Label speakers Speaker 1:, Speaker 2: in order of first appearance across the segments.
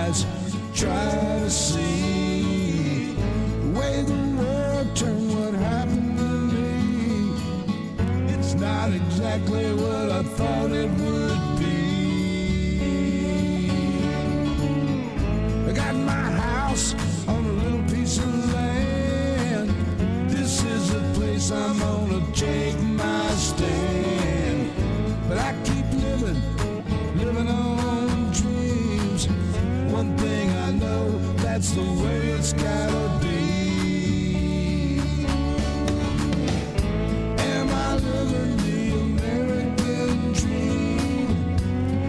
Speaker 1: eyes try to see the way the world turned, what happened to me. It's not exactly what I thought it would be. I got my house on a little piece of land. This is the place I'm gonna take my stand. But I keep living on dreams. One thing I know, that's the way it's gotta be. Am I living the American dream?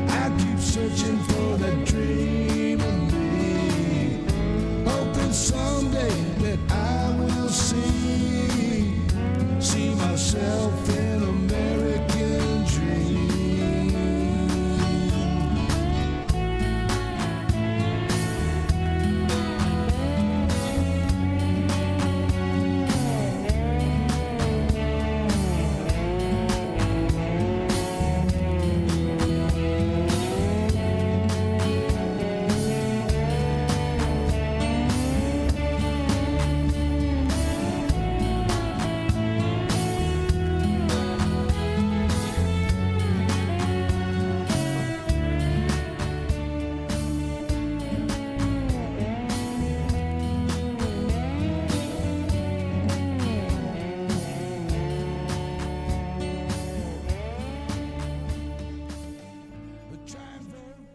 Speaker 1: I keep searching for that dream of me, hoping someday that I will see myself in American dream.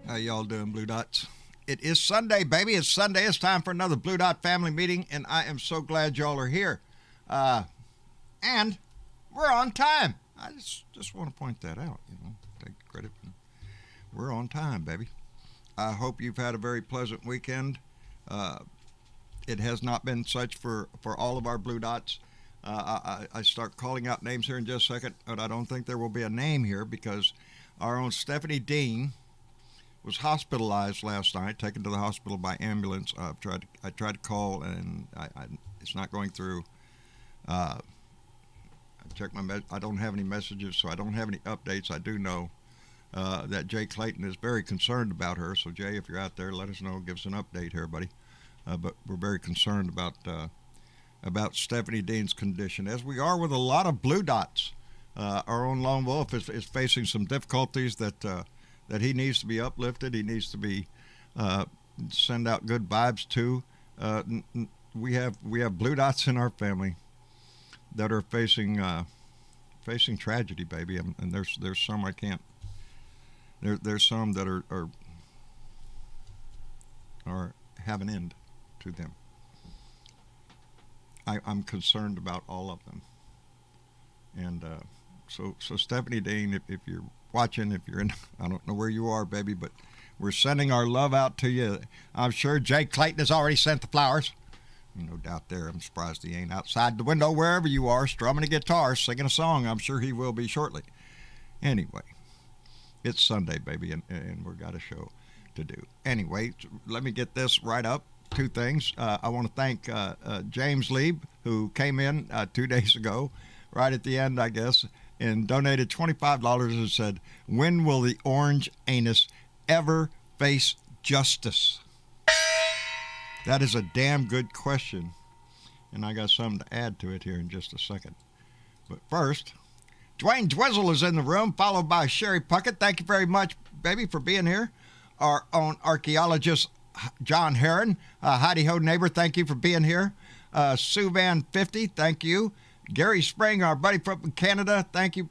Speaker 2: How y'all doing, Blue Dots? It is Sunday, baby. It's Sunday. It's time for another Blue Dot family meeting, and I am so glad y'all are here. And we're on time. I just want to point that out, take credit. We're on time, baby. I hope you've had a very pleasant weekend. It has not been such for all of our Blue Dots. I start calling out names here in just a second, but I don't think there will be a name here because our own Stephanie Dean was hospitalized last night, taken to the hospital by ambulance. I tried to call, and it's not going through. I checked I don't have any messages, so I don't have any updates. I do know that Jay Clayton is very concerned about her. So Jay, if you're out there, let us know. Give us an update here, buddy. But we're very concerned about Stephanie Dean's condition, as we are with a lot of Blue Dots. Our own Lone Wolf is facing some difficulties that he needs to be uplifted. He needs to be send out good vibes to. We have Blue Dots in our family that are facing tragedy, baby, and there's some I can't. There's some that are have an end to them. I'm concerned about all of them, and so Stephanie Dean, if you're watching, if you're in, I don't know where you are, baby, but we're sending our love out to you. I'm sure Jay Clayton has already sent the flowers. No doubt there. I'm surprised he ain't outside the window wherever you are, strumming a guitar, singing a song. I'm sure he will be shortly. Anyway, it's Sunday, baby, and we've got a show to do. Anyway, let me get this right up. Two things. I want to thank James Lieb, who came in 2 days ago, right at the end, I guess, and donated $25 and said, "When will the orange anus ever face justice?" That is a damn good question, and I got something to add to it here in just a second. But first, Dwayne Dwizzle is in the room, followed by Sherry Puckett. Thank you very much, baby, for being here. Our own archaeologist, John Heron. Heidi-ho neighbor, thank you for being here. Sue Van 50, thank you. Gary Spring, our buddy from Canada, thank you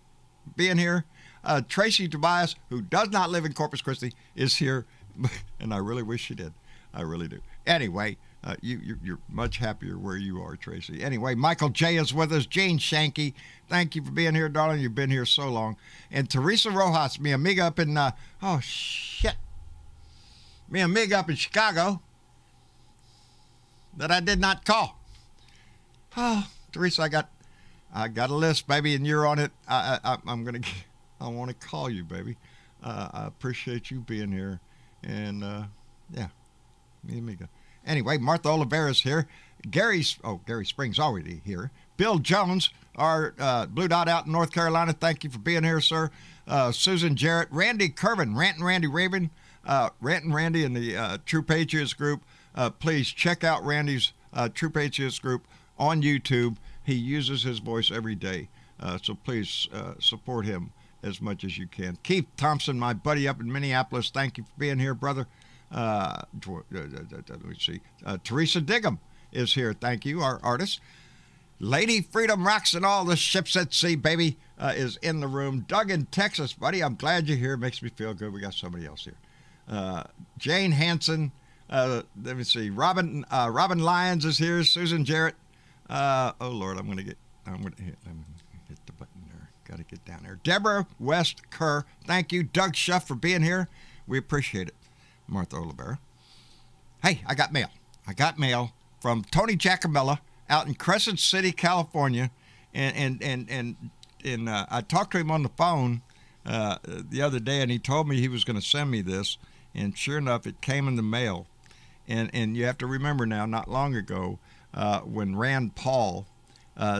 Speaker 2: for being here. Tracy Tobias, who does not live in Corpus Christi, is here, and I really wish she did. I really do. Anyway, you're much happier where you are, Tracy. Anyway, Michael J. is with us. Jane Shanky, thank you for being here, darling. You've been here so long. And Teresa Rojas, mi amiga up in, mi amiga up in Chicago that I did not call. Oh, Teresa, I got a list, baby, and you're on it. I want to call you, baby. I appreciate you being here, and yeah, mi amiga. Anyway, Martha Oliveira's here. Gary Springs already here. Bill Jones, our Blue Dot out in North Carolina. Thank you for being here, sir. Susan Jarrett, Randy Kervin, Randy Raven, Rant and Randy and the True Patriots group. Please check out Randy's True Patriots group on YouTube. He uses his voice every day, so please support him as much as you can. Keith Thompson, my buddy up in Minneapolis, thank you for being here, brother. Let me see. Teresa Diggum is here. Thank you, our artist. Lady Freedom Rocks and all the ships at sea, baby, is in the room. Doug in Texas, buddy, I'm glad you're here. Makes me feel good. We got somebody else here. Jane Hanson. Let me see. Robin Lyons is here. Susan Jarrett. Oh Lord, I'm gonna hit the button there. Got to get down there. Deborah West Kerr. Thank you, Doug Schuff, for being here. We appreciate it. Martha Olivera. Hey, I got mail. I got mail from Tony Giacomella out in Crescent City, California, and I talked to him on the phone the other day, and he told me he was going to send me this, and sure enough, it came in the mail. And you have to remember now, not long ago, when Rand Paul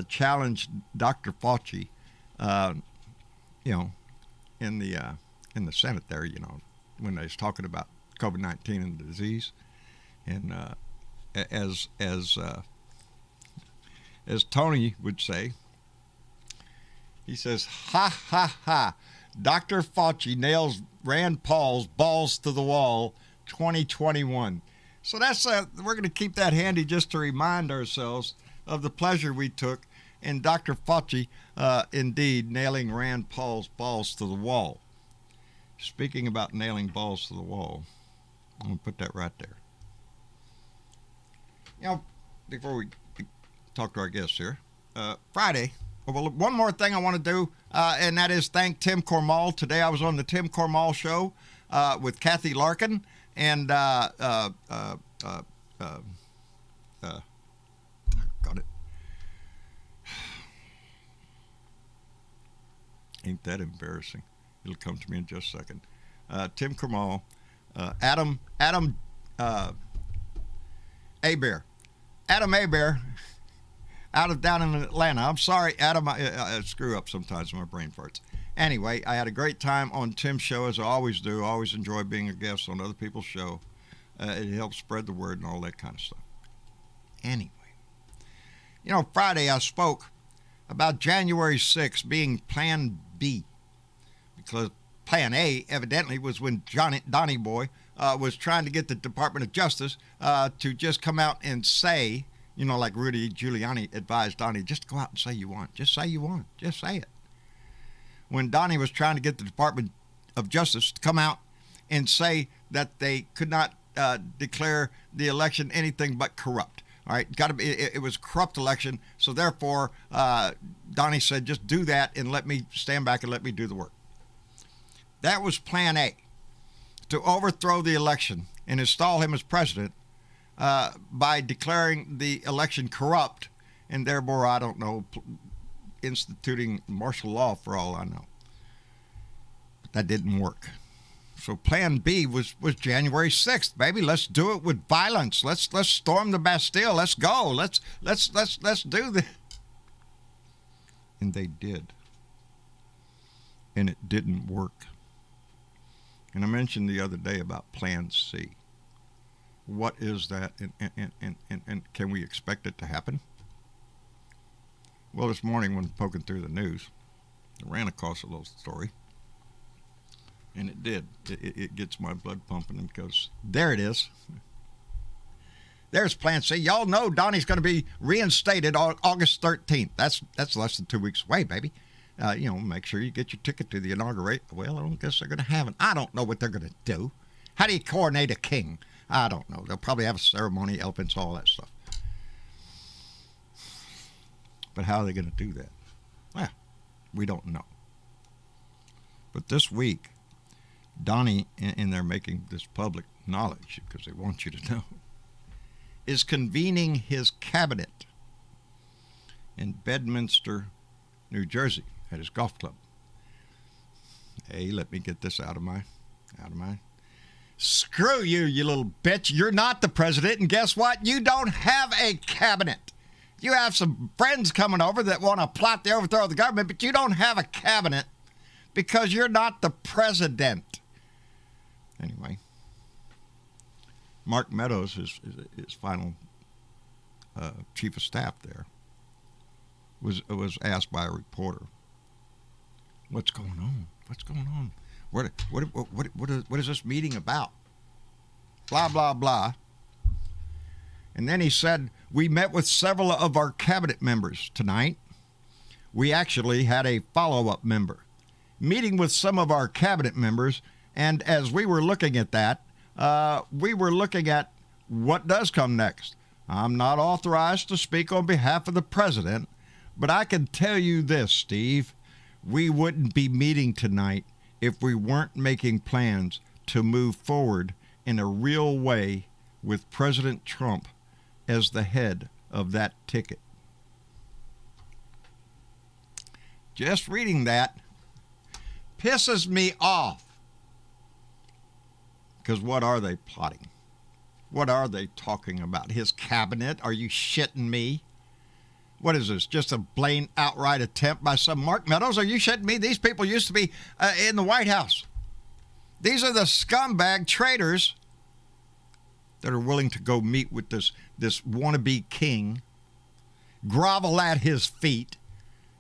Speaker 2: challenged Dr. Fauci, in the Senate there, when they was talking about COVID-19 and the disease, and as Tony would say, he says, "Ha ha ha! Dr. Fauci nails Rand Paul's balls to the wall, 2021." So that's we're going to keep that handy just to remind ourselves of the pleasure we took in Dr. Fauci, indeed, nailing Rand Paul's balls to the wall. Speaking about nailing balls to the wall, I'm going to put that right there. Before we talk to our guests here, Friday, well, one more thing I want to do, and that is thank Tim Cormall. Today I was on the Tim Cormall show with Kathy Larkin, and got it. Ain't that embarrassing? It'll come to me in just a second. Tim Cormall, Adam Abear. Adam Abear, down in Atlanta. I'm sorry, Adam, I screw up sometimes when my brain farts. Anyway, I had a great time on Tim's show, as I always do. I always enjoy being a guest on other people's show. It helps spread the word and all that kind of stuff. Anyway, Friday I spoke about January 6th being Plan B, because Plan A evidently was when Donnie Boy was trying to get the Department of Justice to just come out and say, like Rudy Giuliani advised Donnie, just go out and say you want. Just say you want. Just say it. When Donnie was trying to get the Department of Justice to come out and say that they could not declare the election anything but corrupt. All right, it was a corrupt election, so therefore Donnie said, just do that and let me stand back and let me do the work. That was Plan A, to overthrow the election and install him as president by declaring the election corrupt and therefore, I don't know, instituting martial law for all I know. But that didn't work. So Plan B was January 6th, baby. Let's do it with violence. Let's storm the Bastille. Let's go. Let's do this. And they did. And it didn't work. And I mentioned the other day about Plan C. What is that, and can we expect it to happen? Well, this morning when poking through the news, I ran across a little story, and it did. It gets my blood pumping because there it is. There's Plan C. Y'all know Donnie's going to be reinstated on August 13th. That's less than 2 weeks away, baby. Make sure you get your ticket to the inauguration. Well, I don't guess they're going to have it. I don't know what they're going to do. How do you coronate a king? I don't know. They'll probably have a ceremony, elephants, all that stuff. But how are they going to do that? Well, we don't know. But this week, Donnie, and they're making this public knowledge because they want you to know, is convening his cabinet in Bedminster, New Jersey, at his golf club. Hey, let me get this out of my. Screw you, you little bitch. You're not the president, and guess what? You don't have a cabinet. You have some friends coming over that want to plot the overthrow of the government, but you don't have a cabinet because you're not the president. Anyway, Mark Meadows, his final chief of staff there, was asked by a reporter, "What's going on? What's going on? What is this meeting about?" Blah blah blah. And then he said, "We met with several of our cabinet members tonight. We actually had a follow-up member meeting with some of our cabinet members, and as we were looking at that, we were looking at what does come next. I'm not authorized to speak on behalf of the president, but I can tell you this, Steve. We wouldn't be meeting tonight if we weren't making plans to move forward in a real way with President Trump as the head of that ticket." Just reading that pisses me off. Because what are they plotting? What are they talking about? His cabinet? Are you shitting me? What is this? Just a blatant outright attempt by some Mark Meadows? Are you shitting me? These people used to be in the White House. These are the scumbag traitors that are willing to go meet with this wannabe king, grovel at his feet,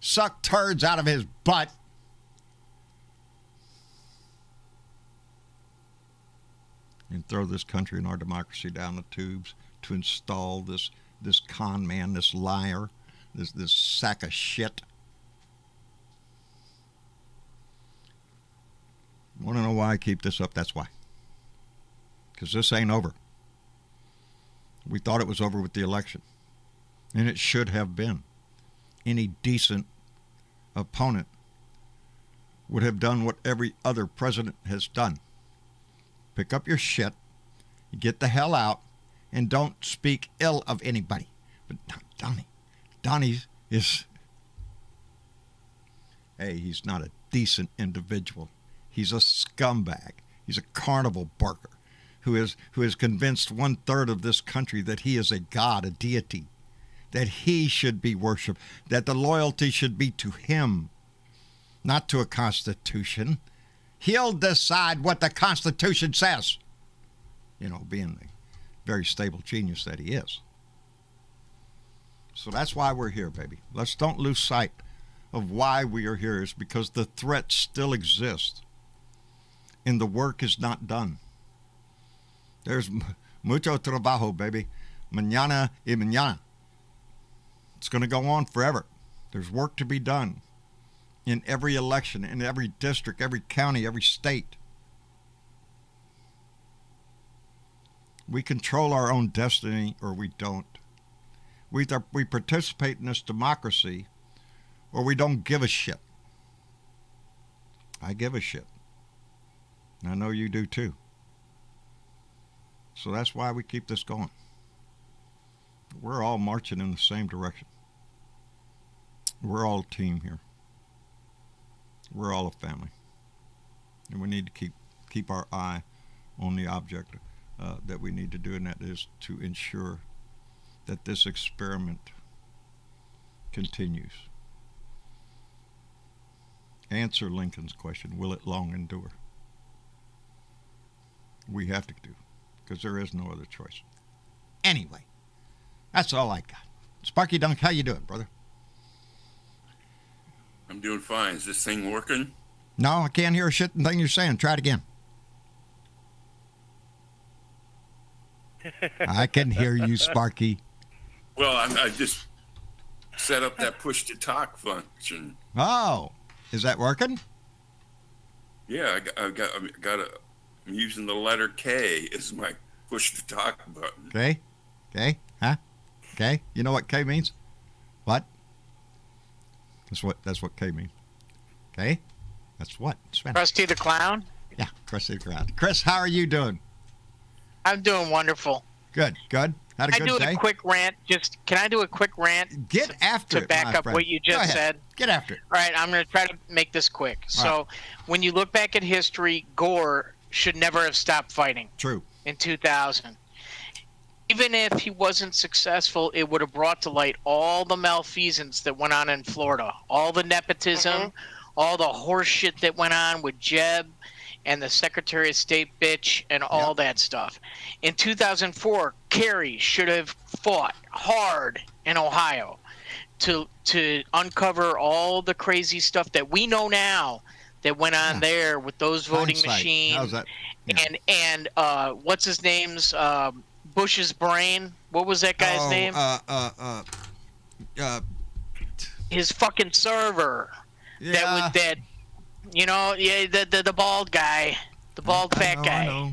Speaker 2: suck turds out of his butt, and throw this country and our democracy down the tubes to install this con man, this liar, this sack of shit. Want to know why I keep this up? That's why. Because this ain't over. We thought it was over with the election, and it should have been. Any decent opponent would have done what every other president has done. Pick up your shit, get the hell out, and don't speak ill of anybody. But Donnie is, hey, he's not a decent individual. He's a scumbag. He's a carnival barker who has convinced 1/3 of this country that he is a god, a deity, that he should be worshipped, that the loyalty should be to him, not to a constitution. He'll decide what the Constitution says. You know, being the very stable genius that he is. So that's why we're here, baby. Let's don't lose sight of why we are here. Is because the threat still exists and the work is not done. There's mucho trabajo, baby. Mañana y mañana. It's going to go on forever. There's work to be done in every election, in every district, every county, every state. We control our own destiny, or we don't. We participate in this democracy, or we don't give a shit. I give a shit. And I know you do too. So that's why we keep this going. We're all marching in the same direction. We're all a team here. We're all a family. And we need to keep our eye on the object that we need to do, and that is to ensure that this experiment continues. Answer Lincoln's question, will it long endure? We have to do, because there is no other choice. Anyway, that's all I got. Sparky Dunk, how you doing, brother?
Speaker 3: I'm doing fine. Is this thing working?
Speaker 2: No, I can't hear a shit thing you're saying. Try it again. I can hear you, Sparky.
Speaker 3: Well, I just set up that push to talk function.
Speaker 2: Oh, is that working?
Speaker 3: Yeah, I'm using the letter K as my push to talk button.
Speaker 2: Okay. Okay. Huh? Okay. You know what K means? What? That's what K means. Okay. That's what? Spanish.
Speaker 4: Krusty the Clown?
Speaker 2: Yeah, Krusty the Clown. Chris, how are you doing?
Speaker 4: I'm doing wonderful.
Speaker 2: Good. Good. Had a good day.
Speaker 4: Can I do a quick rant? Can I do a quick rant?
Speaker 2: Get after it,
Speaker 4: to back
Speaker 2: my
Speaker 4: up
Speaker 2: friend.
Speaker 4: what you just said.
Speaker 2: Get after it.
Speaker 4: All right, I'm going to try to make this quick. So, when you look back at history, Gore should never have stopped fighting.
Speaker 2: True.
Speaker 4: In 2000. Even if he wasn't successful, it would have brought to light all the malfeasance that went on in Florida, all the nepotism, all the horse shit that went on with Jeb. and the Secretary of State bitch and all that stuff. In 2004, Kerry should have fought hard in Ohio to uncover all the crazy stuff that we know now that went on there with those voting
Speaker 2: Hindsight.
Speaker 4: machines.
Speaker 2: How's that? Yeah.
Speaker 4: And what's his name's Bush's brain? What was that guy's name? His fucking server.
Speaker 2: Yeah.
Speaker 4: The bald guy, the bald fat guy.
Speaker 2: I know.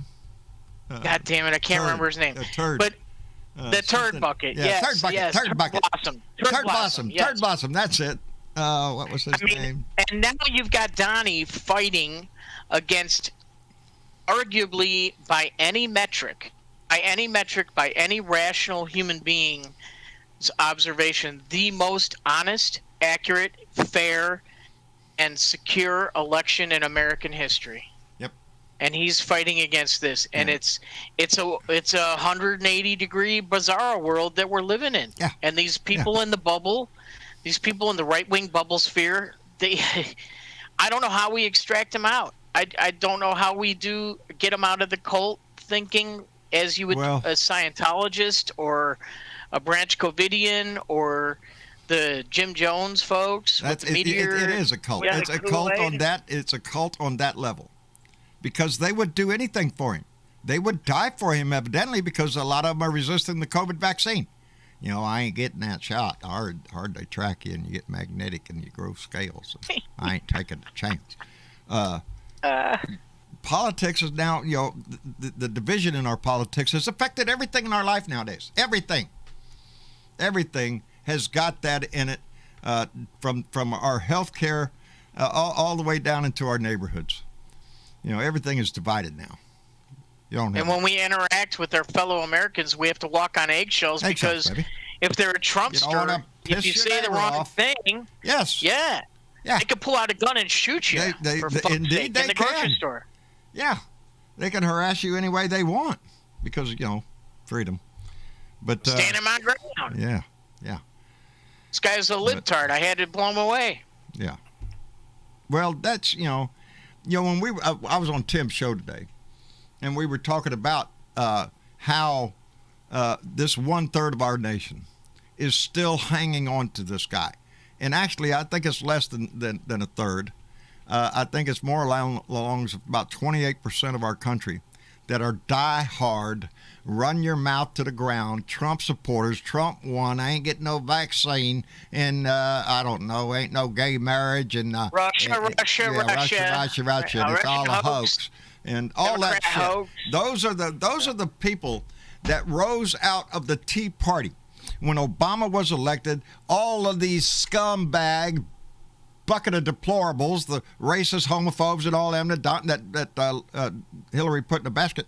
Speaker 4: God damn it, I can't remember his name.
Speaker 2: A turd.
Speaker 4: But the turd bucket.
Speaker 2: Yeah,
Speaker 4: Yes,
Speaker 2: turd bucket.
Speaker 4: yes,
Speaker 2: Turd bucket.
Speaker 4: Blossom.
Speaker 2: Turd Blossom.
Speaker 4: Yes.
Speaker 2: Turd Blossom. That's it. What was his name?
Speaker 4: And now you've got Donnie fighting against, arguably by any metric, by any rational human being's observation, the most honest, accurate, fair, and secure election in American history.
Speaker 2: Yep.
Speaker 4: And he's fighting against this, and it's a 180-degree bizarro world that we're living in.
Speaker 2: Yeah.
Speaker 4: And these people in the bubble, these people in the right-wing bubble sphere, I don't know how we extract them out. I don't know how we get them out of the cult thinking as you would a Scientologist or a Branch Covidian or the Jim Jones folks.
Speaker 2: It is a cult.
Speaker 5: Yeah,
Speaker 2: It's a cult on that. It's a cult on that level, because they would do anything for him. They would die for him, evidently, because a lot of them are resisting the COVID vaccine. You know, I ain't getting that shot. Hard they track you, and you get magnetic, and you grow scales. I ain't taking the chance. Politics is now, the division in our politics has affected everything in our life nowadays. Everything has got that in it, from our health care all the way down into our neighborhoods. Everything is divided now. And
Speaker 4: when we interact with our fellow Americans, we have to walk on eggshells because
Speaker 2: baby.
Speaker 4: If they're a Trumpster, if you say the wrong thing, they could pull out a gun and shoot you.
Speaker 2: Indeed, they
Speaker 4: in the
Speaker 2: can.
Speaker 4: grocery store.
Speaker 2: Yeah, they can harass you any way they want because freedom. But
Speaker 4: standing my ground.
Speaker 2: Yeah.
Speaker 4: This guy's a libtard. I had to blow him away.
Speaker 2: Yeah. Well, that's when I was on Tim's show today, and we were talking about how this 1/3 of our nation is still hanging on to this guy, and actually, I think it's less than a third. I think it's more along about 28% of our country that are die-hard, run your mouth to the ground, Trump supporters. Trump won. I ain't getting no vaccine, and I don't know, ain't no gay marriage, and
Speaker 4: Russia.
Speaker 2: It's all a hoax, and all that shit.
Speaker 4: Hoax.
Speaker 2: Those are the people that rose out of the Tea Party when Obama was elected. All of these scumbag bucket of deplorables, the racist, homophobes, and all them that Hillary put in a basket.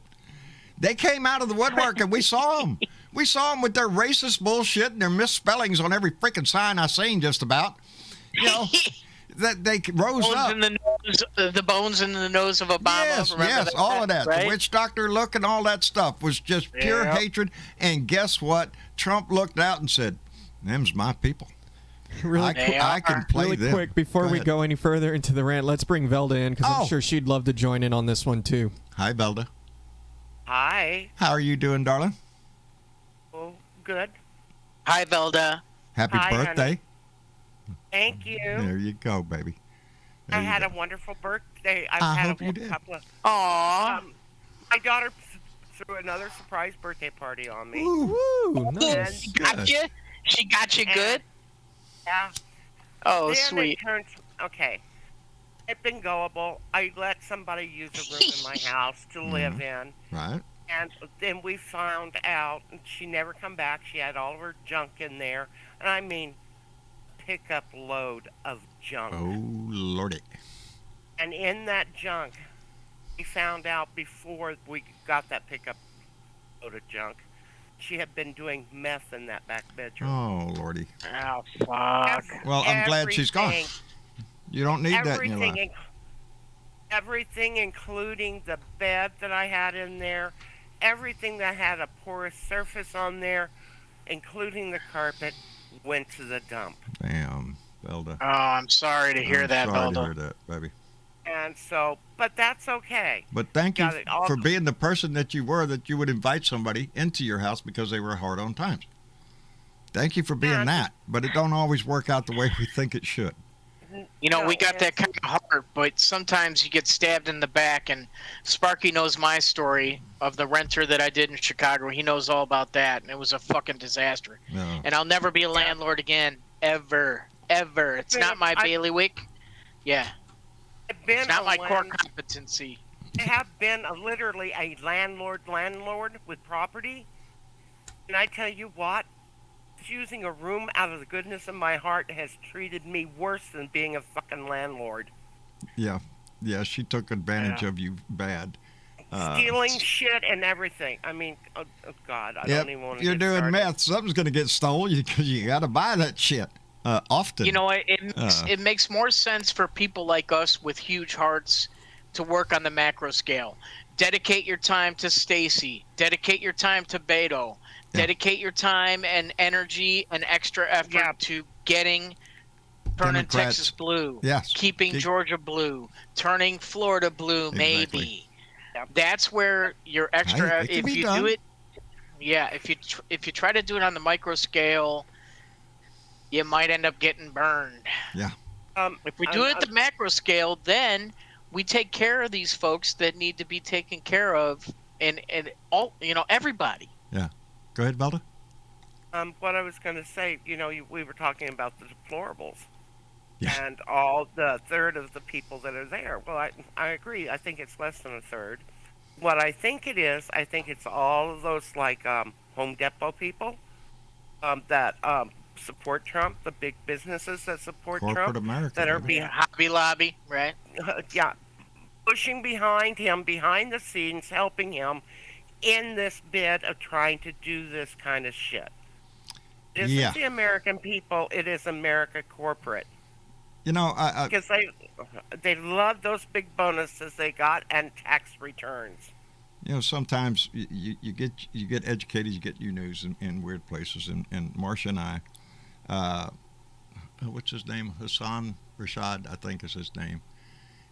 Speaker 2: They came out of the woodwork, and we saw them. We saw them with their racist bullshit and their misspellings on every freaking sign I seen, just about. That they rose up.
Speaker 4: The bones in the nose of Obama.
Speaker 2: Yes, all of that.
Speaker 4: Right?
Speaker 2: The witch doctor look and all that stuff was just pure hatred. And guess what? Trump looked out and said, "Them's my people." I can play
Speaker 6: really
Speaker 2: them.
Speaker 6: Quick, before we go any further into the rant, let's bring Velda in, because I'm sure she'd love to join in on this one, too.
Speaker 2: Hi, Velda.
Speaker 5: Hi.
Speaker 2: How are you doing, darling?
Speaker 5: Oh, good.
Speaker 4: Hi, Velda.
Speaker 2: Happy
Speaker 5: Hi,
Speaker 2: birthday.
Speaker 5: honey. Thank you.
Speaker 2: There you go, baby.
Speaker 5: I had a wonderful birthday. I
Speaker 2: hope you did.
Speaker 5: couple of...
Speaker 4: Aww.
Speaker 5: My daughter threw another surprise birthday party on me.
Speaker 6: Ooh, nice.
Speaker 4: She got you? She got you good?
Speaker 5: Yeah.
Speaker 4: Oh,
Speaker 5: then
Speaker 4: sweet.
Speaker 5: Okay. I've been gullible. I let somebody use a room in my house to live in.
Speaker 2: Right.
Speaker 5: And then we found out, and she never come back. She had all of her junk in there. And I mean, pickup load of junk.
Speaker 2: Oh, Lordy.
Speaker 5: And in that junk, we found out before we got that pickup load of junk, she had been doing meth in that back bedroom.
Speaker 2: Oh, Lordy.
Speaker 4: Oh, fuck.
Speaker 2: Well, I'm glad she's gone. You don't need that in your life.
Speaker 5: Everything, including the bed that I had in there, everything that had a porous surface on there, including the carpet, went to the dump.
Speaker 2: Damn, Velda.
Speaker 4: Oh, I'm sorry to hear that,
Speaker 2: Sorry
Speaker 4: Velda.
Speaker 2: to hear that, baby.
Speaker 5: And so, but that's okay.
Speaker 2: But thank you
Speaker 5: Got it all-
Speaker 2: for being the person that you were, that you would invite somebody into your house because they were hard on times. Thank you for being
Speaker 5: Yeah.
Speaker 2: that. But it don't always work out the way we think it should.
Speaker 4: You know,
Speaker 5: No,
Speaker 4: we got that kind of heart, but sometimes you get stabbed in the back. And Sparky knows my story of the renter that I did in Chicago. He knows all about that, and it was a fucking disaster.
Speaker 2: No.
Speaker 4: And I'll never be a landlord again, ever. It's not my bailiwick. Yeah,
Speaker 5: I've been
Speaker 4: it's not
Speaker 5: a
Speaker 4: my core
Speaker 5: land-
Speaker 4: competency.
Speaker 5: I have been literally a landlord with property. And I tell you what, using a room out of the goodness of my heart has treated me worse than being a fucking landlord.
Speaker 2: Yeah. Yeah, she took advantage of you bad.
Speaker 5: Stealing shit and everything. I mean, oh God, I don't even want to
Speaker 2: You're
Speaker 5: get
Speaker 2: doing
Speaker 5: started.
Speaker 2: meth. Something's going to get stolen because you got to buy that shit often.
Speaker 4: You know, it makes more sense for people like us with huge hearts to work on the macro scale. Dedicate your time to Stacy. Dedicate your time to Beto.
Speaker 2: Yeah.
Speaker 4: Dedicate your time and energy and extra effort to getting turning
Speaker 2: Democrats.
Speaker 4: Texas blue.
Speaker 2: Yes.
Speaker 4: Keeping Georgia blue. Turning Florida blue, maybe.
Speaker 2: Exactly.
Speaker 4: That's where your extra.
Speaker 2: Hey, it can
Speaker 4: if
Speaker 2: be
Speaker 4: you
Speaker 2: done.
Speaker 4: do it, yeah. If you try to do it on the micro scale, you might end up getting burned.
Speaker 2: Yeah.
Speaker 4: If we do it at the macro scale, then we take care of these folks that need to be taken care of, and all everybody.
Speaker 2: Yeah. Go ahead, Velda.
Speaker 5: What I was going to say, we were talking about the deplorables.
Speaker 2: Yeah.
Speaker 5: And all the third of the people that are there. Well, I agree. I think it's less than a third. What I think it is, I think it's all of those like Home Depot people that support Trump, the big businesses that support
Speaker 2: Corporate
Speaker 5: Trump,
Speaker 2: America,
Speaker 5: that are
Speaker 2: baby.
Speaker 4: Hobby Lobby, right?
Speaker 5: pushing behind him, behind the scenes, helping him in this bid of trying to do this kind of shit. This is the American people. It is America corporate.
Speaker 2: You know,
Speaker 5: Because they love those big bonuses they got and tax returns.
Speaker 2: sometimes you get educated, you get your news in weird places, and Marcia and I, what's his name? Hassan Rashad, I think is his name.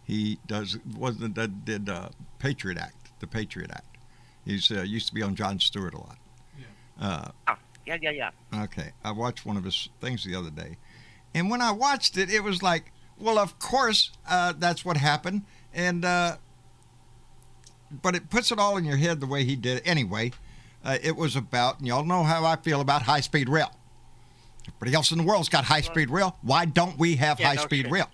Speaker 2: He did Patriot Act, the Patriot Act. He's used to be on Jon Stewart a lot.
Speaker 5: Yeah.
Speaker 2: Okay, I watched one of his things the other day, and when I watched it, it was like, well, of course, that's what happened, and but it puts it all in your head the way he did it. Anyway, it was about, and y'all know how I feel about high-speed rail. Everybody else in the world's got high-speed rail. Why don't we have high-speed rail?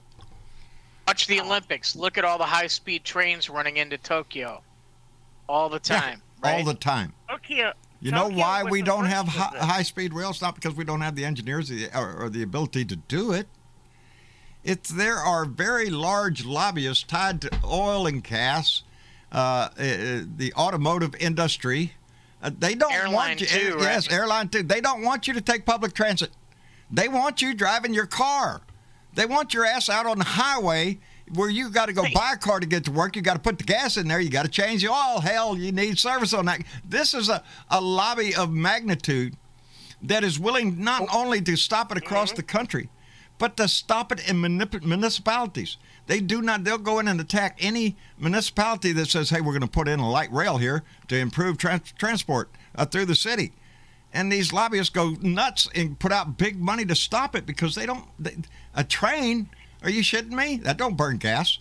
Speaker 4: Watch the Olympics. Look at all the high-speed trains running into Tokyo all the time.
Speaker 2: Yeah,
Speaker 4: right?
Speaker 2: all the time.
Speaker 5: Tokyo.
Speaker 2: You know
Speaker 5: Tokyo
Speaker 2: why
Speaker 5: was
Speaker 2: we
Speaker 5: the
Speaker 2: don't
Speaker 5: first
Speaker 2: have
Speaker 5: of this.
Speaker 2: high-speed rail? It's not because we don't have the engineers or the ability to do it. There are very large lobbyists tied to oil and gas, the automotive industry. They don't
Speaker 4: Airline
Speaker 2: want you.
Speaker 4: too, right?
Speaker 2: Yes, airline too. They don't want you to take public transit. They want you driving your car. They want your ass out on the highway where you got to go buy a car to get to work. You got to put the gas in there. You got to change the oil. Hell, you need service on that. This is a lobby of magnitude that is willing not only to stop it across the country, but to stop it in municipalities. They'll go in and attack any municipality that says, hey, we're going to put in a light rail here to improve transport through the city. And these lobbyists go nuts and put out big money to stop it because a train, are you shitting me? That don't burn gas.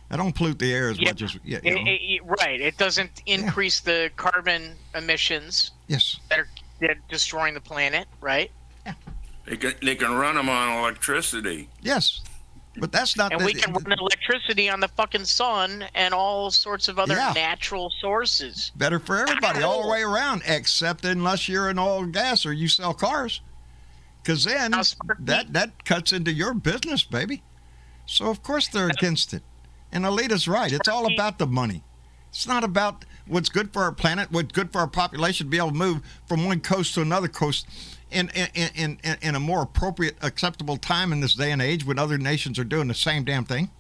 Speaker 2: That don't pollute the air as much as,
Speaker 4: right. It doesn't increase the carbon emissions
Speaker 2: Yes.
Speaker 4: that are destroying the planet, right?
Speaker 3: They can run them on electricity.
Speaker 2: Yes. But that's not
Speaker 4: And we can run electricity on the fucking sun and all sorts of other natural sources.
Speaker 2: better for everybody all the way around, except unless you're in oil and gas or you sell cars. Because then that cuts into your business, baby. So, of course, they're against it. And Alita's right. It's all about the money. It's not about what's good for our planet, what's good for our population to be able to move from one coast to another coast in a more appropriate, acceptable time in this day and age when other nations are doing the same damn thing.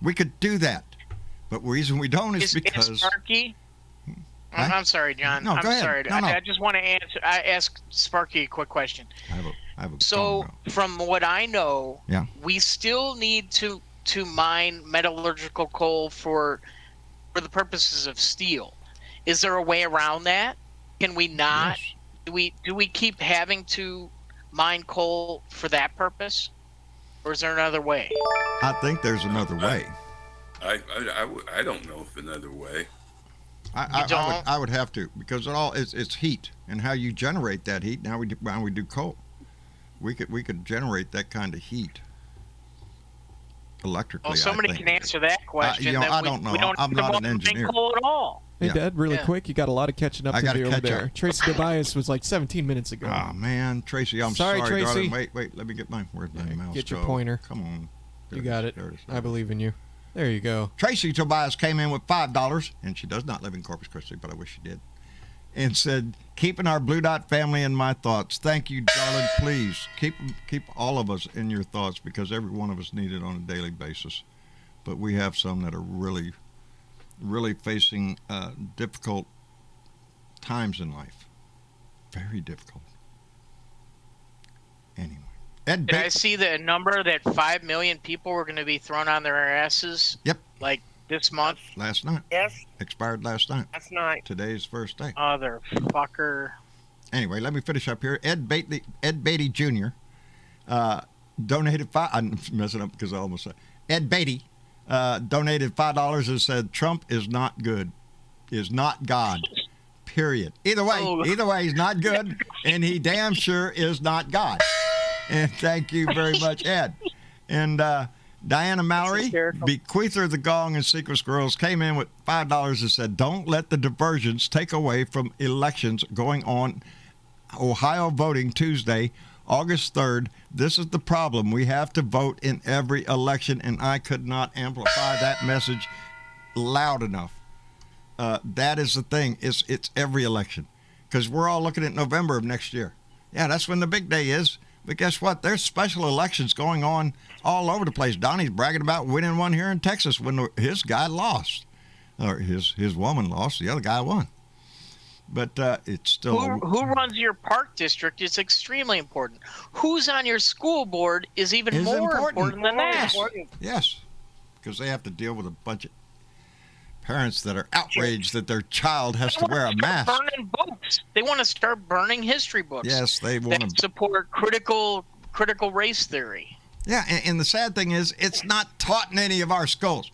Speaker 2: We could do that. But the reason we don't is because...
Speaker 4: Sparky? I'm sorry, John.
Speaker 2: No,
Speaker 4: I'm
Speaker 2: go ahead.
Speaker 4: sorry.
Speaker 2: No.
Speaker 4: I just want to ask Sparky a quick question.
Speaker 2: I have a
Speaker 4: So, from what I know,
Speaker 2: Yeah.
Speaker 4: we still need to to mine metallurgical coal for the purposes of steel. Is there a way around that? Can we not?
Speaker 2: Yes.
Speaker 4: Do we keep having to mine coal for that purpose, or is there another way?
Speaker 2: I think there's another way.
Speaker 3: I don't know if another way.
Speaker 2: I would have to, because it's heat and how you generate that heat. Now we do coal. We could generate that kind of heat electrically.
Speaker 4: Well, somebody
Speaker 2: I think.
Speaker 4: can answer that question.
Speaker 2: I don't know.
Speaker 4: We don't
Speaker 2: I'm not an engineer.
Speaker 4: coal at all.
Speaker 6: Hey,
Speaker 2: Yeah.
Speaker 6: Dad, really quick, you got a lot of catching up
Speaker 2: I
Speaker 6: to
Speaker 2: gotta
Speaker 6: do over
Speaker 2: catch
Speaker 6: there.
Speaker 2: up.
Speaker 6: Tracy Tobias was like 17 minutes ago.
Speaker 2: Oh man, Tracy, I'm
Speaker 6: Sorry,
Speaker 2: sorry,
Speaker 6: Tracy.
Speaker 2: darling. Wait, let me get where's my mouse?
Speaker 6: Get your
Speaker 2: go?
Speaker 6: pointer.
Speaker 2: Come on.
Speaker 6: You got it. I believe in you. There you go.
Speaker 2: Tracy Tobias came in with $5, and she does not live in Corpus Christi, but I wish she did. And said, "Keeping our Blue Dot family in my thoughts. Thank you, darling. Please keep all of us in your thoughts, because every one of us need it on a daily basis. But we have some that are really, really facing difficult times in life. Very difficult. Anyway, Ed
Speaker 4: Did I see the number that 5 million people were going to be thrown on their asses?
Speaker 2: Yep.
Speaker 4: Like this month?
Speaker 2: Last night.
Speaker 5: Yes,
Speaker 2: Expired last night.
Speaker 5: last night.
Speaker 2: Today's first day.
Speaker 4: Motherfucker.
Speaker 2: Anyway, let me finish up here. Ed Beatty Jr. Donated I'm messing up because I almost said Ed Beatty donated $5 and said Trump is not good, is not God. Period. Either way, he's not good, and he damn sure is not God. And thank you very much, Ed. And Diana Mallory, bequeather of the Gong and Secret Squirrels, came in with $5 and said, "Don't let the diversions take away from elections going on. Ohio voting Tuesday, August 3rd. This is the problem. We have to vote in every election," and I could not amplify that message loud enough. That is the thing. It's every election, because we're all looking at November of next year. Yeah, that's when the big day is. But guess what? There's special elections going on all over the place. Donnie's bragging about winning one here in Texas when his guy lost, or his woman lost. The other guy won. But it's still
Speaker 4: Who runs your park district is extremely important. Who's on your school board is even more important than that.
Speaker 2: Yes, because they have to deal with a bunch of parents that are outraged that their child has to wear a mask.
Speaker 4: Burning books. They want to start burning history books.
Speaker 2: Yes, they want to
Speaker 4: support critical race theory.
Speaker 2: Yeah, and the sad thing is, it's not taught in any of our schools.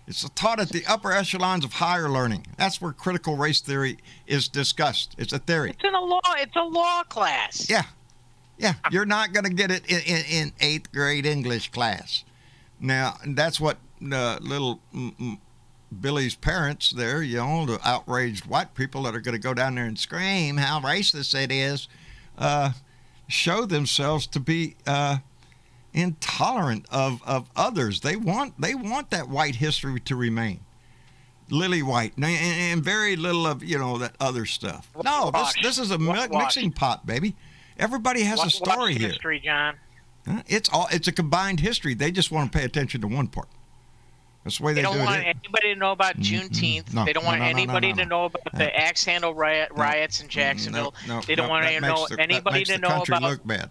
Speaker 2: It's taught at the upper echelons of higher learning. That's where critical race theory is discussed. It's a theory.
Speaker 4: It's in a law. It's a law class.
Speaker 2: Yeah. You're not going to get it in 8th grade English class. Now, that's what little Billy's parents there, the outraged white people that are going to go down there and scream how racist it is, show themselves to be intolerant of others. They want that white history to remain lily white, and very little of that other stuff. No, this is a mixing pot, baby. Everybody has a story here.
Speaker 4: History, John.
Speaker 2: It's a combined history. They just want to pay attention to one part. That's the way they do it.
Speaker 4: They don't want anybody to know about Juneteenth.
Speaker 2: No,
Speaker 4: they don't want anybody to know about the axe handle riots in Jacksonville. They don't want anybody to know about
Speaker 2: look bad.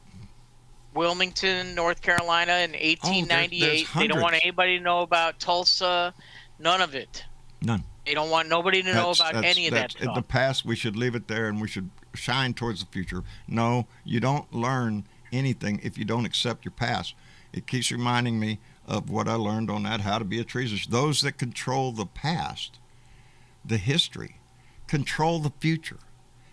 Speaker 4: Wilmington, North Carolina in 1898. They don't want anybody to know about Tulsa. None of it.
Speaker 2: None.
Speaker 4: They don't want nobody to know about any of that stuff.
Speaker 2: In the past, we should leave it there, and we should shine towards the future. No, you don't learn anything if you don't accept your past. It keeps reminding me of what I learned on that How to Be a Treasonous. Those that control the past, the history, control the future.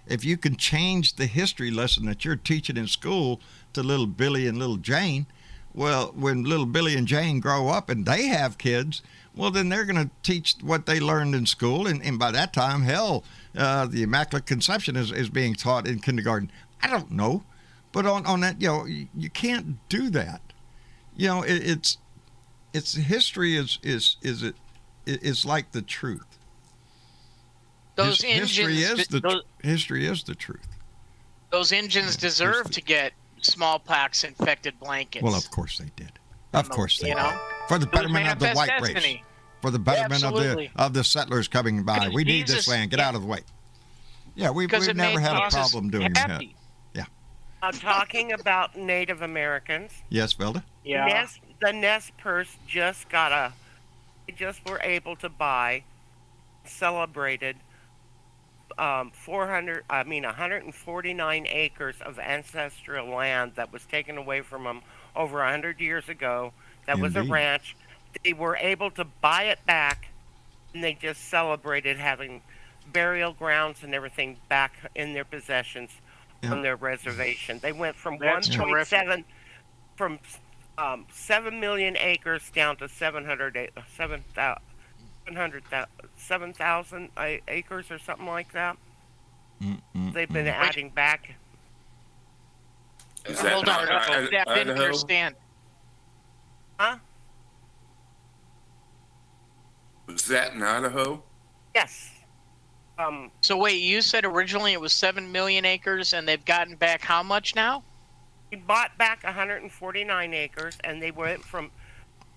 Speaker 2: If you can change the history lesson that you're teaching in school to little Billy and little Jane, well, when little Billy and Jane grow up and they have kids, well, then they're going to teach what they learned in school. And by that time, hell, the Immaculate Conception is being taught in kindergarten. I don't know. But on that, you can't do that. It's history is like the truth. History is the truth.
Speaker 4: Those engines deserve to get smallpox infected blankets.
Speaker 2: Well, of course they did. Of course they did. For the
Speaker 4: It was
Speaker 2: betterment of the
Speaker 4: manifest
Speaker 2: white race.
Speaker 4: destiny.
Speaker 2: For the betterment
Speaker 4: Absolutely.
Speaker 2: of the settlers coming by.
Speaker 4: Because
Speaker 2: We need this
Speaker 4: Jesus-
Speaker 2: land. Get out of the way. Yeah, we've
Speaker 4: Because it
Speaker 2: never
Speaker 4: made
Speaker 2: had a
Speaker 4: Jesus
Speaker 2: problem doing that.
Speaker 4: happy.
Speaker 2: Yeah.
Speaker 5: Talking about Native Americans.
Speaker 2: Yes, Velda?
Speaker 4: Yeah.
Speaker 5: the Nest purse just they just were able to buy, celebrated 149 acres of ancestral land that was taken away from them over 100 years ago. That was a
Speaker 2: Indeed.
Speaker 5: ranch. They were able to buy it back, and they just celebrated having burial grounds and everything back in their possessions on their reservation. They went from
Speaker 4: That's
Speaker 5: 1.7 from 7 million acres down to 7,000 acres or something like that. They've been adding back.
Speaker 3: Is that
Speaker 4: Hold on,
Speaker 3: not
Speaker 4: I didn't
Speaker 3: Idaho?
Speaker 4: understand.
Speaker 5: Huh?
Speaker 3: Was that in Idaho?
Speaker 5: Yes.
Speaker 4: So wait, you said originally it was 7 million acres, and they've gotten back how much now?
Speaker 5: We bought back 149 acres, and they went from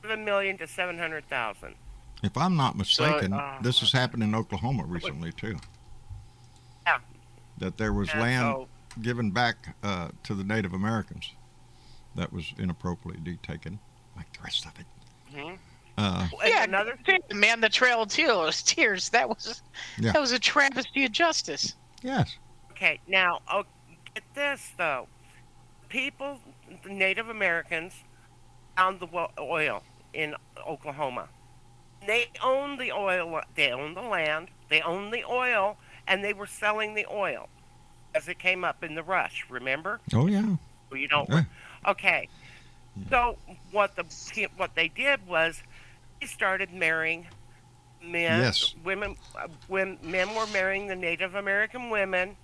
Speaker 5: 7 million to 700,000.
Speaker 2: If I'm not mistaken,
Speaker 4: So,
Speaker 2: this has happened in Oklahoma recently too.
Speaker 5: Yeah.
Speaker 2: That there was
Speaker 5: And
Speaker 2: land
Speaker 5: so-
Speaker 2: given back to the Native Americans that was inappropriately taken, like the rest of it.
Speaker 5: Mhm.
Speaker 2: Uh,
Speaker 5: And
Speaker 4: Yeah,
Speaker 5: another thing.
Speaker 4: Man, the Trail of Tears. That was
Speaker 2: Yeah.
Speaker 4: that was a travesty of justice.
Speaker 2: yes.
Speaker 5: Okay, now get this though. People, the Native Americans, found the oil in Oklahoma. They own the oil. They own the land. They own the oil, and they were selling the oil as it came up in the rush. Remember?
Speaker 2: Oh yeah.
Speaker 5: Well, you don't.
Speaker 2: Yeah.
Speaker 5: Okay. So what they did was they started marrying men.
Speaker 2: Yes.
Speaker 5: Men were marrying the Native American women,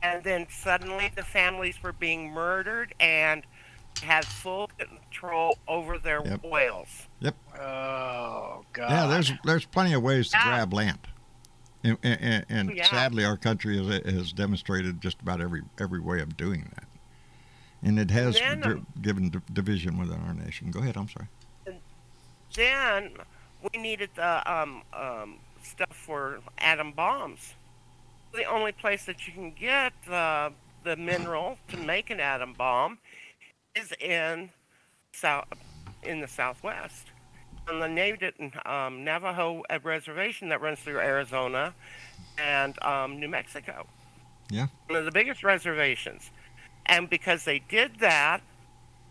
Speaker 5: and then suddenly the families were being murdered and had full control over their
Speaker 2: Yep.
Speaker 5: oils.
Speaker 4: Oh God.
Speaker 2: Yeah, there's plenty of ways to grab land, and
Speaker 5: Yeah.
Speaker 2: sadly, our country has demonstrated just about every way of doing that, and it has
Speaker 5: Then,
Speaker 2: given division within our nation. Go ahead. I'm sorry.
Speaker 5: Then we needed the stuff for atom bombs. The only place that you can get the mineral to make an atom bomb is in the Southwest, on the Native Navajo reservation that runs through Arizona and New Mexico.
Speaker 2: Yeah.
Speaker 5: One of the biggest reservations, and because they did that,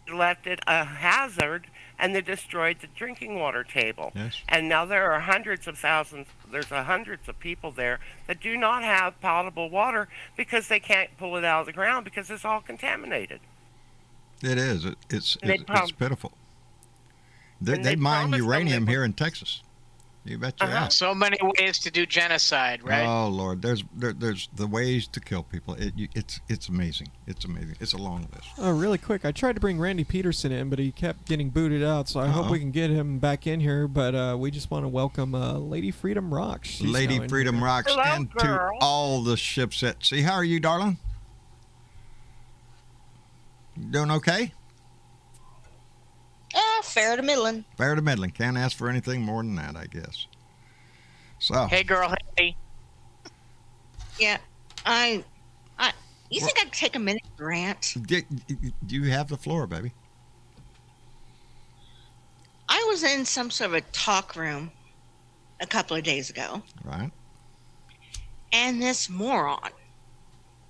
Speaker 5: they left it a hazard, and they destroyed the drinking water table.
Speaker 2: Yes.
Speaker 5: And now there are hundreds of people there that do not have potable water because they can't pull it out of the ground because it's all contaminated.
Speaker 2: It is. It's
Speaker 5: And they
Speaker 2: pitiful. They
Speaker 5: and they
Speaker 2: mine
Speaker 5: promised them
Speaker 2: uranium
Speaker 5: they
Speaker 2: here in Texas. You bet your ass.
Speaker 4: So many ways to do genocide, right?
Speaker 2: Oh Lord, there's the ways to kill people. It's amazing. It's amazing. It's a long list.
Speaker 6: Oh, really quick. I tried to bring Randy Peterson in, but he kept getting booted out. So I hope we can get him back in here. But we just want to welcome Lady Freedom Rocks. She's now
Speaker 2: Lady
Speaker 6: in
Speaker 2: Freedom
Speaker 6: here.
Speaker 2: Rocks,
Speaker 5: Hello,
Speaker 2: and to
Speaker 5: girl.
Speaker 2: all the ships at sea. How are you, darling? Doing okay?
Speaker 7: Fair to middling.
Speaker 2: Fair to middling. Can't ask for anything more than that, I guess. So,
Speaker 4: Hey, girl. Hey.
Speaker 7: Yeah, you think I could take a minute to rant?
Speaker 2: do you have the floor, baby?
Speaker 7: I was in some sort of a talk room a couple of days ago,
Speaker 2: Right?
Speaker 7: and this moron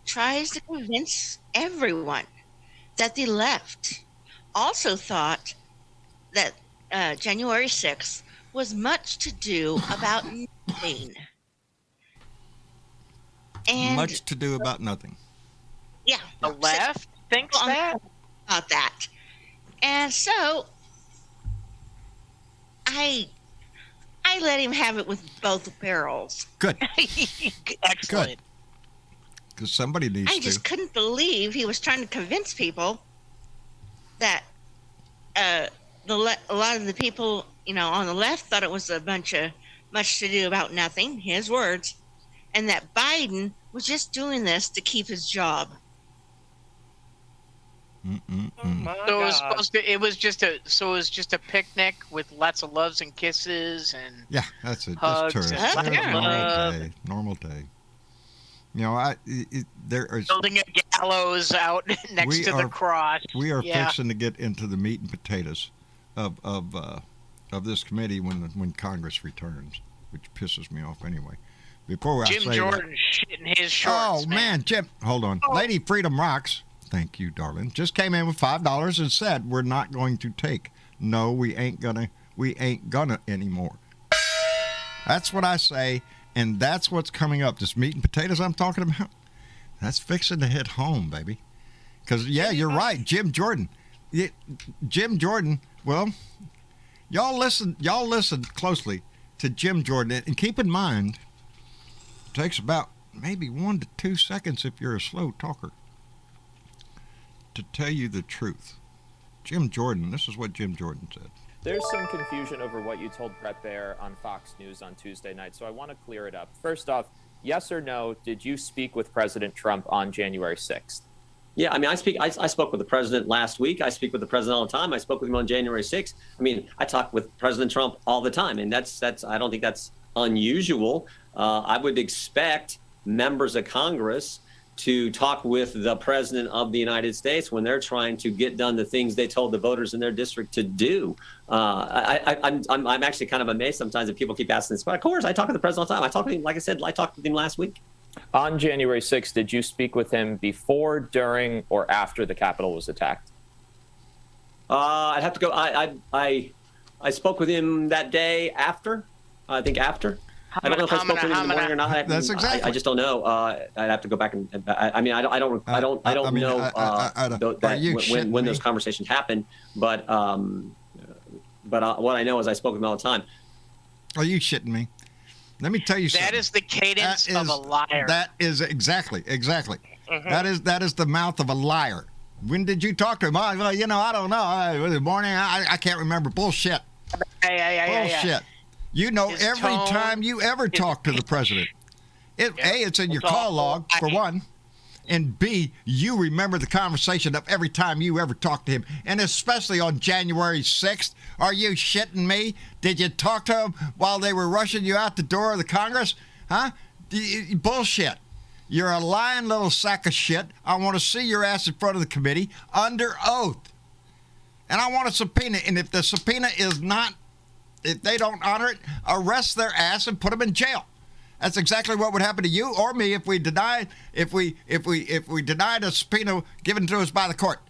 Speaker 7: tries to convince everyone that the left also thought that January 6th was much to do about nothing. And
Speaker 2: Much to do about nothing.
Speaker 7: yeah,
Speaker 4: The left thinks
Speaker 7: on-
Speaker 4: that.
Speaker 7: about that. And so I let him have it with both barrels.
Speaker 2: Good,
Speaker 4: Excellent.
Speaker 2: because somebody needs
Speaker 7: I
Speaker 2: to.
Speaker 7: just couldn't believe he was trying to convince people that a lot of the people, on the left thought it was a bunch of much to do about nothing, his words, and that Biden was just doing this to keep his job.
Speaker 5: Oh my
Speaker 4: So it was
Speaker 5: God.
Speaker 4: supposed to. It was just a picnic with lots of loves and kisses and.
Speaker 2: Yeah, that's it.
Speaker 4: Hugs
Speaker 2: Just tourists.
Speaker 7: and
Speaker 2: Yeah,
Speaker 4: love.
Speaker 2: normal day. There is.
Speaker 4: Building a gallows out next
Speaker 2: We
Speaker 4: to
Speaker 2: are-
Speaker 4: the cross.
Speaker 2: We are
Speaker 4: Yeah.
Speaker 2: fixing to get into the meat and potatoes of this committee when Congress returns, which pisses me off anyway. Before I
Speaker 4: Jim
Speaker 2: say
Speaker 4: Jordan shitting his shorts.
Speaker 2: oh man, Jim, hold on. Lady Freedom Rocks, thank you, darling, just came in with $5 and said we're not going to take. No, we ain't gonna anymore. That's what I say, and that's what's coming up. This meat and potatoes I'm talking about, that's fixing to hit home, baby. Because yeah, you're right, Jim Jordan. Jim Jordan. Well, y'all listen closely to Jim Jordan, and keep in mind, it takes about maybe 1 to 2 seconds if you're a slow talker to tell you the truth. Jim Jordan, this is what Jim Jordan said.
Speaker 8: There's some confusion over what you told Brett Baer on Fox News on Tuesday night, so I want to clear it up. First off, yes or no, did you speak with President Trump on January 6th?
Speaker 9: Yeah, I mean, I spoke with the president last week. I speak with the president all the time. I spoke with him on January 6th. I mean, I talk with President Trump all the time, and that's I don't think that's unusual. I would expect members of Congress to talk with the president of the United States when they're trying to get done the things they told the voters in their district to do. I'm actually kind of amazed sometimes that people keep asking this. But of course, I talk to the president all the time. I talked to him, like I said, I talked with him last week.
Speaker 8: On January 6th, did you speak with him before, during, or after the Capitol was attacked?
Speaker 9: I'd have to go. I spoke with him that day after. I think after. I don't know if I spoke with him in the morning or not.
Speaker 2: That's exactly.
Speaker 9: I just don't know. I'd have to go back and. I mean, I don't know when those conversations happened. But what I know is I spoke with him all the time.
Speaker 2: Are you shitting me? Let me tell you something.
Speaker 4: That is the cadence of a liar.
Speaker 2: That is exactly.
Speaker 4: Mm-hmm.
Speaker 2: That is the mouth of a liar. When did you talk to him? Oh, well, I don't know. Was it morning? I can't remember. Bullshit. Bullshit. You know,
Speaker 4: His
Speaker 2: every
Speaker 4: tone,
Speaker 2: time you ever talk to the president, A, it's in your call log, for one, and B, you remember the conversation of every time you ever talked to him, and especially on January 6th. Are you shitting me? Did you talk to him while they were rushing you out the door of the Congress? Huh? Bullshit. You're a lying little sack of shit. I want to see your ass in front of the committee under oath. And I want a subpoena, and if the subpoena is not, if they don't honor it, arrest their ass and put them in jail. That's exactly what would happen to you or me if we denied a subpoena given to us by the court.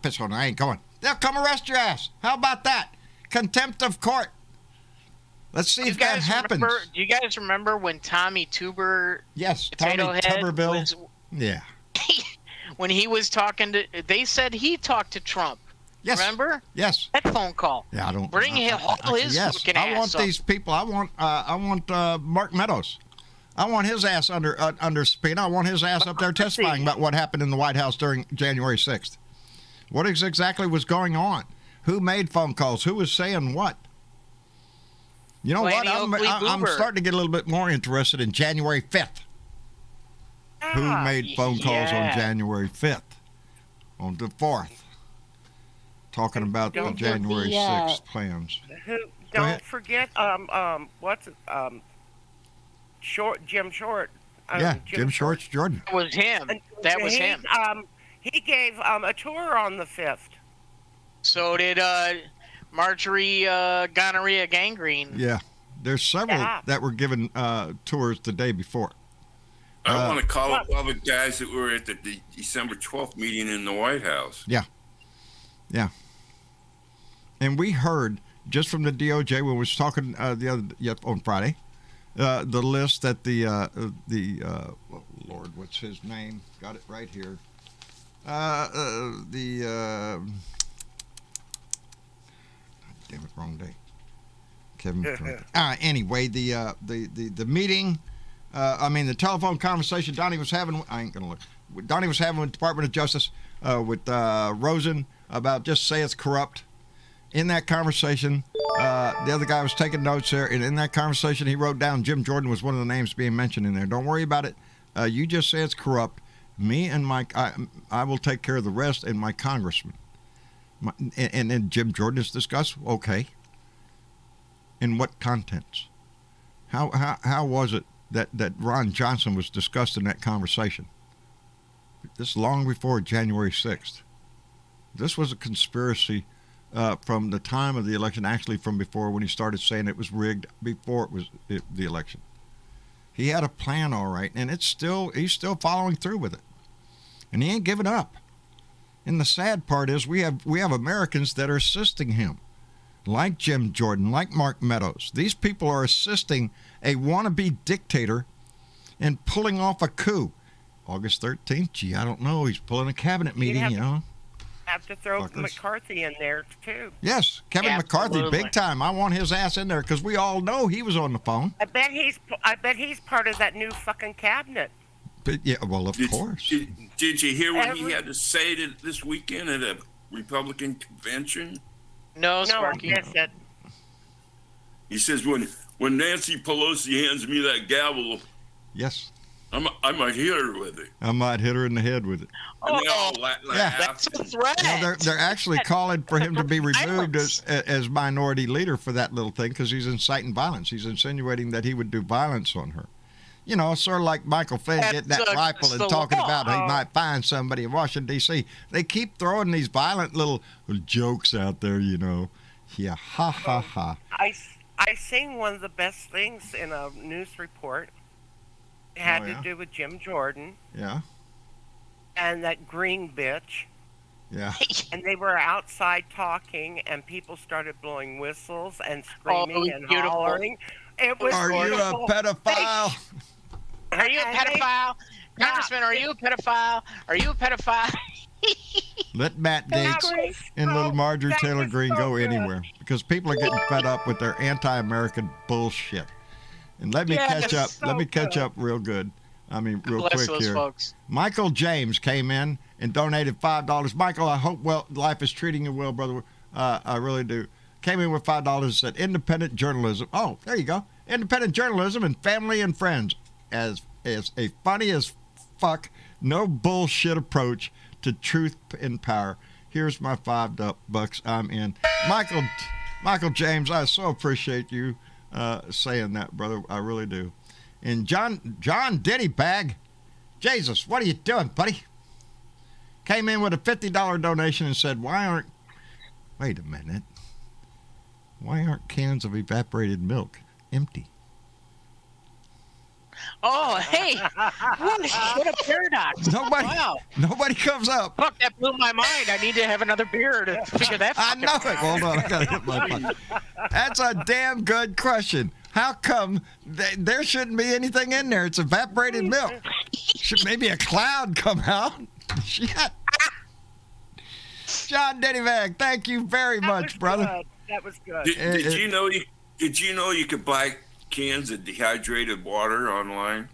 Speaker 2: Piss on, I ain't going. They'll come arrest your ass. How about that? Contempt of court. Let's see if that happens.
Speaker 4: Do you guys remember when Tommy Tuber?
Speaker 2: Yes,
Speaker 4: Potato
Speaker 2: Tommy
Speaker 4: Head
Speaker 2: Tuberville. Yeah.
Speaker 4: When he was talking to, they said he talked to Trump.
Speaker 2: Yes.
Speaker 4: Remember?
Speaker 2: Yes.
Speaker 4: That phone call.
Speaker 2: Yeah, I don't.
Speaker 4: Bring all his
Speaker 2: yes.
Speaker 4: fucking
Speaker 2: I
Speaker 4: ass
Speaker 2: want
Speaker 4: up.
Speaker 2: these people. I want Mark Meadows. I want his ass under subpoena. I want his ass up there testifying about what happened in the White House during January 6th. What exactly was going on? Who made phone calls? Who was saying what? You know what? I'm starting to get a little bit more interested in January 5th. Who made phone calls on January 5th? On the 4th? Talking about the January 6th plans.
Speaker 5: Don't forget, Jim Short.
Speaker 2: Jim Short's Jordan.
Speaker 4: That was him. That was him.
Speaker 5: He gave a tour on the 5th.
Speaker 4: So did Marjorie Gonorrhea Gangrene.
Speaker 2: Yeah. There's several that were given tours the day before.
Speaker 3: I want to call up all the guys that were at the December 12th meeting in the White House.
Speaker 2: Yeah. Yeah. And we heard just from the DOJ when we was talking on Friday, the list that Lord, what's his name? Got it right here. Damn it, wrong day. Kevin. Anyway, the meeting. The telephone conversation Donnie was having. I ain't gonna look. Donnie was having with the Department of Justice with Rosen about just say it's corrupt. In that conversation, the other guy was taking notes there, and in that conversation, he wrote down Jim Jordan was one of the names being mentioned in there. Don't worry about it. You just say it's corrupt. Me and I will take care of the rest, and my congressman. And then Jim Jordan is discussed. Okay. In what contents? How was it that Ron Johnson was discussed in that conversation? This long before January 6th. This was a conspiracy from the time of the election, actually from before, when he started saying it was rigged before the election. He had a plan, all right, and he's still following through with it, and he ain't giving up. And the sad part is we have Americans that are assisting him, like Jim Jordan, like Mark Meadows. These people are assisting a wannabe dictator in pulling off a coup. August 13th, gee, I don't know. He's pulling a cabinet meeting,
Speaker 5: Have to throw
Speaker 2: Fuckers.
Speaker 5: McCarthy in there too.
Speaker 2: Yes, Kevin McCarthy,
Speaker 4: Absolutely.
Speaker 2: big time. I want his ass in there because we all know he was on the phone.
Speaker 5: I bet he's part of that new fucking cabinet.
Speaker 2: But yeah, well, of course.
Speaker 3: Did you hear what he had to say this weekend at a Republican convention?
Speaker 4: No,
Speaker 5: No, I
Speaker 4: Sparky.
Speaker 5: missed it.
Speaker 3: He says, when Nancy Pelosi hands me that gavel,
Speaker 2: Yes,
Speaker 3: I might hit her with it.
Speaker 2: I might hit her in the head with it.
Speaker 3: And they all laughed.
Speaker 4: That's a threat.
Speaker 2: Well, they're actually calling for him to be removed as minority leader for that little thing because he's inciting violence. He's insinuating that he would do violence on her. Sort of like Michael Flynn getting that rifle and talking about he might find somebody in Washington, D.C. They keep throwing these violent little jokes out there, Yeah, ha, ha, ha.
Speaker 5: I seen one of the best things in a news report. It had to do with Jim Jordan
Speaker 2: Yeah,
Speaker 5: and that green bitch.
Speaker 2: yeah.
Speaker 5: And they were outside talking, and people started blowing whistles and screaming and
Speaker 4: beautiful.
Speaker 5: hollering. It was
Speaker 2: Are you a
Speaker 5: beautiful.
Speaker 2: pedophile?
Speaker 4: Are you a pedophile? Congressman, are you a pedophile? Are you a pedophile?
Speaker 2: Let Matt
Speaker 5: That
Speaker 2: Gaetz
Speaker 5: was
Speaker 2: and little
Speaker 5: so-
Speaker 2: Marjorie
Speaker 5: that
Speaker 2: Taylor
Speaker 5: was
Speaker 2: Greene
Speaker 5: so
Speaker 2: go
Speaker 5: good.
Speaker 2: anywhere because people are getting fed up with their anti-American bullshit. And let me catch up.
Speaker 5: so
Speaker 2: Let me catch
Speaker 5: good.
Speaker 2: up real good. I mean, real
Speaker 4: Bless
Speaker 2: quick
Speaker 4: those
Speaker 2: here.
Speaker 4: folks.
Speaker 2: Michael James came in and donated $5. Michael, I hope life is treating you well, brother. I really do. Came in with $5 and said independent journalism. Oh, there you go. Independent journalism and family and friends as a funny as fuck, no bullshit approach to truth and power. Here's my $5. I'm in. Michael James, I so appreciate you saying that, brother. I really do. And John Diddy Bag, Jesus, what are you doing, buddy? Came in with a $50 donation and said, wait a minute. Why aren't cans of evaporated milk empty?
Speaker 4: Oh, hey. What a paradox. Wow.
Speaker 2: Nobody comes up.
Speaker 4: Fuck, that blew my mind. I need to have another beer to figure that
Speaker 2: I
Speaker 4: fucking
Speaker 2: know it. Hold on, I gotta hit my button. That's a damn good question. How come there shouldn't be anything in there? It's evaporated milk. Should maybe a cloud come out? Shit. John Dennyvag, thank you very much, brother.
Speaker 5: Good. That was good.
Speaker 3: Did you know you could buy cans of dehydrated water online?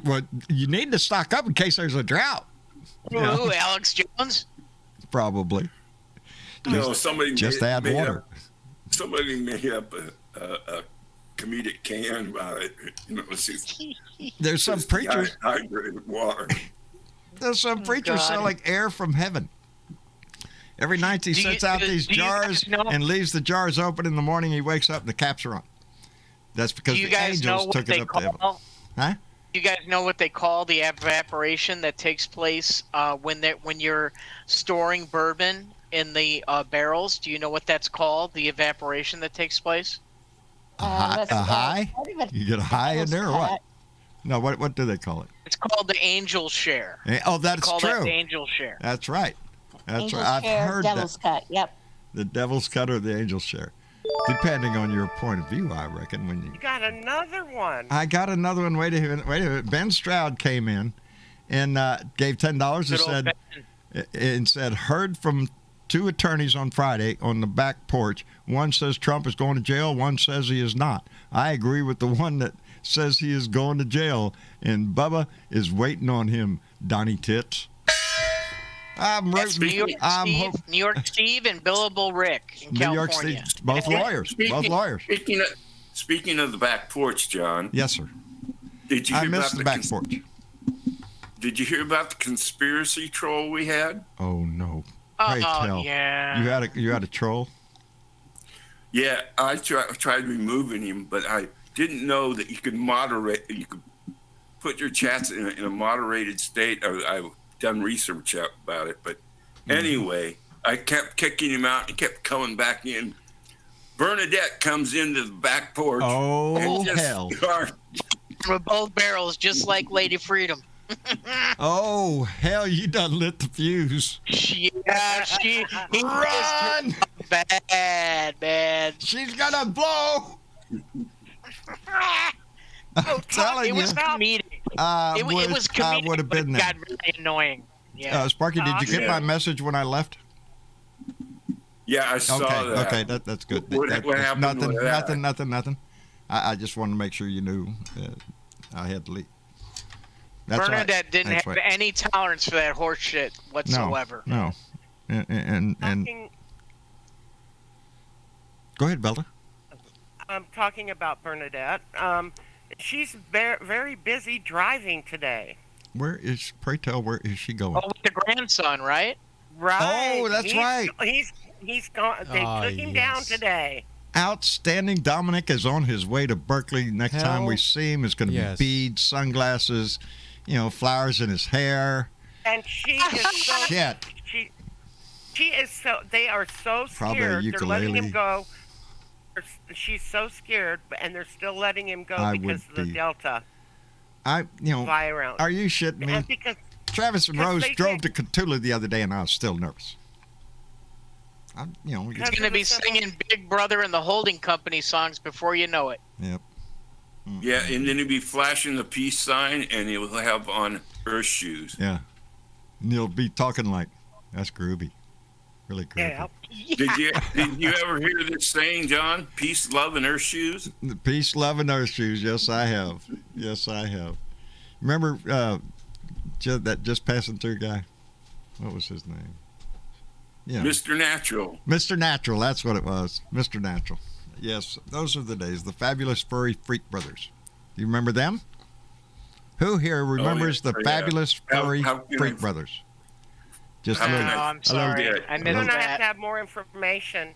Speaker 2: Well, you need to stock up in case there's a drought.
Speaker 4: Ooh, Alex Jones.
Speaker 2: Probably.
Speaker 3: No, somebody
Speaker 2: Just add water.
Speaker 3: Somebody made up a comedic can about it.
Speaker 2: There's some preachers.
Speaker 3: Dehydrated water.
Speaker 2: There's some preachers
Speaker 4: God.
Speaker 2: selling air from heaven. Every night he sets out these
Speaker 4: do you guys
Speaker 2: jars
Speaker 4: know-
Speaker 2: and leaves the jars open. In the morning he wakes up and the caps are on. That's because
Speaker 4: Do you
Speaker 2: the
Speaker 4: guys know
Speaker 2: angels
Speaker 4: what
Speaker 2: took
Speaker 4: they
Speaker 2: it up to heaven.
Speaker 4: call?
Speaker 2: Huh?
Speaker 4: You guys know what they call the evaporation that takes place when you're storing bourbon in the barrels? Do you know what that's called? The evaporation that takes place?
Speaker 2: A high? You get a high in there or what? No, what do they call it?
Speaker 4: It's called the angel share.
Speaker 2: Oh, that's
Speaker 4: Call
Speaker 2: true.
Speaker 4: that the angel share.
Speaker 2: That's right. That's
Speaker 10: Angel's
Speaker 2: right. I've
Speaker 10: share,
Speaker 2: heard
Speaker 10: devil's
Speaker 2: that.
Speaker 10: cut. Yep.
Speaker 2: The devil's cut or the angel's share. Depending on your point of view, I reckon.
Speaker 5: You got another one.
Speaker 2: I got another one. Wait a minute. Ben Stroud came in and gave $10 and said, heard from two attorneys on Friday on the back porch. One says Trump is going to jail. One says he is not. I agree with the one that says he is going to jail, and Bubba is waiting on him, Donnie Tits. I'm
Speaker 4: That's
Speaker 2: rooting.
Speaker 4: New York Steve and Billable Rick in
Speaker 2: New York
Speaker 4: California.
Speaker 2: State, both lawyers. Both lawyers.
Speaker 3: Speaking of the back porch, John.
Speaker 2: Yes, sir.
Speaker 3: Did you
Speaker 2: I
Speaker 3: hear
Speaker 2: missed
Speaker 3: about
Speaker 2: the back porch.
Speaker 3: Did you hear about the conspiracy troll we had?
Speaker 2: Oh no! Pray tell.
Speaker 4: Yeah.
Speaker 2: You had a troll.
Speaker 3: Yeah, I tried removing him, but I didn't know that you could moderate. You could put your chats in a moderated state. I've done research about it, but anyway, I kept kicking him out. He kept coming back in. Bernadette comes into the back porch.
Speaker 2: Oh,
Speaker 3: and just
Speaker 2: hell.
Speaker 3: starts-
Speaker 4: With both barrels, just like Lady Freedom.
Speaker 2: Oh, hell, you done lit the fuse.
Speaker 4: Yeah, he
Speaker 2: Run!
Speaker 4: is bad, man.
Speaker 2: She's gonna blow. I'm telling
Speaker 4: It
Speaker 2: you.
Speaker 4: was comedic. It was
Speaker 2: I
Speaker 4: comedic,
Speaker 2: would have
Speaker 4: but
Speaker 2: been
Speaker 4: it
Speaker 2: there.
Speaker 4: got really annoying. Yeah.
Speaker 2: Sparky, did you get my message when I left?
Speaker 3: Yeah, I saw that.
Speaker 2: Okay, that's good.
Speaker 3: What
Speaker 2: That's
Speaker 3: happened
Speaker 2: nothing,
Speaker 3: with that?
Speaker 2: nothing. I just wanted to make sure you knew I had to leave. That's
Speaker 4: Bernadette
Speaker 2: right.
Speaker 4: didn't
Speaker 2: That's
Speaker 4: have
Speaker 2: right.
Speaker 4: any tolerance for that horse shit whatsoever.
Speaker 2: No. And go ahead, Belda.
Speaker 5: I'm talking about Bernadette. She's very busy driving today.
Speaker 2: Where is she going?
Speaker 4: Oh, with the grandson, right?
Speaker 5: Right.
Speaker 2: Oh, that's right.
Speaker 5: He's gone. They took him down today.
Speaker 2: Outstanding. Dominic is on his way to Berkeley. Next time we see him is going to be beads, sunglasses, flowers in his hair.
Speaker 5: And she is so
Speaker 2: Shit.
Speaker 5: She is so. They are so
Speaker 2: Probably a
Speaker 5: scared. They're letting him
Speaker 2: ukulele.
Speaker 5: go. She's so scared, and they're still letting him go
Speaker 2: I
Speaker 5: because
Speaker 2: would
Speaker 5: of the
Speaker 2: be.
Speaker 5: Delta
Speaker 2: Are you shitting me?
Speaker 5: And because
Speaker 2: Travis and
Speaker 5: because
Speaker 2: Rose
Speaker 5: they
Speaker 2: drove
Speaker 5: can't-
Speaker 2: to Cotulla the other day, and I was still nervous.
Speaker 4: He's going to be singing Big Brother and the Holding Company songs before you know it.
Speaker 2: Yep.
Speaker 3: Yeah, and then he'll be flashing the peace sign, and he'll have on Earth shoes.
Speaker 2: Yeah. And he'll be talking like, that's groovy. Really groovy.
Speaker 5: Yeah.
Speaker 3: Did you ever hear this saying, John? Peace, love, and Earth shoes?
Speaker 2: Peace, love, and earth shoes. Yes, I have. Remember that just passing through guy? What was his name? Yeah.
Speaker 3: Mr. Natural.
Speaker 2: Mr. Natural, that's what it was. Mr. Natural. Yes, those are the days. The fabulous furry freak brothers. Do you remember them? Who here remembers the fabulous furry freak brothers? Just a little.
Speaker 4: I'm sorry. I
Speaker 5: We're
Speaker 4: missed
Speaker 5: gonna have
Speaker 4: that.
Speaker 5: to have more information.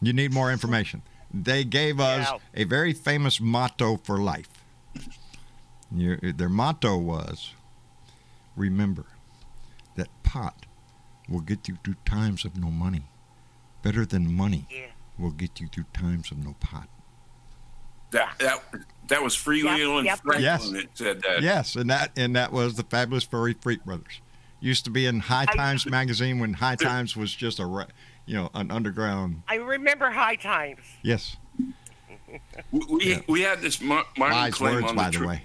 Speaker 2: You need more information. They gave us a very famous motto for life. Their motto was, remember that pot will get you through times of no money. Better than money will get you through times of no pot.
Speaker 3: That was Freewheeling Franklin that said that.
Speaker 2: Yes, and that was the fabulous furry freak brothers. Used to be in High Times magazine when High Times was just an underground.
Speaker 5: I remember High Times.
Speaker 2: Yes.
Speaker 3: We had this mining
Speaker 2: Wise
Speaker 3: claim
Speaker 2: words,
Speaker 3: on
Speaker 2: by the way.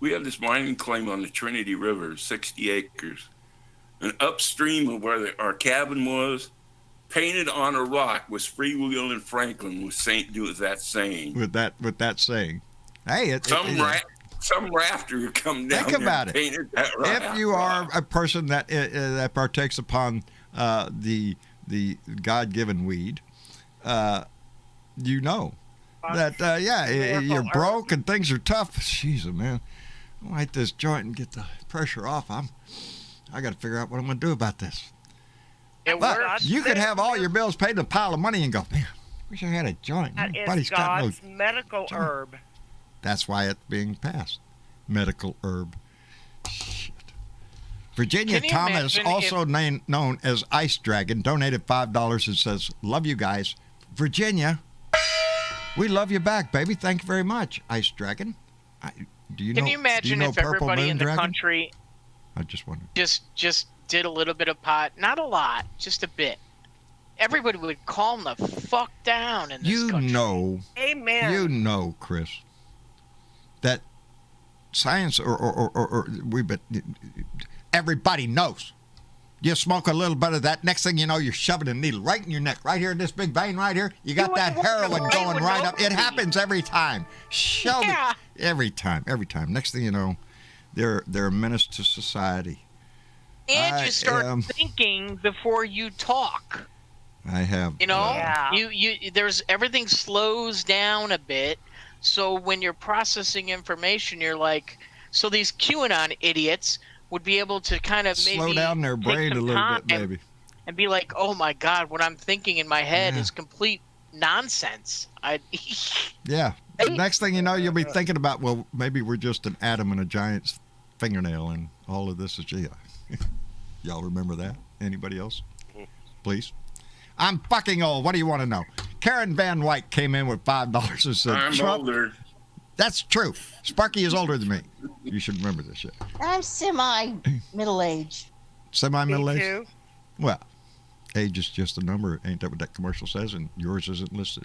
Speaker 3: We had this mining claim on the Trinity River, 60 acres, and upstream of where our cabin was, painted on a rock was Freewheeling Franklin was that saying.
Speaker 2: With that saying, hey,
Speaker 3: some rafter come down.
Speaker 2: Think about
Speaker 3: there and
Speaker 2: it.
Speaker 3: painted that rock.
Speaker 2: If you are a person that partakes upon the God-given weed, you know that you're broke and things are tough. Jeez, man, I'll light this joint and get the pressure off. I got to figure out what I'm going to do about this.
Speaker 4: It
Speaker 2: But
Speaker 4: works.
Speaker 2: you could have all your bills paid in a pile of money and go, man, wish I had a joint.
Speaker 5: That
Speaker 2: Nobody's
Speaker 5: is
Speaker 2: got no.
Speaker 5: God's medical herb.
Speaker 2: That's why it's being passed. Medical herb. Shit. Virginia
Speaker 4: Can you
Speaker 2: Thomas,
Speaker 4: imagine
Speaker 2: also known as Ice Dragon, donated $5 and says, love you guys. Virginia, we love you back, baby. Thank you very much, Ice Dragon.
Speaker 4: Can you imagine if
Speaker 2: Purple
Speaker 4: everybody
Speaker 2: Moon
Speaker 4: in the
Speaker 2: Dragon?
Speaker 4: country
Speaker 2: I just wonder.
Speaker 4: just did a little bit of pot, not a lot, just a bit? Everybody would calm the fuck down in this country.
Speaker 5: Amen.
Speaker 2: You know, Chris, that science or everybody knows. You smoke a little bit of that, next thing you know, you're shoving a needle right in your neck, right here in this big vein right here. You got that heroin going right up. It happens every time. Shove it every time. Next thing you know, they're a menace to society.
Speaker 4: And you start thinking before you talk.
Speaker 2: I have.
Speaker 4: There's everything slows down a bit. So when you're processing information, you're like, so these QAnon idiots would be able to kind of maybe
Speaker 2: slow down their brain a little bit, maybe,
Speaker 4: and be like, oh my God, what I'm thinking in my head is complete nonsense.
Speaker 2: Yeah. Next thing you know, you'll be thinking about, well, maybe we're just an atom and a giant's fingernail, and all of this is Y'all remember that? Anybody else? please. I'm fucking old. What do you want to know? Karen Van Wyck came in with $5 and said,
Speaker 3: I'm
Speaker 2: Trump.
Speaker 3: older.
Speaker 2: That's true. Sparky is older than me. You should remember this shit.
Speaker 10: I'm semi-middle-aged.
Speaker 2: Semi-middle
Speaker 5: Me
Speaker 2: age?
Speaker 5: too.
Speaker 2: Well, age is just a number. Ain't that what that commercial says? And yours isn't listed.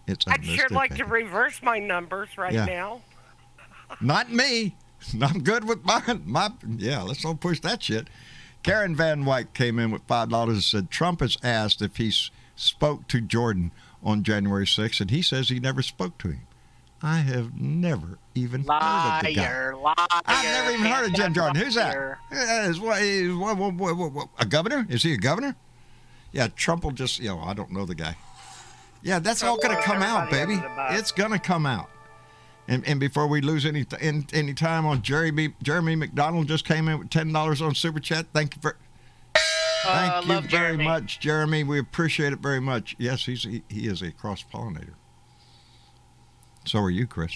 Speaker 2: It's
Speaker 5: I'd
Speaker 2: unlisted.
Speaker 5: sure like to
Speaker 2: baby.
Speaker 5: reverse my numbers right
Speaker 2: Yeah.
Speaker 5: now.
Speaker 2: Not me. I'm good with mine. Yeah, let's don't push that shit. Karen Van Wyck came in with $5 and said Trump has asked if he spoke to Jordan on January 6th, and he says he never spoke to him. I have never even heard of the guy.
Speaker 4: Liar.
Speaker 2: I've never even heard of Jim Jordan. Who's that? A governor? Is he a governor? Yeah, Trump will just, I don't know the guy. Yeah, that's all going to come out, baby. It's going to come out. And before we lose any time on Jeremy McDonald just came in with $10 on Super Chat. Thank you very much, Jeremy. We appreciate it very much. Yes, he is a cross-pollinator. So are you, Chris.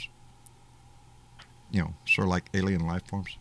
Speaker 2: Sort of like alien life forms.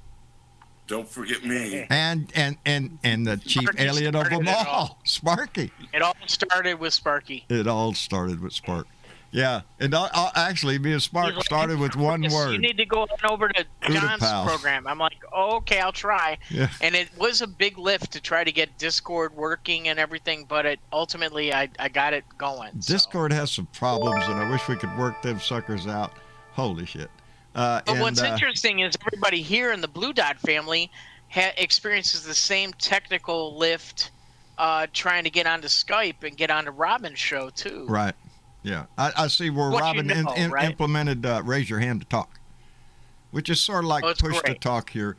Speaker 3: Don't forget me.
Speaker 2: And the chief
Speaker 4: Sparky
Speaker 2: alien of them
Speaker 4: started it
Speaker 2: all, Sparky.
Speaker 4: It all started with Sparky.
Speaker 2: It all started with Spark. Yeah, and actually, me and Spark
Speaker 4: He's like,
Speaker 2: started with one
Speaker 4: "Chris,
Speaker 2: word.
Speaker 4: You need to go on over to John's
Speaker 2: pal.
Speaker 4: program." I'm like, oh, okay, I'll try.
Speaker 2: Yeah.
Speaker 4: And it was a big lift to try to get Discord working and everything, but ultimately I got it going.
Speaker 2: Discord has some problems, and I wish we could work them suckers out. Holy shit.
Speaker 4: But what's interesting is everybody here in the Blue Dot family experiences the same technical lift trying to get onto Skype and get onto Robin's show, too.
Speaker 2: Right. Yeah. I see where
Speaker 4: What
Speaker 2: Robin
Speaker 4: you know, right?
Speaker 2: implemented raise your hand to talk, which is sort of like
Speaker 4: it's
Speaker 2: push to
Speaker 4: great.
Speaker 2: talk here.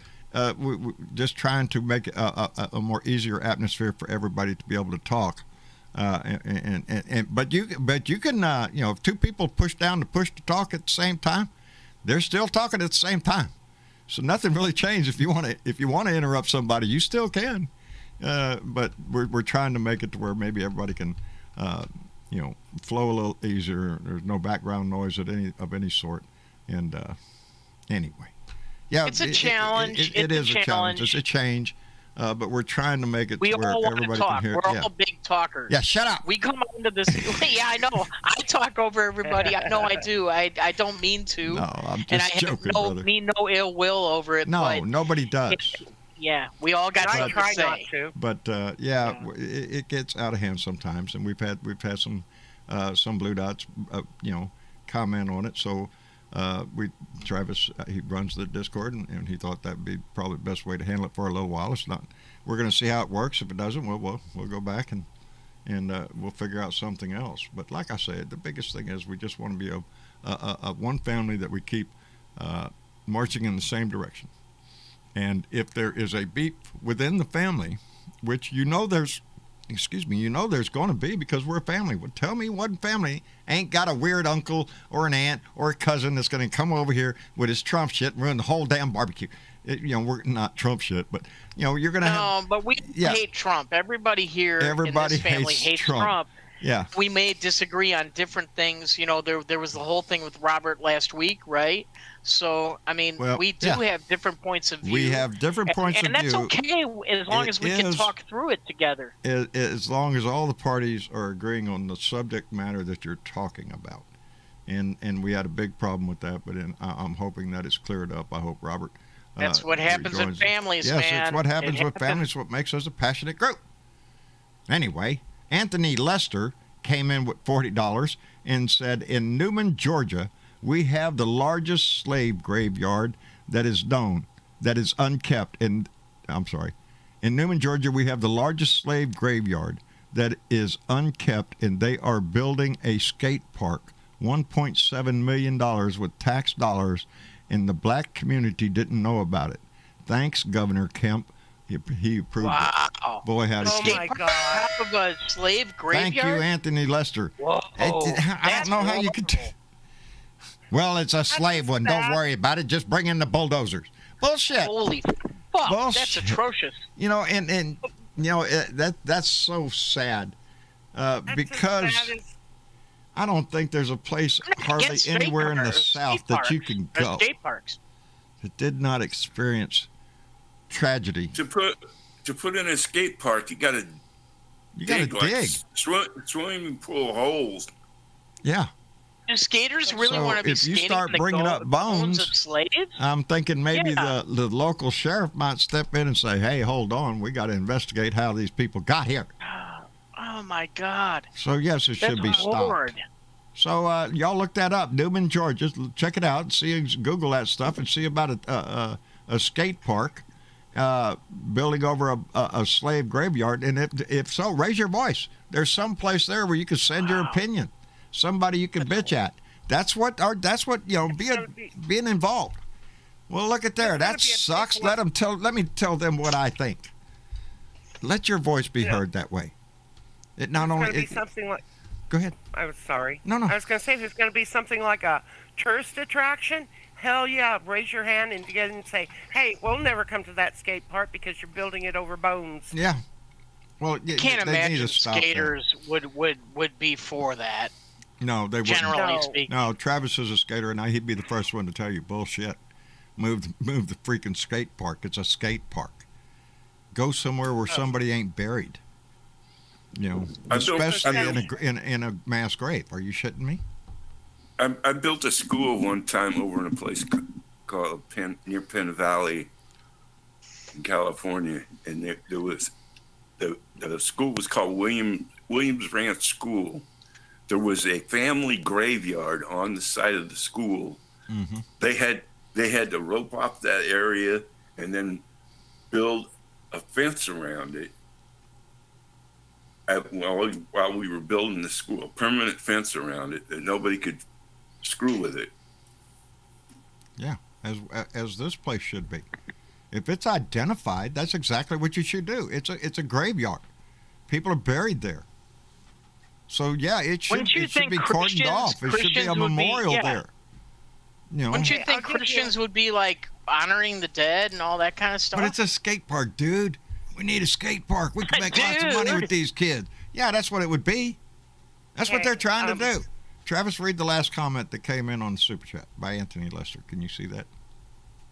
Speaker 2: We just trying to make a more easier atmosphere for everybody to be able to talk. But you can if two people push down to push to talk at the same time, they're still talking at the same time. So nothing really changed. If you want to interrupt somebody, you still can. But we're trying to make it to where maybe everybody can flow a little easier. There's no background noise of any sort. And anyway, yeah,
Speaker 4: it's a challenge.
Speaker 2: It is a challenge. It's a change. But we're trying to make it
Speaker 4: We
Speaker 2: to where
Speaker 4: all want to
Speaker 2: everybody
Speaker 4: talk.
Speaker 2: can hear.
Speaker 4: We're all big talkers.
Speaker 2: Yeah, shut up.
Speaker 4: We come into this. Yeah, I know. I talk over everybody. I know I do. I don't mean to.
Speaker 2: No, I'm just
Speaker 4: and I
Speaker 2: joking,
Speaker 4: have
Speaker 2: brother.
Speaker 4: no ill will over it.
Speaker 2: No,
Speaker 4: but
Speaker 2: nobody does.
Speaker 4: yeah, we all got
Speaker 5: I
Speaker 4: something
Speaker 5: try
Speaker 4: to
Speaker 5: not
Speaker 4: say.
Speaker 5: to.
Speaker 2: But it gets out of hand sometimes, and we've had some Blue Dots, comment on it. So Travis, he runs the Discord, and he thought that'd be probably the best way to handle it for a little while. It's not. We're going to see how it works. If it doesn't, we'll go back and we'll figure out something else. But like I said, the biggest thing is we just want to be a one family that we keep marching in the same direction. And if there is a beef within the family, which there's going to be because we're a family. Well, tell me one family ain't got a weird uncle or an aunt or a cousin that's going to come over here with his Trump shit and ruin the whole damn barbecue. We're not Trump shit, but you're going to have.
Speaker 4: No, but we hate Trump. Everybody here in this family hates Trump.
Speaker 2: Yeah.
Speaker 4: We may disagree on different things. There was the whole thing with Robert last week, right? So, I mean, we do have different points of view.
Speaker 2: We have different points of view.
Speaker 4: And that's okay as long as we can talk through it together.
Speaker 2: As long as all the parties are agreeing on the subject matter that you're talking about. And we had a big problem with that, but I'm hoping that it's cleared up. I hope Robert.
Speaker 4: That's what happens in families,
Speaker 2: man.
Speaker 4: Yes,
Speaker 2: it's what happens with families. It's what makes us a passionate group. Anyway, Anthony Lester came in with $40 and said, in Newman, Georgia, we have the largest slave graveyard that is known, that is unkept. In Newman, Georgia, we have the largest slave graveyard that is unkept, and they are building a skate park, $1.7 million with tax dollars, and the black community didn't know about it. Thanks, Governor Kemp. He approved it. Boy, howdy.
Speaker 5: Oh, my God.
Speaker 4: Half of a slave graveyard?
Speaker 2: Thank you, Anthony Lester.
Speaker 4: Whoa.
Speaker 2: I don't know how you could. Well, it's a slave one. Don't worry about it. Just bring in the bulldozers. Bullshit.
Speaker 4: Holy fuck.
Speaker 2: Bullshit.
Speaker 4: That's atrocious.
Speaker 2: That's so sad. Because I don't think there's a place hardly anywhere in the South that you can go that did not experience tragedy.
Speaker 3: To put in a skate park, you got to
Speaker 2: You got to dig.
Speaker 3: Swimming pool holes.
Speaker 2: Yeah.
Speaker 4: Do skaters really
Speaker 2: So
Speaker 4: want to be
Speaker 2: if you
Speaker 4: skating
Speaker 2: start
Speaker 4: in the
Speaker 2: bringing up bones,
Speaker 4: of slaves?
Speaker 2: I'm thinking maybe
Speaker 4: Yeah.
Speaker 2: the local sheriff might step in and say, hey, hold on, we got to investigate how these people got here.
Speaker 4: Oh my God.
Speaker 2: So, yes, it should be
Speaker 4: That's
Speaker 2: stopped.
Speaker 4: hard.
Speaker 2: So, y'all look that up. Newman, Georgia. Check it out. Google that stuff and see about a skate park building over a slave graveyard. And if so, raise your voice. There's some place there where you can send your opinion. Somebody you can bitch at. That's what being involved. Well, look at there. That sucks. Let me tell them what I think. Let your voice be heard that way. It not only
Speaker 5: It's going to be something like.
Speaker 2: Go ahead.
Speaker 5: I was sorry.
Speaker 2: No.
Speaker 5: I was going to say, if it's going to be something like a tourist attraction, hell yeah, raise your hand and get in and say, hey, we'll never come to that skate park because you're building it over bones.
Speaker 2: Yeah. Well,
Speaker 4: Can't
Speaker 2: they need
Speaker 4: imagine
Speaker 2: to stop that.
Speaker 4: skaters would be for that.
Speaker 2: No, they wouldn't.
Speaker 4: Generally
Speaker 5: No.
Speaker 4: speaking.
Speaker 2: No, Travis is a skater, and he'd be the first one to tell you bullshit. Move the freaking skate park. It's a skate park. Go somewhere where somebody ain't buried. Especially in a mass grave. Are you shitting me?
Speaker 3: I built a school one time over in a place called near Penn Valley in California, and there was the school was called Williams Ranch School. There was a family graveyard on the side of the school.
Speaker 2: Mm-hmm.
Speaker 3: They had to rope off that area and then build a fence around it. While we were building the school, a permanent fence around it that nobody could screw with it.
Speaker 2: Yeah, as this place should be. If it's identified, that's exactly what you should do. It's a graveyard. People are buried there. So yeah, it should be cordoned off. It should be a memorial there.
Speaker 4: Wouldn't you think Christians would be like honoring the dead and all that kind of stuff?
Speaker 2: But it's a skate park, dude. We need a skate park. We can make lots of money with these kids. Yeah, that's what it would be. That's what they're trying to do. Travis, read the last comment that came in on the Super Chat by Anthony Lester. Can you see that?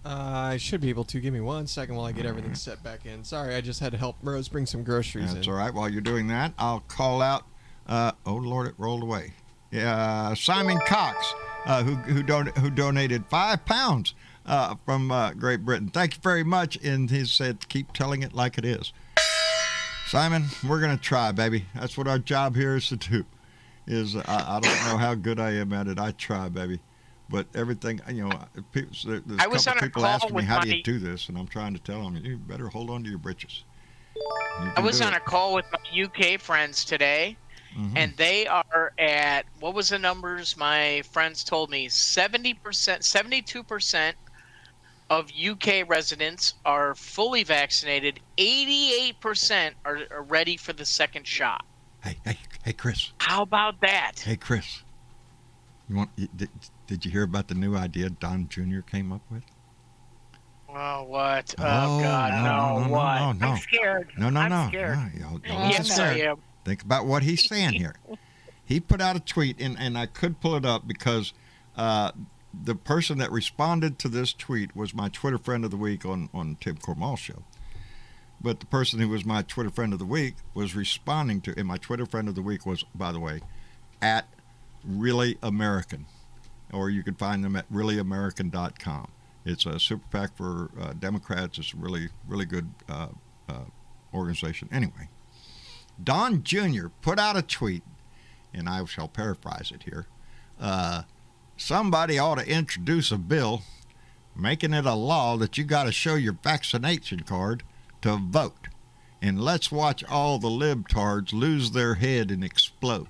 Speaker 6: I should be able to. Give me 1 second while I get everything set back in. Sorry, I just had to help Rose bring some groceries in.
Speaker 2: That's all right. While you're doing that, I'll call out. Oh Lord, it rolled away. Yeah, Simon Cox, who donated £5 from Great Britain. Thank you very much. And he said, "Keep telling it like it is." Simon, we're gonna try, baby. That's what our job here is to do. I don't know how good I am at it. I try, baby. But everything, there's a couple people asking me, how do you do this? And I'm trying to tell them, you better hold on to your britches.
Speaker 4: I was on a call with my UK friends today, and they are at, what was the numbers my friends told me? 70%, 72% of UK residents are fully vaccinated. 88% are ready for the second shot.
Speaker 2: Hey, Chris.
Speaker 4: How about that?
Speaker 2: Hey, Chris. Did you hear about the new idea Don Jr. came up with?
Speaker 4: Oh, what? Oh, God, no, what?
Speaker 2: No.
Speaker 5: I'm scared.
Speaker 2: No.
Speaker 5: I'm scared.
Speaker 2: Y'all
Speaker 4: Yes, I am.
Speaker 2: Think about what he's saying here. He put out a tweet, and I could pull it up because the person that responded to this tweet was my Twitter friend of the week on Tim Cormall's show. But the person who was my Twitter friend of the week was responding to, and my Twitter friend of the week was, by the way, at Really American, or you can find them at reallyamerican.com. It's a super PAC for Democrats. It's a really, really good organization. Anyway, Don Jr. put out a tweet, and I shall paraphrase it here. Somebody ought to introduce a bill making it a law that you got to show your vaccination card to vote. And let's watch all the libtards lose their head and explode.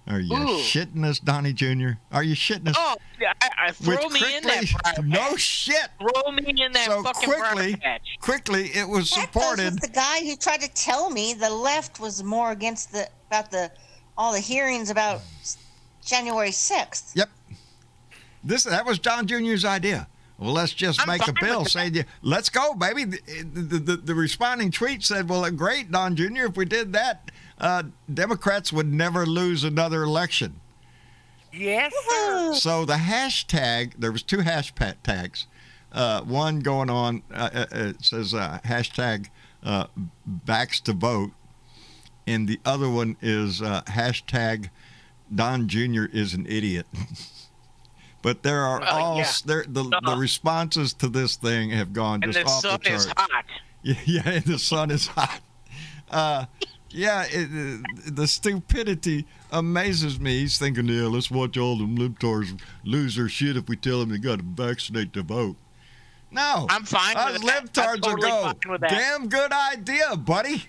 Speaker 2: Are you shitting us, Donnie Jr.? Are you shitting us?
Speaker 4: Oh, throw me in that briar patch.
Speaker 2: No shit.
Speaker 4: Throw me in that fucking briar patch.
Speaker 2: Quickly, it was
Speaker 10: That
Speaker 2: supported.
Speaker 10: was the guy who tried to tell me the left was more against all the hearings about January 6th.
Speaker 2: Yep. That was John Jr.'s idea. Well, let's just make a bill saying, let's go, baby. The responding tweet said, well, great, Don Jr., if we did that, Democrats would never lose another election.
Speaker 5: Yes, sir.
Speaker 2: So the hashtag, there was 2 hashtags. One going on, it says hashtag backs to vote. and the other one is hashtag Don Jr. is an idiot. But there are the responses to this thing have gone just off the charts.
Speaker 4: And the sun is hot.
Speaker 2: Yeah, and the sun is hot. The stupidity amazes me. He's thinking, yeah, let's watch all them libtards lose their shit if we tell them they got to vaccinate to vote. No,
Speaker 4: I'm fine with that.
Speaker 2: Libtards will
Speaker 4: totally
Speaker 2: go,
Speaker 4: fine with that.
Speaker 2: damn good idea, buddy.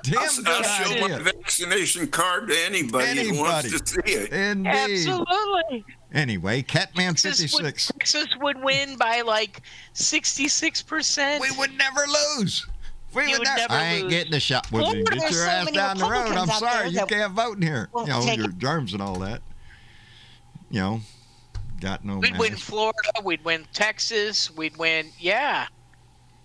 Speaker 2: Damn good
Speaker 3: I'll show
Speaker 2: idea.
Speaker 3: my vaccination card to anybody who wants to see it.
Speaker 2: Indeed.
Speaker 4: Absolutely.
Speaker 2: Anyway, Catman 56.
Speaker 4: Texas would win by like 66%.
Speaker 2: We would never lose.
Speaker 4: You would never
Speaker 2: I ain't
Speaker 4: lose.
Speaker 2: getting the shot with me.
Speaker 10: Florida,
Speaker 2: Get your
Speaker 10: there's so
Speaker 2: ass
Speaker 10: many
Speaker 2: down the road. I'm
Speaker 10: Republicans out
Speaker 2: sorry,
Speaker 10: there
Speaker 2: you
Speaker 10: that
Speaker 2: can't vote in here.
Speaker 10: won't
Speaker 2: You know,
Speaker 10: take
Speaker 2: your
Speaker 10: it.
Speaker 2: germs and all that. You know, got no
Speaker 4: We'd win
Speaker 2: mask.
Speaker 4: Florida. We'd win Texas. We'd win,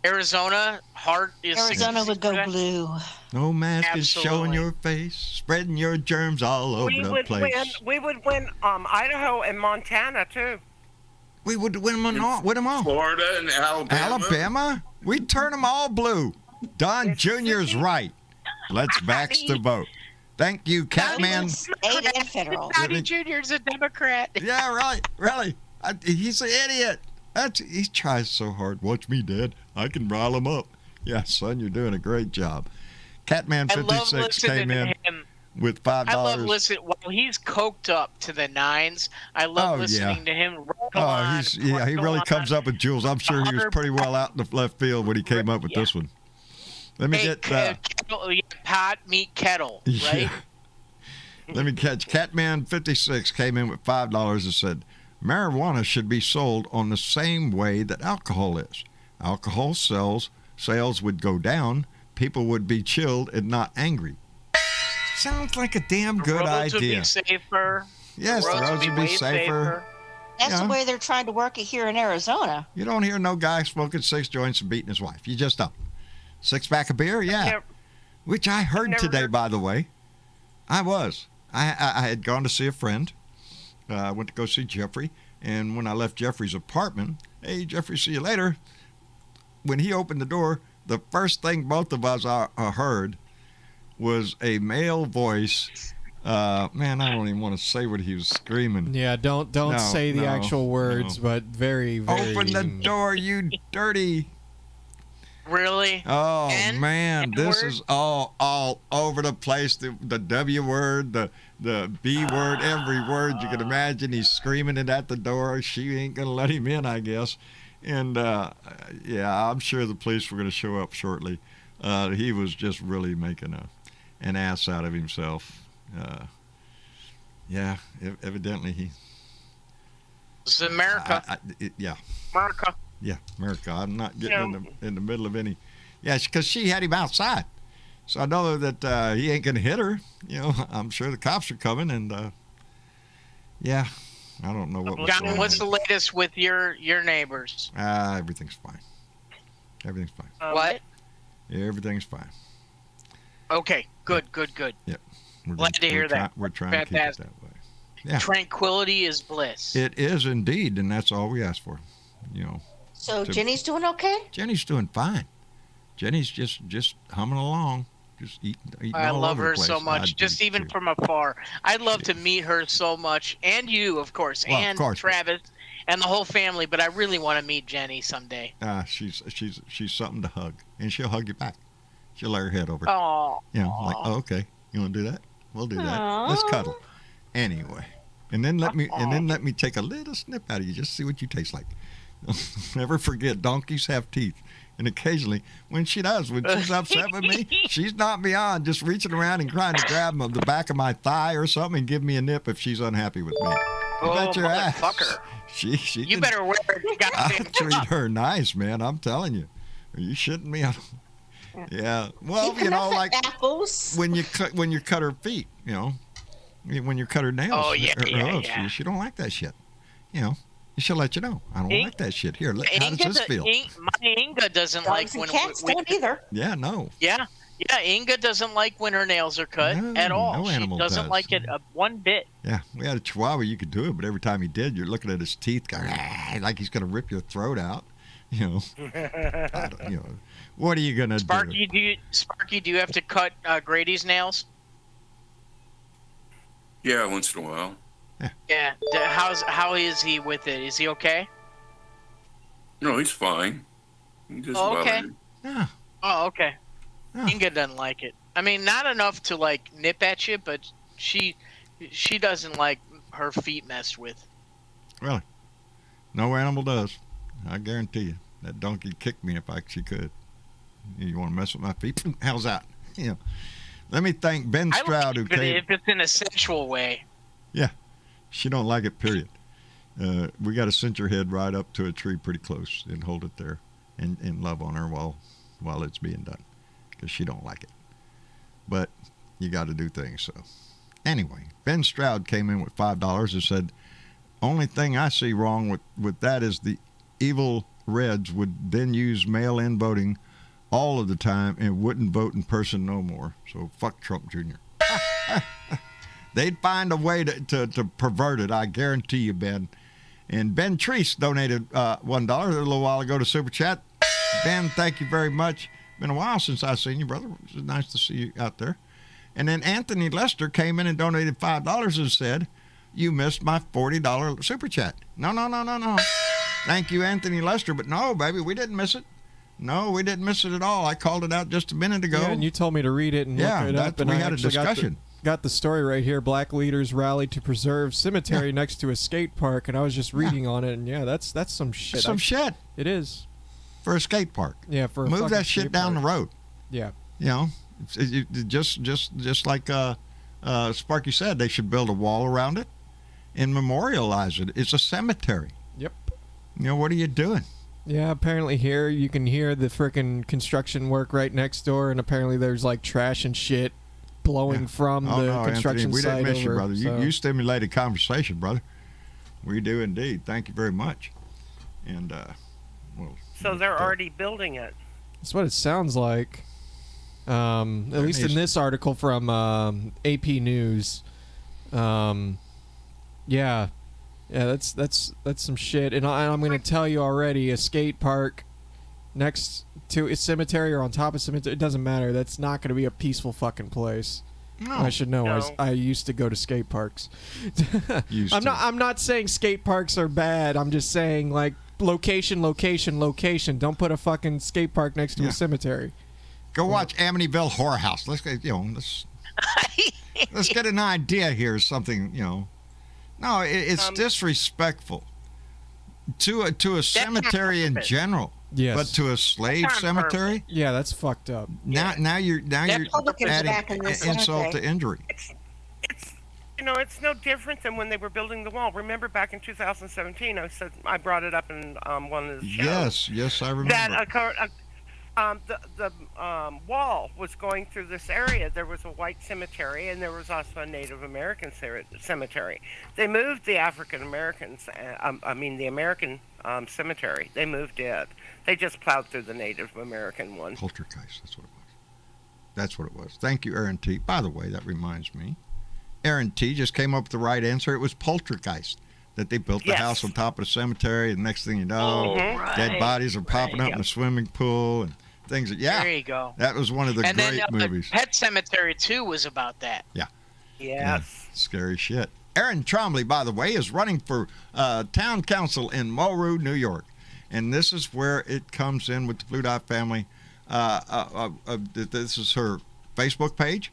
Speaker 4: Arizona.
Speaker 10: Arizona would go
Speaker 4: 66%.
Speaker 10: blue.
Speaker 2: No mask is showing
Speaker 4: Absolutely.
Speaker 2: your face, spreading your germs all over
Speaker 5: We
Speaker 2: the
Speaker 5: would
Speaker 2: place.
Speaker 5: win. We would win Idaho and Montana too.
Speaker 2: We would win them all.
Speaker 3: Florida and Alabama.
Speaker 2: Alabama? We'd turn them all blue. Don Jr.'s right. Let's vax the vote. Thank you, Catman.
Speaker 10: State and federal.
Speaker 4: Donnie Jr. is a Democrat.
Speaker 2: Yeah, right. Really. He's an idiot. He tries so hard. Watch me, Dad. I can rile him up. Yeah, son, you're doing a great job. Catman
Speaker 4: I love
Speaker 2: 56
Speaker 4: listening
Speaker 2: came
Speaker 4: to
Speaker 2: in
Speaker 4: him.
Speaker 2: with $5.
Speaker 4: I love listening. While he's coked up to the nines, I love listening to him.
Speaker 2: He really comes up with jewels. I'm sure he was pretty well out in the left field when he came up with this one. Let me get
Speaker 4: pot, meat, kettle, right?
Speaker 2: Yeah. Let me catch. Catman 56 came in with $5 and said, marijuana should be sold on the same way that alcohol is. Alcohol sales would go down. People would be chilled and not angry. Sounds like a damn good
Speaker 4: roads
Speaker 2: idea.
Speaker 4: Would be safer.
Speaker 2: Yes, the roads would be
Speaker 4: way
Speaker 2: safer.
Speaker 10: That's the way they're trying to work it here in Arizona.
Speaker 2: You don't hear no guy smoking 6 joints and beating his wife. You just don't. 6-pack of beer, yeah. Which I heard today, by the way. I had gone to see a friend. I went to go see Jeffrey. And when I left Jeffrey's apartment, hey, Jeffrey, see you later. When he opened the door, the first thing both of us heard was a male voice. Man, I don't even want to say what he was screaming.
Speaker 6: Yeah, don't say the actual words, but very, very.
Speaker 2: Open the door, you dirty.
Speaker 4: Really?
Speaker 2: Oh, man, this is all over the place. The W word, the B word, every word you can imagine. He's screaming it at the door. She ain't going to let him in, I guess. And, yeah, I'm sure the police were going to show up shortly. He was just really making an ass out of himself. Yeah, evidently he...
Speaker 4: This is America.
Speaker 2: Yeah.
Speaker 4: America.
Speaker 2: Yeah, America. I'm not getting in the middle of any... Yeah, because she had him outside. So I know that he ain't going to hit her. You know, I'm sure the cops are coming. And, yeah, I don't know what was
Speaker 4: Johnny,
Speaker 2: going
Speaker 4: what's
Speaker 2: on.
Speaker 4: the latest with your neighbors?
Speaker 2: Everything's fine. Everything's fine.
Speaker 4: What?
Speaker 2: Yeah, everything's fine.
Speaker 4: Okay, good.
Speaker 2: Yep.
Speaker 4: Glad to hear that.
Speaker 2: We're trying to keep it that way. Yeah.
Speaker 4: Tranquility is bliss.
Speaker 2: It is indeed, and that's all we ask for. You know.
Speaker 10: So Jenny's doing okay?
Speaker 2: Jenny's doing fine. Jenny's just humming along, just eating
Speaker 4: I
Speaker 2: all
Speaker 4: love
Speaker 2: over the
Speaker 4: her
Speaker 2: place.
Speaker 4: so much,
Speaker 2: I do
Speaker 4: just even
Speaker 2: too.
Speaker 4: from afar. I'd love to meet her so much, and you, of course,
Speaker 2: Well,
Speaker 4: and
Speaker 2: of course.
Speaker 4: Travis, and the whole family. But I really want to meet Jenny someday.
Speaker 2: She's something to hug, and she'll hug you back. She'll lay her head over.
Speaker 4: Oh,
Speaker 2: You know, like, oh, okay, you want to do that? We'll do that. Let's cuddle. Anyway, and then let me take a little snip out of you, just see what you taste like. Never forget, donkeys have teeth. And occasionally, when she's upset with me, she's not beyond just reaching around and trying to grab the back of my thigh or something and give me a nip if she's unhappy with me. Bet your ass.
Speaker 4: motherfucker.
Speaker 2: She
Speaker 4: You better wear a
Speaker 2: I
Speaker 4: goddamn
Speaker 2: treat
Speaker 4: glove.
Speaker 2: her nice, man. I'm telling you. Are you shitting me? Yeah. Well,
Speaker 10: Keep
Speaker 2: you know,
Speaker 10: enough
Speaker 2: like
Speaker 10: apples.
Speaker 2: when you cut her feet, you know, when you cut her nails,
Speaker 4: Oh, yeah,
Speaker 2: her
Speaker 4: yeah,
Speaker 2: hooves,
Speaker 4: yeah.
Speaker 2: she don't like that shit. You know, she'll let you know. I don't like that shit. Here, look, how does this feel?
Speaker 4: My Inga doesn't like
Speaker 10: Dogs and
Speaker 4: when
Speaker 10: cats don't either.
Speaker 2: Yeah, no.
Speaker 4: Yeah, Inga doesn't like when her nails are cut
Speaker 2: No,
Speaker 4: at all.
Speaker 2: no animal
Speaker 4: She doesn't
Speaker 2: does.
Speaker 4: like it one bit.
Speaker 2: Yeah, we had a Chihuahua. You could do it, but every time he did, you're looking at his teeth, going, like he's gonna rip your throat out. You know, what are you gonna do?
Speaker 4: Sparky, do you have to cut Grady's nails?
Speaker 3: Yeah, once in a while.
Speaker 4: Yeah. How is he with it? Is he okay?
Speaker 3: No, he's fine. He doesn't
Speaker 4: Oh,
Speaker 3: bother
Speaker 4: okay.
Speaker 3: him.
Speaker 2: Yeah.
Speaker 4: Oh, okay.
Speaker 2: Yeah.
Speaker 4: Inga doesn't like it. I mean, not enough to like nip at you, but she doesn't like her feet messed with.
Speaker 2: Really? No animal does. I guarantee you. That donkey kicked me if she could. You want to mess with my feet? How's that? You know. Let me thank Ben Stroud who came.
Speaker 4: If it's in a sensual way.
Speaker 2: Yeah. She don't like it, period. We got to cinch her head right up to a tree pretty close and hold it there and love on her while it's being done, because she don't like it. But you got to do things. So anyway, Ben Stroud came in with $5 and said, only thing I see wrong with that is the evil Reds would then use mail-in voting all of the time and wouldn't vote in person no more. So fuck Trump Jr. They'd find a way to pervert it, I guarantee you, Ben. And Ben Treese donated $1 a little while ago to Super Chat. Ben, thank you very much. Been a while since I've seen you, brother. It was nice to see you out there. And then Anthony Lester came in and donated $5 and said, you missed my $40 Super Chat. No. Thank you, Anthony Lester. But no, baby, we didn't miss it. No, we didn't miss it at all. I called it out just a minute ago.
Speaker 6: Yeah, and you told me to read it and look it up. And
Speaker 2: we
Speaker 6: I
Speaker 2: had a
Speaker 6: actually
Speaker 2: discussion.
Speaker 6: Got the story right here. Black leaders rallied to preserve cemetery next to a skate park, and I was just reading on it, and that's some shit.
Speaker 2: Some shit.
Speaker 6: It is.
Speaker 2: For a skate park.
Speaker 6: Yeah, for a
Speaker 2: move
Speaker 6: fucking
Speaker 2: that shit
Speaker 6: skate
Speaker 2: down
Speaker 6: park.
Speaker 2: the road.
Speaker 6: Yeah.
Speaker 2: You know, just like Sparky said, they should build a wall around it and memorialize it. It's a cemetery.
Speaker 6: Yep.
Speaker 2: You know, what are you doing?
Speaker 6: Yeah, apparently here you can hear the frickin' construction work right next door, and apparently there's like trash and shit blowing from the construction
Speaker 2: Anthony, we
Speaker 6: site
Speaker 2: didn't miss
Speaker 6: over.
Speaker 2: you, brother.
Speaker 6: So.
Speaker 2: You stimulated conversation, brother. We do indeed. Thank you very much. And
Speaker 5: So they're already building it.
Speaker 6: That's what it sounds like. At least in this article from AP News. Yeah, that's some shit. And I'm going to tell you already, a skate park next to a cemetery or on top of cemetery, it doesn't matter. That's not going to be a peaceful fucking place.
Speaker 2: No.
Speaker 6: I should know.
Speaker 5: No.
Speaker 6: I used to go to skate parks. I'm not saying skate parks are bad. I'm just saying like location. Don't put a fucking skate park next to a cemetery.
Speaker 2: Go watch Amityville Horror House. Let's get an idea here. Something, you know. No, it's disrespectful to a cemetery in general.
Speaker 6: Yes.
Speaker 2: But to a slave cemetery?
Speaker 6: Yeah, that's fucked up.
Speaker 2: Now you're
Speaker 10: Republicans
Speaker 2: adding
Speaker 10: back in this
Speaker 2: insult to injury.
Speaker 5: It's no different than when they were building the wall. Remember back in 2017, I brought it up in one of the shows.
Speaker 2: Yes, I remember.
Speaker 5: That the wall was going through this area. There was a white cemetery, and there was also a Native American cemetery. They moved the African Americans. The American cemetery. They moved it. They just plowed through the Native American one.
Speaker 2: Poltergeist. That's what it was. Thank you, Aaron T. By the way, that reminds me. Aaron T. just came up with the right answer. It was poltergeist. That they built the house on top of the cemetery, and next thing you know, dead bodies are popping up in the swimming pool and things.
Speaker 4: There you go.
Speaker 2: That was one of the great movies.
Speaker 4: Pet Cemetery 2 was about that.
Speaker 2: Yeah.
Speaker 5: Yes.
Speaker 2: Scary shit. Aaron Trombley, by the way, is running for town council in Mulroe, New York. And this is where it comes in with the Blue Dot family. This is her Facebook page.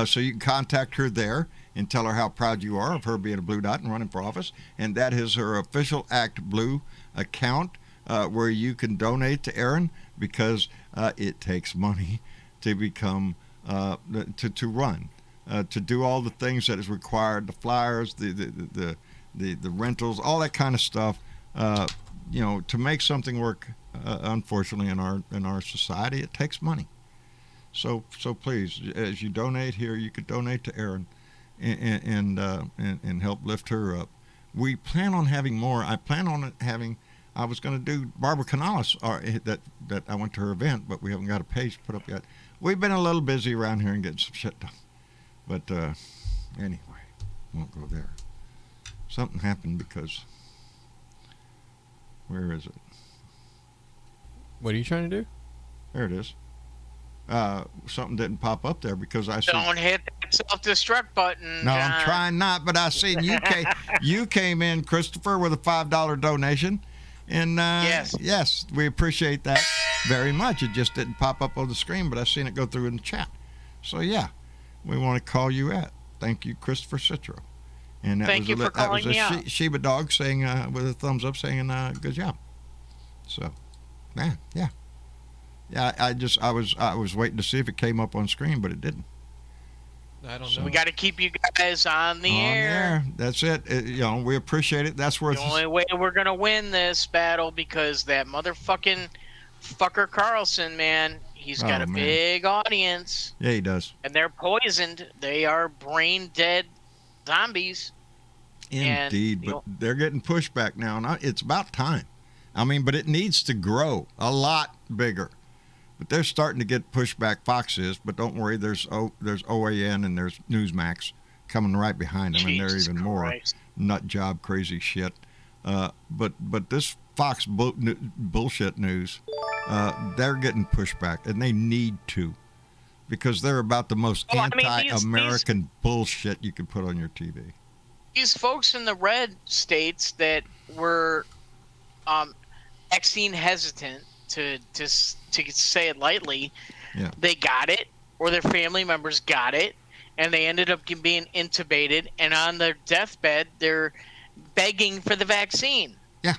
Speaker 2: So you can contact her there and tell her how proud you are of her being a Blue Dot and running for office. And that is her official Act Blue account where you can donate to Aaron because it takes money to become, to run, to do all the things that is required, the flyers, the rentals, all that kind of stuff. To make something work, unfortunately, in our society, it takes money. So please, as you donate here, you could donate to Erin and help lift her up. We plan on having more. I was going to do Barbara Canales that I went to her event, but we haven't got a page put up yet. We've been a little busy around here and getting some shit done. But anyway, won't go there. Something happened because. Where is it?
Speaker 6: What are you trying to do?
Speaker 2: There it is. Something didn't pop up there because I
Speaker 4: Don't hit that self-destruct button.
Speaker 2: No,
Speaker 4: John.
Speaker 2: I'm trying not, but I seen you came in, Christopher, with a $5 donation. And yes, we appreciate that very much. It just didn't pop up on the screen, but I seen it go through in the chat. So yeah, we want to call you at. Thank you, Christopher Citro. And
Speaker 4: Thank you for calling me out.
Speaker 2: Sheba dog saying with a thumbs up saying good job. So, man, yeah. I was waiting to see if it came up on screen, but it didn't.
Speaker 6: I don't know.
Speaker 4: We got to keep you guys on the air.
Speaker 2: That's it. We appreciate it. That's where
Speaker 4: the only way we're gonna win this battle, because that motherfucking fucker Carlson, man, he's got a big audience.
Speaker 2: Yeah, he does.
Speaker 4: And they're poisoned. They are brain dead zombies.
Speaker 2: Indeed, but they're getting pushback now, and it's about time. I mean, but it needs to grow a lot bigger. But they're starting to get pushback. Fox is, but don't worry. There's OAN and there's Newsmax coming right behind them, and they're even more nut job crazy shit. But this Fox bullshit news, they're getting pushback, and they need to, because they're about the most anti-American bullshit you can put on your TV.
Speaker 4: These folks in the red states that were vaccine hesitant, to say it lightly, they got it, or their family members got it, and they ended up being intubated, and on their deathbed they're begging for the vaccine.
Speaker 2: Yeah,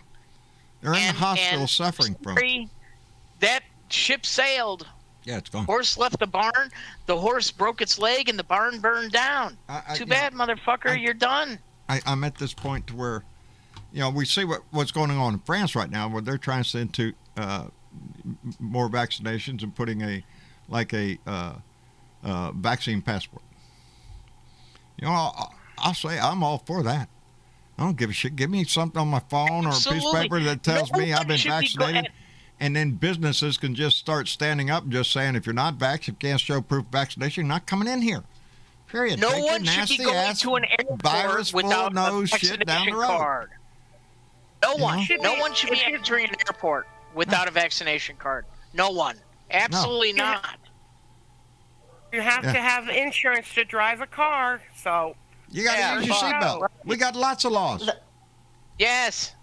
Speaker 2: they're in the hospital suffering from it.
Speaker 4: That ship sailed.
Speaker 2: Yeah, it's gone.
Speaker 4: Horse left the barn. The horse broke its leg, and the barn burned down. Too bad, motherfucker. You're done. I'm
Speaker 2: at this point to where, we see what's going on in France right now, where they're trying to institute more vaccinations and putting a vaccine passport. I'll say I'm all for that. I don't give a shit. Give me something on my phone or a piece of paper that tells me I've been vaccinated. And then businesses can just start standing up and just saying, if you're not vaccinated, if you can't show proof of vaccination, you're not coming in here. Period.
Speaker 4: No one should be going to an airport without a vaccination card. No one should be entering an airport without a vaccination card. No one. Absolutely not.
Speaker 5: You have to have insurance to drive a car, so...
Speaker 2: You got to use your seatbelt. We got lots of laws.
Speaker 4: Yes.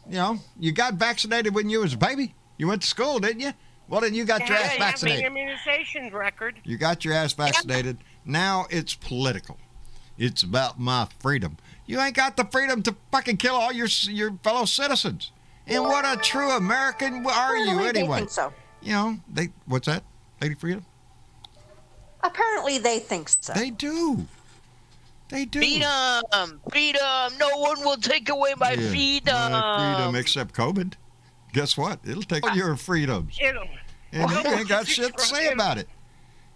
Speaker 2: You got vaccinated when you was a baby. You went to school, didn't you? Well, then you got your ass vaccinated.
Speaker 5: You have an immunization record.
Speaker 2: You got your ass vaccinated. Now it's political. It's about my freedom. You ain't got the freedom to fucking kill all your fellow citizens. And what a true American are you anyway?
Speaker 10: They think so.
Speaker 2: What's that, Lady Freedom?
Speaker 10: Apparently they think so.
Speaker 2: They do. They do.
Speaker 4: Freedom. No one will take away my freedom.
Speaker 2: My freedom except COVID. Guess what? It'll take your freedoms. And you ain't got shit to say about it.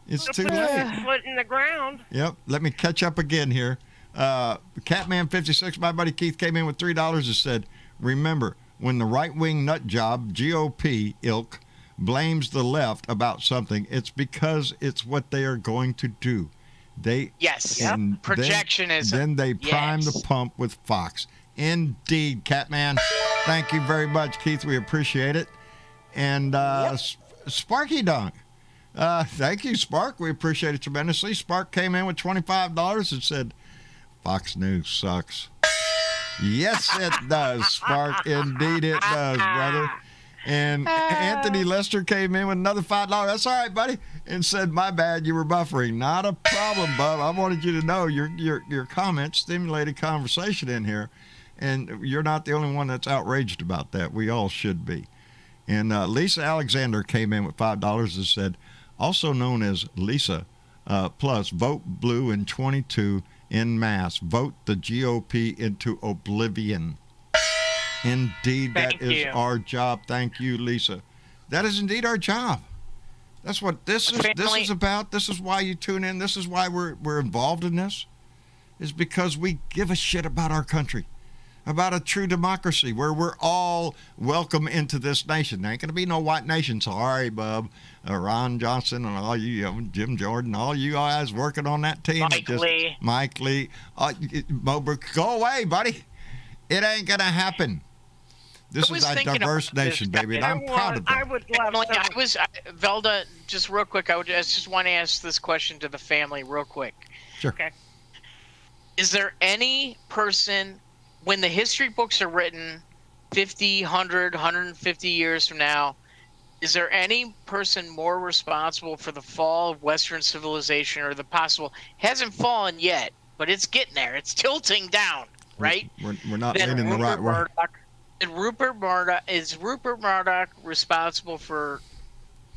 Speaker 2: It's too late.
Speaker 5: Foot in the ground.
Speaker 2: Yep. Let me catch up again here. Catman56, my buddy Keith, came in with $3 and said, remember, when the right-wing nut job, GOP ilk, blames the left about something, it's because it's what they are going to do. Projectionism. Then they prime the pump with Fox. Indeed, Catman. Thank you very much, Keith. We appreciate it. And Sparky Dunk. Thank you, Spark. We appreciate it tremendously. Spark came in with $25 and said, Fox News sucks. Yes, it does, Spark. Indeed, it does, brother. And Anthony Lester came in with another $5. That's all right, buddy. And said, my bad, you were buffering. Not a problem, bub. I wanted you to know your comments stimulated conversation in here. And you're not the only one that's outraged about that. We all should be. And Lisa Alexander came in with $5 and said, also known as Lisa Plus, vote blue in 22 en masse. Vote the GOP into oblivion. Indeed, that is our job. Thank you, Lisa. That is indeed our job. That's what this is about. This is why you tune in. This is why we're involved in this, is because we give a shit about our country, about a true democracy where we're all welcome into this nation. There ain't going to be no white nation. Sorry, bub. Ron Johnson and all you, Jim Jordan, all you guys working on that team. Mike Lee. Mo Brooks, go away, buddy. It ain't going to happen. This
Speaker 4: was
Speaker 2: is a
Speaker 4: thinking
Speaker 2: diverse
Speaker 4: about this,
Speaker 2: nation, baby, and
Speaker 4: guys.
Speaker 2: I'm proud of
Speaker 5: I
Speaker 2: that.
Speaker 5: would love
Speaker 4: Like,
Speaker 5: to.
Speaker 4: Velda, just real quick, I just want to ask this question to the family real quick.
Speaker 2: Sure.
Speaker 5: Okay.
Speaker 4: Is there any person, when the history books are written 50, 100, 150 years from now, is there any person more responsible for the fall of Western civilization or the possible, hasn't fallen yet, but it's getting there, it's tilting down, right?
Speaker 2: We're not
Speaker 4: Then
Speaker 2: leaning the right way.
Speaker 4: Is Rupert Murdoch responsible for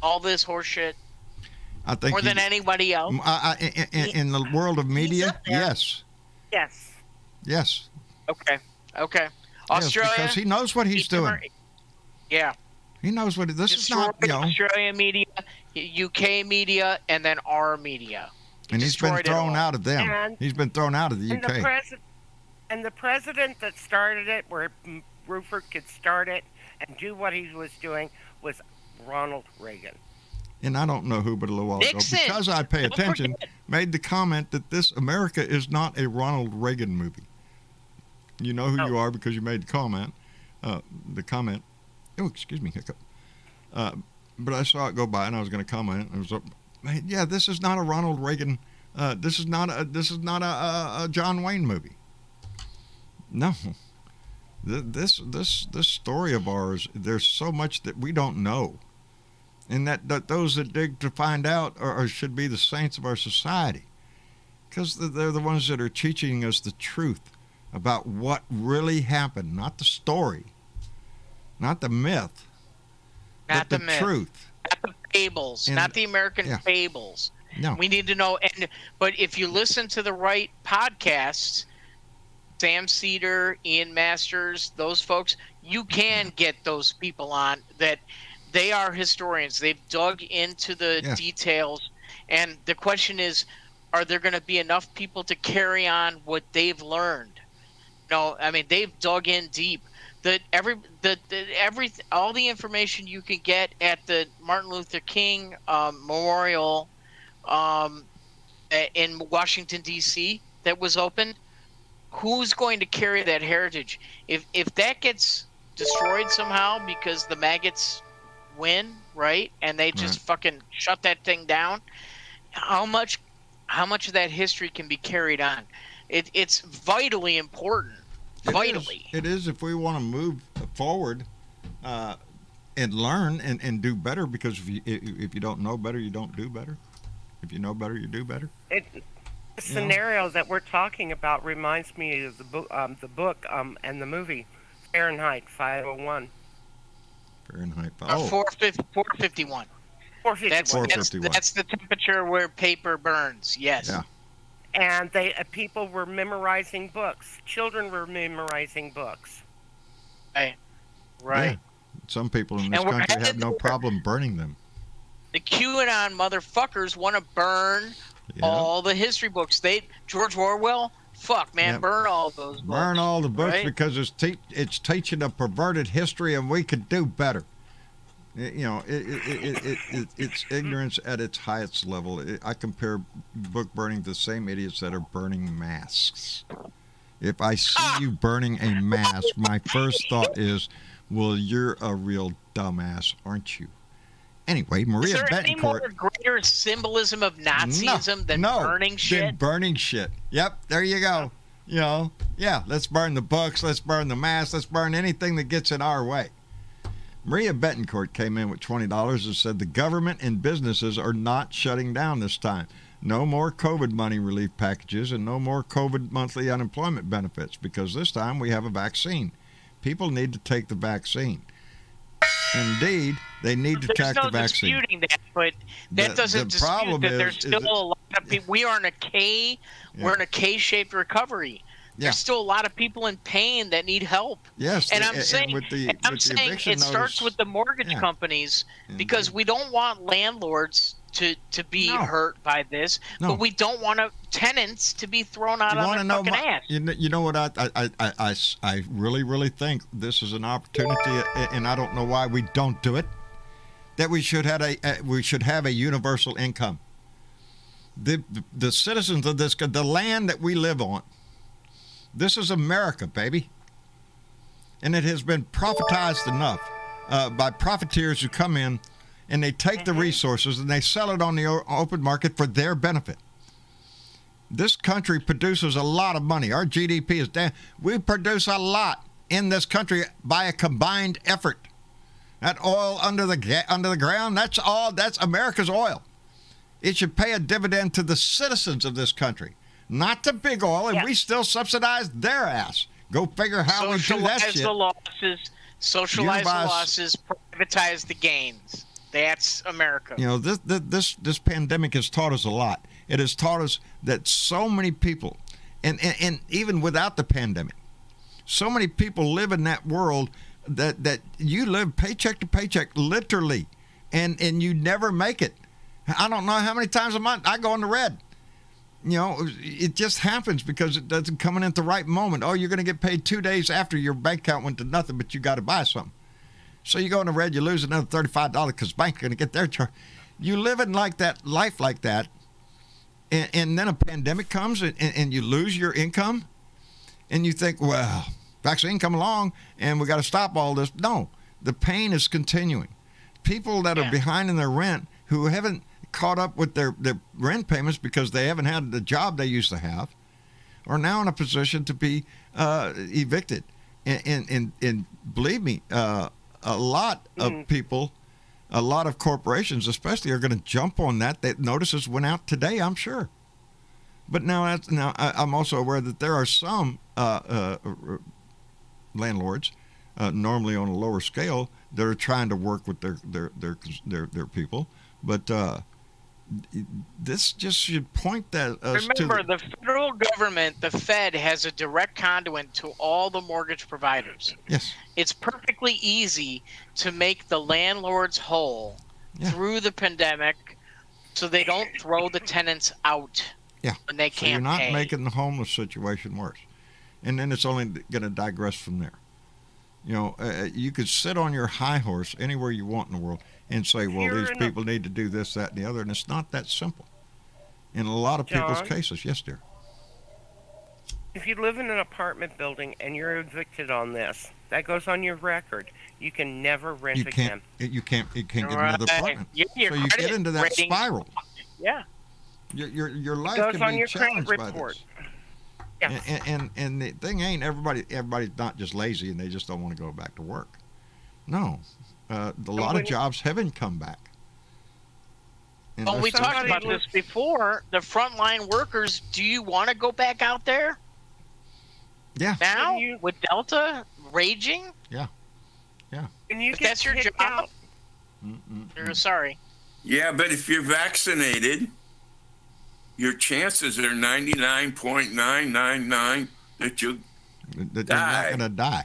Speaker 4: all this horseshit
Speaker 2: I think
Speaker 4: more than anybody else?
Speaker 2: in the world of media,
Speaker 10: up there.
Speaker 2: yes.
Speaker 5: Yes.
Speaker 4: Okay.
Speaker 2: Yes,
Speaker 4: Australia,
Speaker 2: because he knows what he's doing.
Speaker 4: Yeah.
Speaker 2: He knows what this is
Speaker 4: Destroyed
Speaker 2: not,
Speaker 4: Australian media, UK media, and then our media.
Speaker 2: and he's been
Speaker 4: destroyed it
Speaker 2: thrown
Speaker 4: all.
Speaker 2: out of them.
Speaker 5: And-
Speaker 2: He's been thrown out of the
Speaker 5: And
Speaker 2: UK.
Speaker 5: the president that started it, where Rupert could start it and do what he was doing, was Ronald Reagan.
Speaker 2: And I don't know who, but a little while ago,
Speaker 4: Nixon.
Speaker 2: because I pay
Speaker 4: Don't
Speaker 2: attention,
Speaker 4: forget.
Speaker 2: made the comment that this America is not a Ronald Reagan movie. You know who
Speaker 5: Oh.
Speaker 2: you are because you made the comment. Oh, excuse me, hiccup. But I saw it go by, and I was going to comment. It was, man, yeah, this is not a Ronald Reagan. This is not a John Wayne movie. No. This story of ours, there's so much that we don't know. And that those that dig to find out should be the saints of our society, because they're the ones that are teaching us the truth about what really happened, not the story, not the myth,
Speaker 4: Not
Speaker 2: but
Speaker 4: the
Speaker 2: the
Speaker 4: myth.
Speaker 2: truth.
Speaker 4: Not the fables,
Speaker 2: And-
Speaker 4: not the American
Speaker 2: yeah.
Speaker 4: fables.
Speaker 2: No.
Speaker 4: We need to know. But if you listen to the right podcasts, Sam Cedar, Ian Masters, those folks, you can get those people on that. They are historians. They've dug into the
Speaker 2: Yeah.
Speaker 4: details. And the question is, are there going to be enough people to carry on what they've learned? No, I mean, they've dug in deep. All the information you can get at the Martin Luther King Memorial in Washington, D.C. that was open, who's going to carry that heritage? If that gets destroyed somehow because the maggots win, right, and they just fucking shut that thing down, how much of that history can be carried on? It's vitally important. Vitally.
Speaker 2: It is if we want to move forward and learn and do better, because if you don't know better, you don't do better. If you know better, you do better.
Speaker 5: The scenario that we're talking about reminds me of the book and the movie Fahrenheit 501.
Speaker 2: Fahrenheit.
Speaker 4: 451.
Speaker 5: 451.
Speaker 4: That's the temperature where paper burns. Yes.
Speaker 2: Yeah.
Speaker 5: And people were memorizing books. Children were memorizing books.
Speaker 4: Right.
Speaker 2: Yeah. Some people in this
Speaker 4: And we're
Speaker 2: country have
Speaker 4: headed
Speaker 2: no
Speaker 4: there.
Speaker 2: problem burning them.
Speaker 4: The QAnon motherfuckers want to burn
Speaker 2: Yeah.
Speaker 4: all the history books. George Orwell, fuck man,
Speaker 2: Yep.
Speaker 4: burn all those books.
Speaker 2: Burn all the books
Speaker 4: right?
Speaker 2: because it's teaching a perverted history, and we could do better. It's ignorance at its highest level. I compare book burning to the same idiots that are burning masks. If I see you burning a mask, my first thought is, well, you're a real dumbass, aren't you? Anyway, Maria
Speaker 4: Is there any more
Speaker 2: Betancourt.
Speaker 4: greater symbolism of Nazism than burning shit?
Speaker 2: Than burning shit. Yep, there you go. Let's burn the books, let's burn the masks, let's burn anything that gets in our way. Maria Betancourt came in with $20 and said the government and businesses are not shutting down this time. No more COVID money relief packages and no more COVID monthly unemployment benefits, because this time we have a vaccine. People need to take the vaccine. Indeed, they need to take the vaccine.
Speaker 4: There's no disputing that, but that doesn't dispute
Speaker 2: problem
Speaker 4: that
Speaker 2: is
Speaker 4: there's still a lot of people. We are in a K. We're in a K-shaped recovery. There's still a lot of people in pain that need help.
Speaker 2: Yes,
Speaker 4: and I'm saying,
Speaker 2: eviction
Speaker 4: it starts
Speaker 2: notice-
Speaker 4: with the mortgage companies, because we don't want landlords to be hurt by this, but we don't want tenants to be thrown out on their fucking ass.
Speaker 2: You know what I really think this is an opportunity, and I don't know why we don't do it. That we should have a universal income. The citizens of the land that we live on. This is America, baby. and it has been profitized enough by profiteers who come in and they take the resources and they sell it on the open market for their benefit. This country produces a lot of money. Our GDP is down. We produce a lot in this country by a combined effort. That oil under the ground, that's America's oil. It should pay a dividend to the citizens of this country, not to big oil, and we still subsidize their ass. Go figure how we do that shit.
Speaker 4: Socialize the losses, privatize the gains. That's America.
Speaker 2: You know, this pandemic has taught us a lot. It has taught us that so many people, and even without the pandemic, so many people live in that world that you live paycheck to paycheck, literally, and you never make it. I don't know how many times a month I go in the red. You know, it just happens because it doesn't come in at the right moment. Oh, you're going to get paid 2 days after your bank account went to nothing, but you got to buy something. So you go in the red, you lose another $35 because the bank's going to get their charge. You live in like that, life like that, and then a pandemic comes and you lose your income, and you think, well, vaccine come along and we got to stop all this. No, the pain is continuing. People that are behind in their rent who haven't caught up with their rent payments because they haven't had the job they used to have are now in a position to be evicted. And believe me, a lot of people, a lot of corporations especially, are going to jump on that. That notices went out today, I'm sure. But now I'm also aware that there are some landlords, normally on a lower scale, that are trying to work with their people. But this just should point that
Speaker 4: remember, the federal government, the Fed, has a direct conduit to all the mortgage providers.
Speaker 2: Yes.
Speaker 4: It's perfectly easy to make the landlords whole through the pandemic so they don't throw the tenants out when they can't
Speaker 2: you're not
Speaker 4: pay.
Speaker 2: making the homeless situation worse. And then it's only going to digress from there. You know, you could sit on your high horse anywhere you want in the world and say, well, these people need to do this, that, and the other, and it's not that simple. In a lot of people's cases, yes, dear.
Speaker 5: If you live in an apartment building and you're evicted on this, that goes on your record. You can never rent again.
Speaker 2: You can't get another apartment. So you get into that spiral.
Speaker 4: Yeah.
Speaker 2: Your life
Speaker 5: goes
Speaker 2: can
Speaker 5: on
Speaker 2: be
Speaker 5: your
Speaker 2: challenged
Speaker 5: credit
Speaker 2: by
Speaker 5: report.
Speaker 2: this.
Speaker 5: Yeah.
Speaker 2: And the thing ain't everybody's not just lazy and they just don't want to go back to work. No. A lot of jobs haven't come back.
Speaker 4: Well, we talked about this before. The frontline workers, do you want to go back out there?
Speaker 2: Yeah.
Speaker 4: Now, with Delta raging?
Speaker 2: Yeah.
Speaker 5: And you
Speaker 4: if that's your job? Sorry.
Speaker 3: Yeah, but if you're vaccinated, your chances are 99.999 that you'll
Speaker 2: that you're not going to die.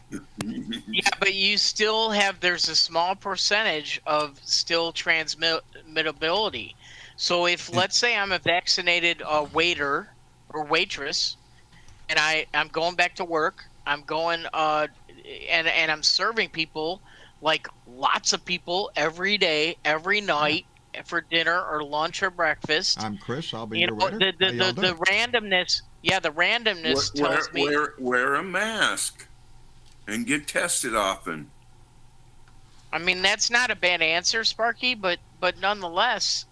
Speaker 4: Yeah, but you still have, there's a small percentage of still transmittability. So if, let's say I'm a vaccinated waiter or waitress, and I'm going back to work, I'm going, and I'm serving people, like lots of people every day, every night, for dinner or lunch or breakfast.
Speaker 2: I'm Chris. I'll be your waiter.
Speaker 4: The randomness. Yeah, the randomness tells me.
Speaker 3: Wear a mask and get tested often.
Speaker 4: I mean, that's not a bad answer, Sparky, but nonetheless,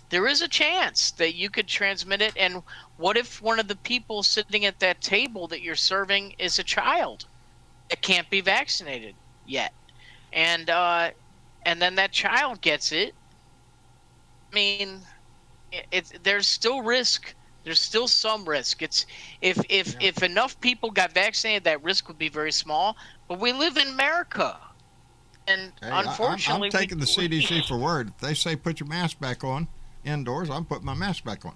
Speaker 4: there is a chance that you could transmit it. And what if one of the people sitting at that table that you're serving is a child that can't be vaccinated yet, and then that child gets it? I mean, there's still risk. There's still some risk. It's if enough people got vaccinated, that risk would be very small. But we live in America, and unfortunately,
Speaker 2: I'm taking the CDC for word. If they say put your mask back on indoors, I'm putting my mask back on.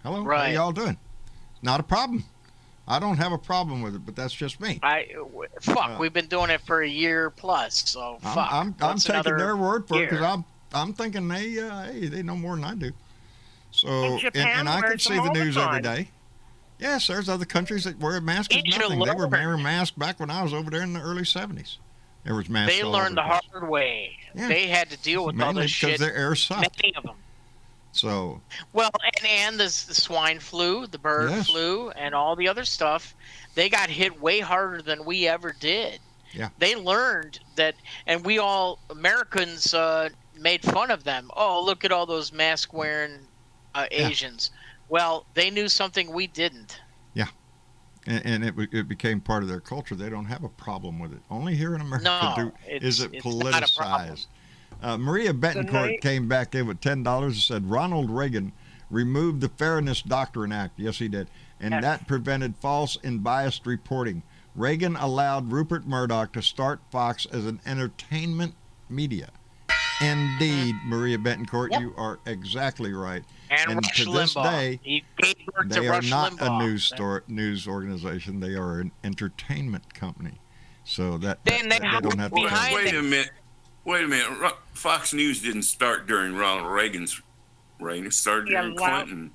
Speaker 2: Hello,
Speaker 4: right.
Speaker 2: How y'all doing? Not a problem. I don't have a problem with it, but that's just me.
Speaker 4: We've been doing it for a year plus, so fuck.
Speaker 2: I'm taking their word for it because I'm thinking they know more than I do. So and I can see the news every day. Yes, there's other countries that wear masks as nothing. They were wearing masks back when I was over there in the early 70s. There was masks.
Speaker 4: They learned the hard way. Yeah. They had to deal with all this shit.
Speaker 2: Because their air sucked.
Speaker 4: Many of them.
Speaker 2: So.
Speaker 4: Well, and the swine flu, the bird flu, and all the other stuff, they got hit way harder than we ever did.
Speaker 2: Yeah.
Speaker 4: They learned that, and we all Americans made fun of them. Oh, look at all those mask-wearing Asians. Well, they knew something we didn't.
Speaker 2: Yeah. And it became part of their culture. They don't have a problem with it. Only here in America is it politicized. Maria Betancourt came back in with $10 and said Ronald Reagan removed the Fairness Doctrine Act. Yes, he did. And that prevented false and biased reporting. Reagan allowed Rupert Murdoch to start Fox as an entertainment media. Indeed, Maria Betancourt, you are exactly right.
Speaker 4: And Rush
Speaker 2: to this
Speaker 4: Limbaugh.
Speaker 2: day,
Speaker 4: He gave birth to
Speaker 2: they are
Speaker 4: Rush
Speaker 2: not
Speaker 4: Limbaugh.
Speaker 2: a news organization. They are an entertainment company. So that
Speaker 4: They
Speaker 2: they don't have to.
Speaker 4: behind
Speaker 3: Wait a minute. Fox News didn't start during Ronald Reagan's reign. It started during Clinton.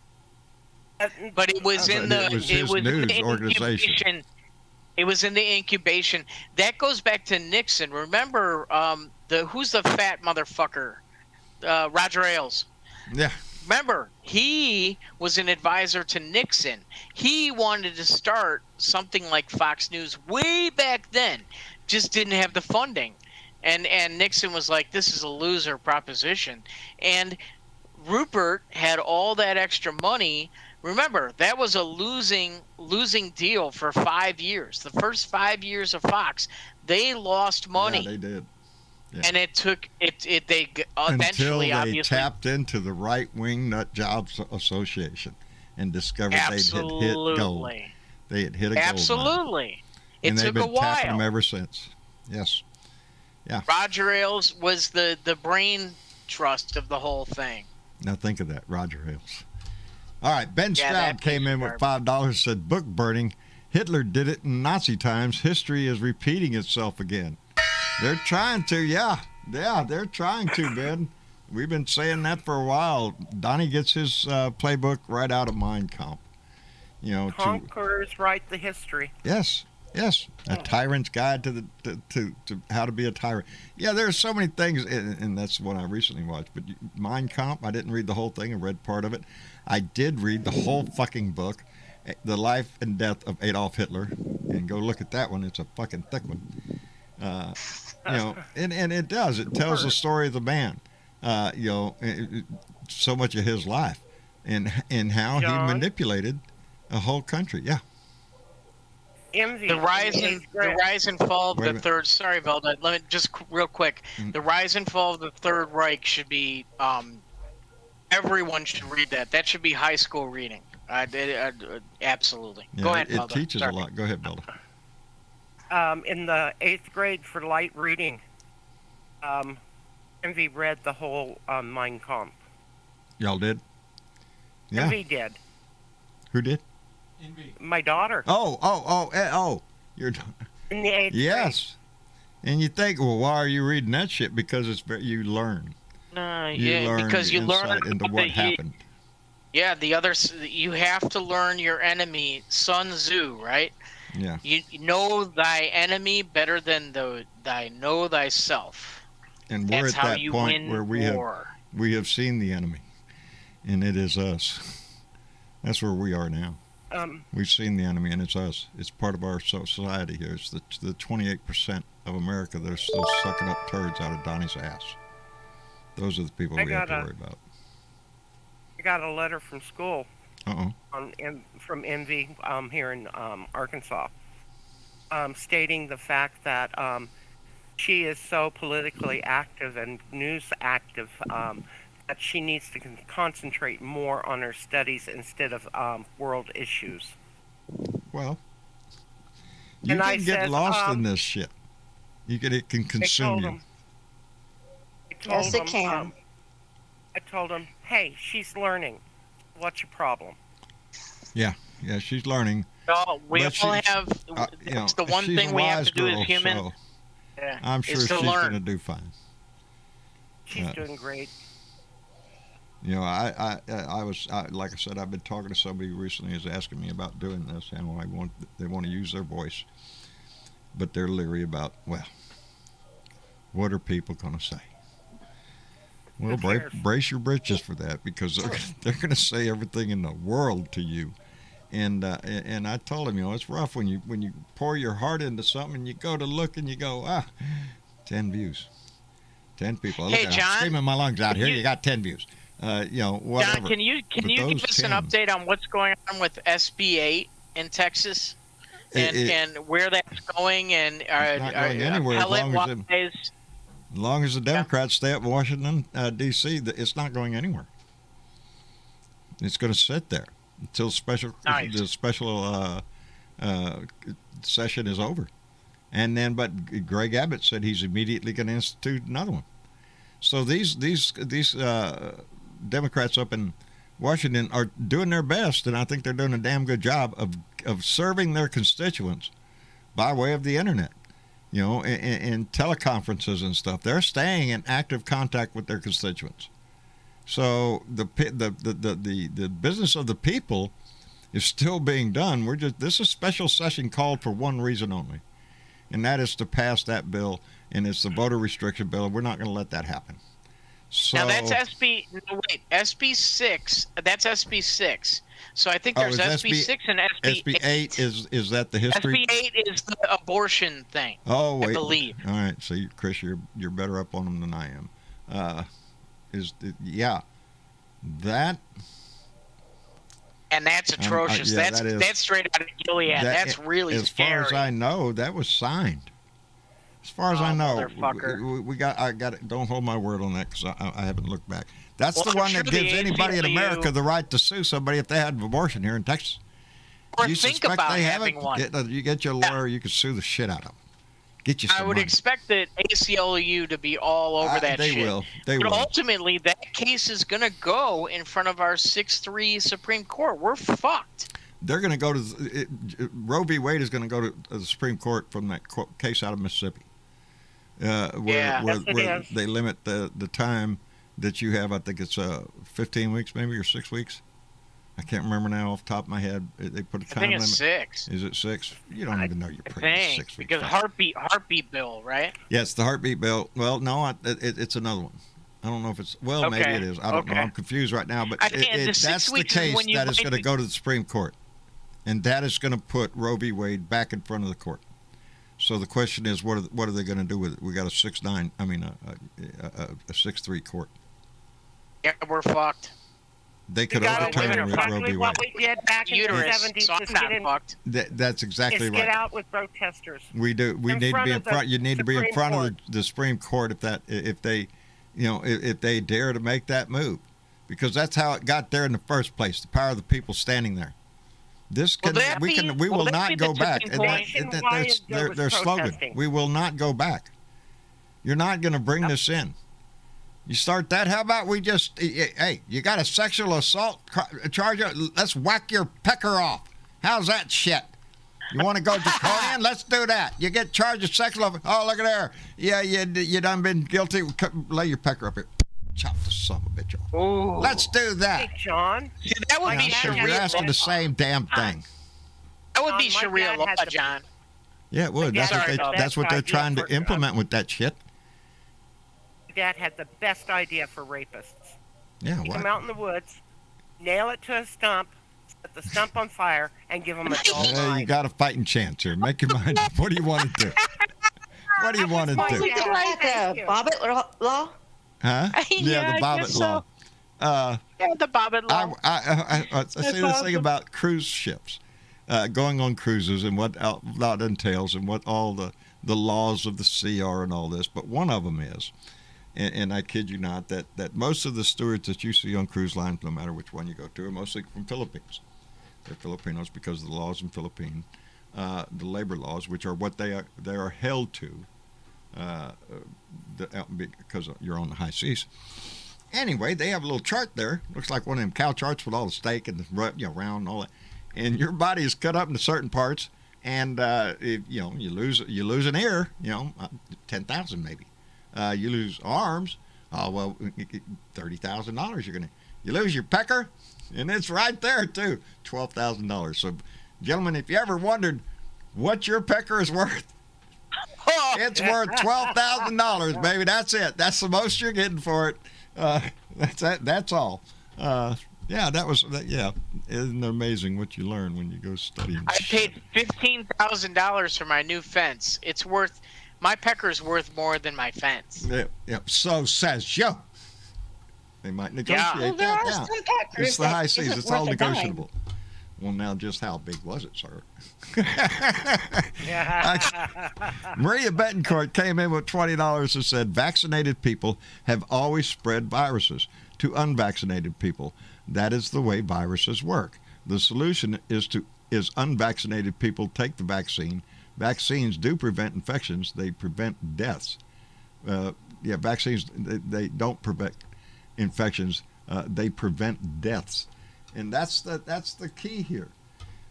Speaker 4: But it was in the
Speaker 2: It was his news organization.
Speaker 4: incubation. It was in the incubation. That goes back to Nixon. Remember who's the fat motherfucker? Roger Ailes.
Speaker 2: Yeah.
Speaker 4: Remember, he was an advisor to Nixon. He wanted to start something like Fox News way back then, just didn't have the funding. And Nixon was like, this is a loser proposition. And Rupert had all that extra money. Remember, that was a losing deal for 5 years. The first 5 years of Fox, they lost money.
Speaker 2: Yeah, they did. Yeah.
Speaker 4: And it took it. They
Speaker 2: Until
Speaker 4: eventually,
Speaker 2: they
Speaker 4: obviously,
Speaker 2: tapped into the right-wing Nut Jobs Association and discovered they had hit gold. They had hit a gold mine.
Speaker 4: Absolutely. It
Speaker 2: And
Speaker 4: took
Speaker 2: they've
Speaker 4: a
Speaker 2: been tapping them
Speaker 4: while.
Speaker 2: ever since. Yes. Yeah.
Speaker 4: Roger Ailes was the brain trust of the whole thing.
Speaker 2: Now think of that, Roger Ailes. All right, Ben
Speaker 4: Yeah,
Speaker 2: Stroud
Speaker 4: that
Speaker 2: came in with $5, said, book burning. Hitler did it in Nazi times. History is repeating itself again. They're trying to, yeah, they're trying to, Ben. We've been saying that for a while. Donnie gets his playbook right out of Mein Kampf. You know,
Speaker 5: Conquerors write the history.
Speaker 2: Yes. A tyrant's guide to how to be a tyrant. Yeah, there's so many things, and that's what I recently watched. But Mein Kampf, I didn't read the whole thing. I read part of it. I did read the whole fucking book, The Life and Death of Adolf Hitler, and go look at that one. It's a fucking thick one. You know, and it does. It tells the story of the man. You know, so much of his life, and how he manipulated a whole country. Yeah.
Speaker 5: Envy.
Speaker 4: The rise and fall of the third. Sorry, Velda. Let me just real quick. The rise and fall of the Third Reich should be. Everyone should read that. That should be high school reading. Absolutely.
Speaker 2: Yeah,
Speaker 4: Go ahead,
Speaker 2: it
Speaker 4: Velda.
Speaker 2: teaches
Speaker 4: Sorry.
Speaker 2: a lot. Go ahead, Velda.
Speaker 5: In the 8th grade for light reading, Envy read the whole Mein Kampf.
Speaker 2: Y'all did? Yeah.
Speaker 5: Envy did.
Speaker 2: Who did?
Speaker 5: My daughter.
Speaker 2: Oh. You're
Speaker 5: In the 8th
Speaker 2: yes. And you think, well, why are you reading that shit? Because you learn.
Speaker 4: Because you learn
Speaker 2: into what happened.
Speaker 4: Yeah, you have to learn your enemy, Sun Tzu, right?
Speaker 2: Yeah.
Speaker 4: You know thy enemy better than thy know thyself.
Speaker 2: And we're
Speaker 4: That's
Speaker 2: at
Speaker 4: how
Speaker 2: that
Speaker 4: you
Speaker 2: point
Speaker 4: win
Speaker 2: where we have seen the enemy, and it is us. That's where we are now. We've seen the enemy, and it's us. It's part of our society here. It's the 28% of America that are still sucking up turds out of Donnie's ass. Those are the people we have to worry about.
Speaker 5: I got a letter from school. From Envy here in Arkansas, stating the fact that she is so politically active and news active that she needs to concentrate more on her studies instead of world issues.
Speaker 2: Well, you can get lost in this shit. It can consume you.
Speaker 10: Yes, it can.
Speaker 5: I told him, hey, she's learning. What's your problem?
Speaker 2: Yeah, she's learning.
Speaker 4: No, we all have. It's the one thing we have to do as humans.
Speaker 2: So I'm sure she's going to do fine.
Speaker 5: She's doing great.
Speaker 2: You know, I was like I said, I've been talking to somebody recently who's asking me about doing this, and they want to use their voice, but they're leery about, well, what are people going to say? Well, brace your britches for that, because they're going to say everything in the world to you, And I told him, it's rough when you pour your heart into something and you go to look and you go, 10 views, 10 people.
Speaker 4: Hey,
Speaker 2: I'm
Speaker 4: John,
Speaker 2: screaming my lungs out here. You got 10 views. Whatever.
Speaker 4: John, can you give us an update on what's going on with SB8 in Texas and where that's going and
Speaker 2: not going anywhere as long as the Democrats stay at Washington, D.C. It's not going anywhere. It's going to sit there until the special session is over, and then. But Greg Abbott said he's immediately going to institute another one. So these Democrats up in Washington are doing their best, and I think they're doing a damn good job of serving their constituents by way of the internet, and teleconferences and stuff. They're staying in active contact with their constituents. So the business of the people is still being done. This is a special session called for one reason only, and that is to pass that bill, and it's the voter restriction bill, and we're not going to let that happen. So,
Speaker 4: now that's SB6. That's SB6. So I think there's SB6 and
Speaker 2: SB8 is that the history?
Speaker 4: SB8 is the abortion thing.
Speaker 2: Oh wait,
Speaker 4: I believe.
Speaker 2: All right, so Chris, you're better up on them than I am. That.
Speaker 4: And that's atrocious. That's straight out of Gilead. That's really scary.
Speaker 2: As far as I know, that was signed. As far as I know, I got it. Don't hold my word on that because I haven't looked back. That's the one that gives anybody in America the right to sue somebody if they had an abortion here in Texas.
Speaker 4: Or think about having one.
Speaker 2: You get your lawyer, you can sue the shit out of them. Get you some
Speaker 4: I would
Speaker 2: money.
Speaker 4: expect that ACLU to be all over that
Speaker 2: they
Speaker 4: shit.
Speaker 2: They will.
Speaker 4: But ultimately, that case is going to go in front of our 6-3 Supreme Court. We're fucked.
Speaker 2: They're going to go to Roe v. Wade is going to go to the Supreme Court from that case out of Mississippi, where they limit the time that you have. I think it's 15 weeks, maybe, or 6 weeks. I can't remember now off the top of my head. They put a time limit.
Speaker 4: I think it's 6.
Speaker 2: Is it 6? You don't even know you're pregnant. 6 weeks.
Speaker 4: Because heartbeat bill, right?
Speaker 2: Yeah, it's the heartbeat bill. Well, no, it's another one. I don't know if it's maybe it is. I don't know. I'm confused right now, but that's the case that is going to go to the Supreme Court, and that is going to put Roe v. Wade back in front of the court. So the question is, what are they going to do with it? We got a 6-9. I mean, a 6-3 court.
Speaker 4: Yeah, we're fucked.
Speaker 2: They could overturn Roe v. Wade.
Speaker 5: What we did back in the 70s
Speaker 4: so
Speaker 2: that's exactly right.
Speaker 5: Get out with protesters.
Speaker 2: We do. We need to be in front. You need to be in front of the Supreme Court if they dare to make that move, because that's how it got there in the first place. The power of the people standing there. We will not go back. That's their slogan. We will not go back. You're not going to bring this in. You start that. How about we just, hey, you got a sexual assault charge? Let's whack your pecker off. How's that shit? You want to go draconian? Let's do that. You get charged of sexual. Oh, look at there. Yeah, you done been guilty. Lay your pecker up here. Chop the son of a bitch off.
Speaker 4: Ooh.
Speaker 2: Let's do that.
Speaker 5: Hey, John.
Speaker 4: See, that would be Sharia.
Speaker 2: You're asking the same damn thing.
Speaker 4: That would be Sharia law, John.
Speaker 2: Yeah, it would. That's what they're trying to implement with that shit.
Speaker 5: Dad had the best idea for rapists.
Speaker 2: Yeah,
Speaker 5: Take them out in the woods, nail it to a stump, set the stump on fire, and give them a dull line.
Speaker 2: You got a fighting chance here. Make your mind up. What do you want to do? What do you want to do?
Speaker 10: Is it like the Bobbitt law?
Speaker 2: Huh?
Speaker 4: Yeah,
Speaker 2: the Bobbitt law.
Speaker 4: The Bobbitt law.
Speaker 2: I see this thing about cruise ships, going on cruises and what that entails and what all the laws of the sea are and all this. But one of them is, and I kid you not, that most of the stewards that you see on cruise lines, no matter which one you go to, are mostly from Philippines. They're Filipinos because of the laws in Philippines, the labor laws, which are what they are held to, because you're on the high seas. Anyway, they have a little chart there. Looks like one of them cow charts with all the steak and the round and all that. And your body is cut up into certain parts, and if, you lose an ear, 10,000 maybe. You lose arms, $30,000 you're gonna. You lose your pecker, and it's right there too, $12,000. So, gentlemen, if you ever wondered what your pecker is worth, it's worth $12,000, baby. That's it. That's the most you're getting for it. That's all. Yeah, that was that. Yeah, isn't it amazing what you learn when you go studying?
Speaker 4: I paid $15,000 for my new fence. It's worth my pecker's worth more than my fence.
Speaker 2: Yeah. So says you. They might negotiate
Speaker 7: Well, there
Speaker 2: that.
Speaker 7: are
Speaker 2: Yeah.
Speaker 7: some peckers
Speaker 2: It's the
Speaker 7: that
Speaker 2: high seas.
Speaker 7: isn't
Speaker 2: It's all
Speaker 7: worth a dime.
Speaker 2: negotiable. Well, now just how big was it, sir? Maria Betancourt came in with $20 and said, vaccinated people have always spread viruses to unvaccinated people. That is the way viruses work. The solution is unvaccinated people take the vaccine. Vaccines do prevent infections. They prevent deaths. Vaccines, they don't prevent infections. They prevent deaths. And that's the key here.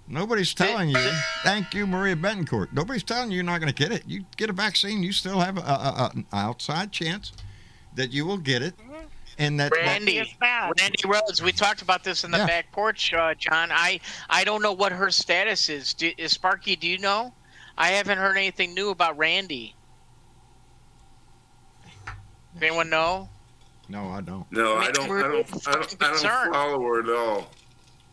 Speaker 2: Nobody's telling you, thank you, Maria Betancourt. Nobody's telling you you're not going to get it. You get a vaccine, you still have an outside chance that you will get it. And
Speaker 4: Randy Rhodes, we talked about this in the back porch, John. I don't know what her status is. Sparky, do you know? I haven't heard anything new about Randy. Anyone know?
Speaker 2: No, I don't.
Speaker 3: No, I don't follow her at all.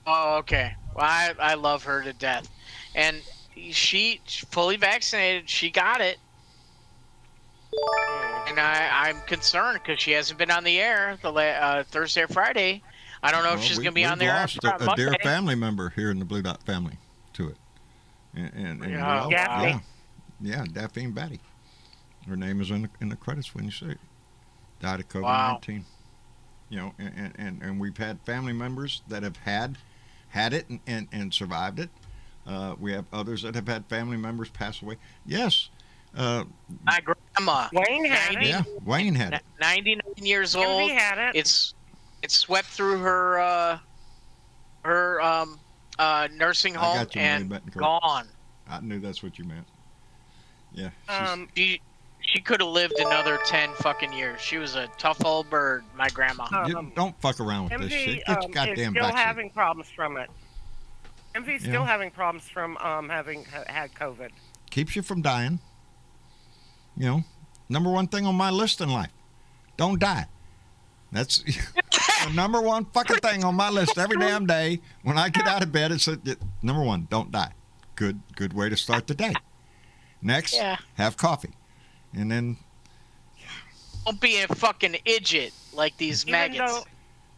Speaker 4: Oh, okay. Well, I love her to death, and she fully vaccinated. She got it, and I'm concerned because she hasn't been on the air the Thursday or Friday. I don't know if she's going to be on there.
Speaker 2: We've lost a dear family member here in the Blue Dot family to it, and
Speaker 5: Daphne.
Speaker 2: Daphne Batty. Her name is in the credits when you see it. Died of COVID-19.
Speaker 4: Wow.
Speaker 2: You know, and we've had family members that have had it and survived it. We have others that have had family members pass away. Yes.
Speaker 4: My grandma.
Speaker 5: Wayne had it.
Speaker 2: Yeah, Wayne had it.
Speaker 4: 99 years old.
Speaker 5: He had it.
Speaker 4: It swept through her nursing home
Speaker 2: got you,
Speaker 4: and
Speaker 2: Mary Betancourt.
Speaker 4: gone.
Speaker 2: I knew that's what you meant. Yeah.
Speaker 4: She could have lived another 10 fucking years. She was a tough old bird, my grandma.
Speaker 2: You don't fuck around with this shit. Get your goddamn
Speaker 5: is still
Speaker 2: vaccine.
Speaker 5: having problems from it. MV's still having problems from having had COVID.
Speaker 2: Keeps you from dying. You know, number one thing on my list in life. Don't die. That's the number one fucking thing on my list every damn day. When I get out of bed, it's number one, don't die. Good way to start the day. Next, have coffee. And then...
Speaker 4: Don't be a fucking idiot like these maggots.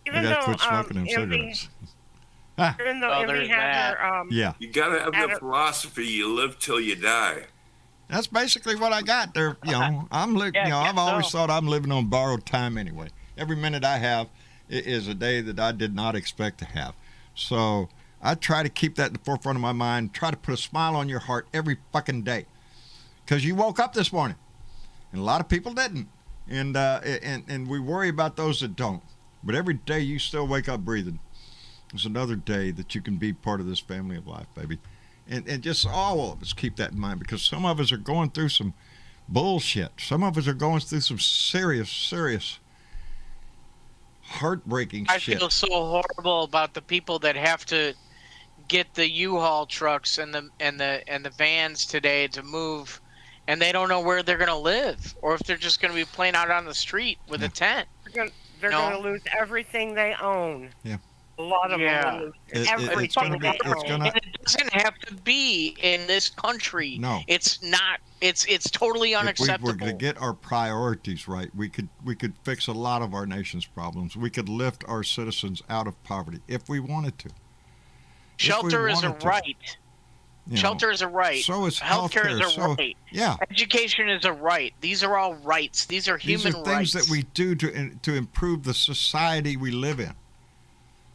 Speaker 2: I gotta quit smoking them cigarettes.
Speaker 5: Even though MV had her...
Speaker 3: You gotta have the philosophy, you live till you die.
Speaker 2: That's basically what I got there. You know, I've always thought I'm living on borrowed time anyway. Every minute I have is a day that I did not expect to have. So I try to keep that in the forefront of my mind. Try to put a smile on your heart every fucking day. Because you woke up this morning. And a lot of people didn't. And we worry about those that don't. But every day you still wake up breathing. It's another day that you can be part of this family of life, baby. And just all of us keep that in mind, because some of us are going through some bullshit. Some of us are going through some serious, heartbreaking shit.
Speaker 4: I feel so horrible about the people that have to get the U-Haul trucks and the vans today to move, and they don't know where they're going to live, or if they're just going to be playing out on the street with a tent.
Speaker 5: They're going to lose everything they own.
Speaker 2: Yeah.
Speaker 5: A lot of them will lose everything they own.
Speaker 4: And it doesn't have to be in this country.
Speaker 2: No.
Speaker 4: It's not. It's totally unacceptable.
Speaker 2: If we were to get our priorities right, we could fix a lot of our nation's problems. We could lift our citizens out of poverty if we wanted to.
Speaker 4: Shelter is a right. Shelter is a right.
Speaker 2: So is
Speaker 4: healthcare is a right.
Speaker 2: Yeah.
Speaker 4: Education is a right. These are all rights. These are human rights.
Speaker 2: These are things that we do to improve the society we live in,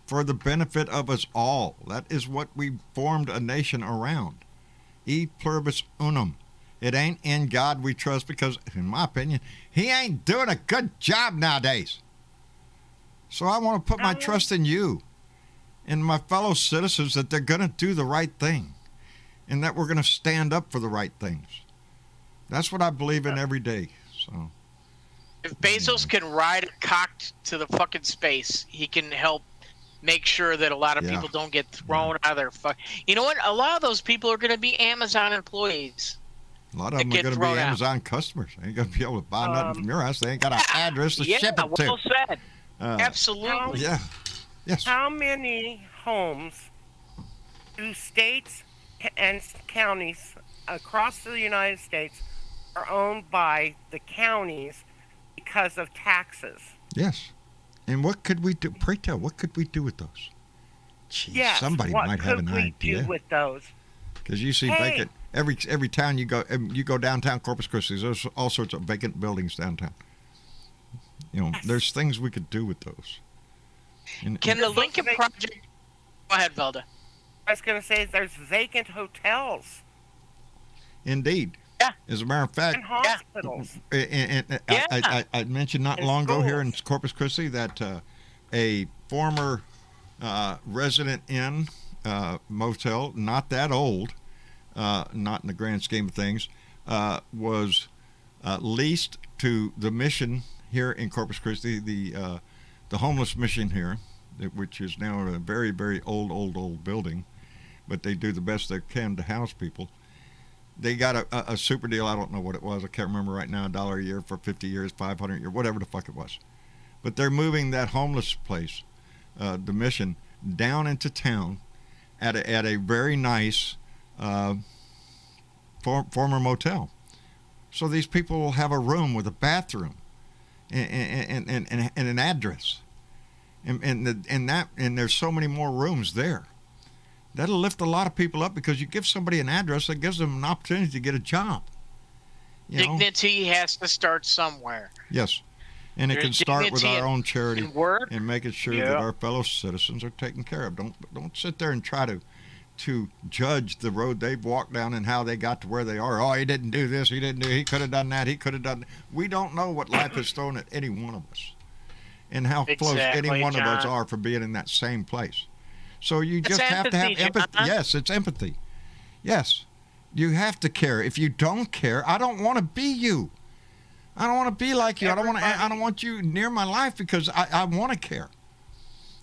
Speaker 2: for the benefit of us all. That is what we formed a nation around. E pluribus unum. It ain't in God we trust, because, in my opinion, he ain't doing a good job nowadays. So I want to put my trust in you and my fellow citizens, that they're going to do the right thing, and that we're going to stand up for the right things. That's what I believe in every day. So,
Speaker 4: if Bezos can ride a cock to the fucking space, he can help make sure that a lot of people don't get thrown out of their fuck. You know what? A lot of those people are going to be Amazon employees.
Speaker 2: A lot of them are going to be Amazon customers. They ain't going to be able to buy nothing from your house. They ain't got an address to ship it to.
Speaker 4: Well said. Absolutely.
Speaker 2: Yeah. Yes.
Speaker 5: How many homes do states and counties across the United States are owned by the counties because of taxes?
Speaker 2: Yes. And what could we do? Pray tell, what could we do with those? Gee,
Speaker 5: Yes.
Speaker 2: somebody
Speaker 5: what
Speaker 2: might
Speaker 5: could
Speaker 2: have an
Speaker 5: we
Speaker 2: idea.
Speaker 5: do with those?
Speaker 2: Because you see
Speaker 5: Hey.
Speaker 2: vacant every town you go downtown Corpus Christi. There's all sorts of vacant buildings downtown. You know, there's things we could do with those.
Speaker 4: Can the Lincoln Project? Go ahead, Velda.
Speaker 5: I was going to say there's vacant hotels
Speaker 2: Indeed.
Speaker 4: Yeah.
Speaker 2: As a matter of fact,
Speaker 5: and hospitals.
Speaker 2: I mentioned not
Speaker 5: And
Speaker 2: long ago here in
Speaker 5: schools.
Speaker 2: Corpus Christi that a former resident inn motel, not that old, not in the grand scheme of things, was leased to the mission here in Corpus Christi, the homeless mission here, which is now a very, very old building, but they do the best they can to house people. They got a super deal. I don't know what it was. I can't remember right now. $1 a year for 50 years, 500 a year, whatever the fuck it was. But they're moving that homeless place, the mission, down into town at a very nice former motel. So these people will have a room with a bathroom and an address, and there's so many more rooms there. That'll lift a lot of people up because you give somebody an address that gives them an opportunity to get a job. You know?
Speaker 4: Dignity has to start somewhere.
Speaker 2: Yes. And it
Speaker 4: There's
Speaker 2: can start with
Speaker 4: dignity
Speaker 2: our own charity
Speaker 4: in work.
Speaker 2: and making sure that our fellow citizens are taken care of. Don't sit there and try to judge the road they've walked down and how they got to where they are. Oh, he didn't do this, he could have done that, he could have done that. We don't know what life has thrown at any one of us and how close any
Speaker 4: Exactly,
Speaker 2: one of us
Speaker 4: John.
Speaker 2: are for being in that same place. So you
Speaker 4: It's
Speaker 2: just have to have
Speaker 4: empathy,
Speaker 2: empathy.
Speaker 4: John.
Speaker 2: Yes, it's empathy. Yes. You have to care. If you don't care, I don't want to be you. I don't want to be like you. I don't want you near my life because I want to care.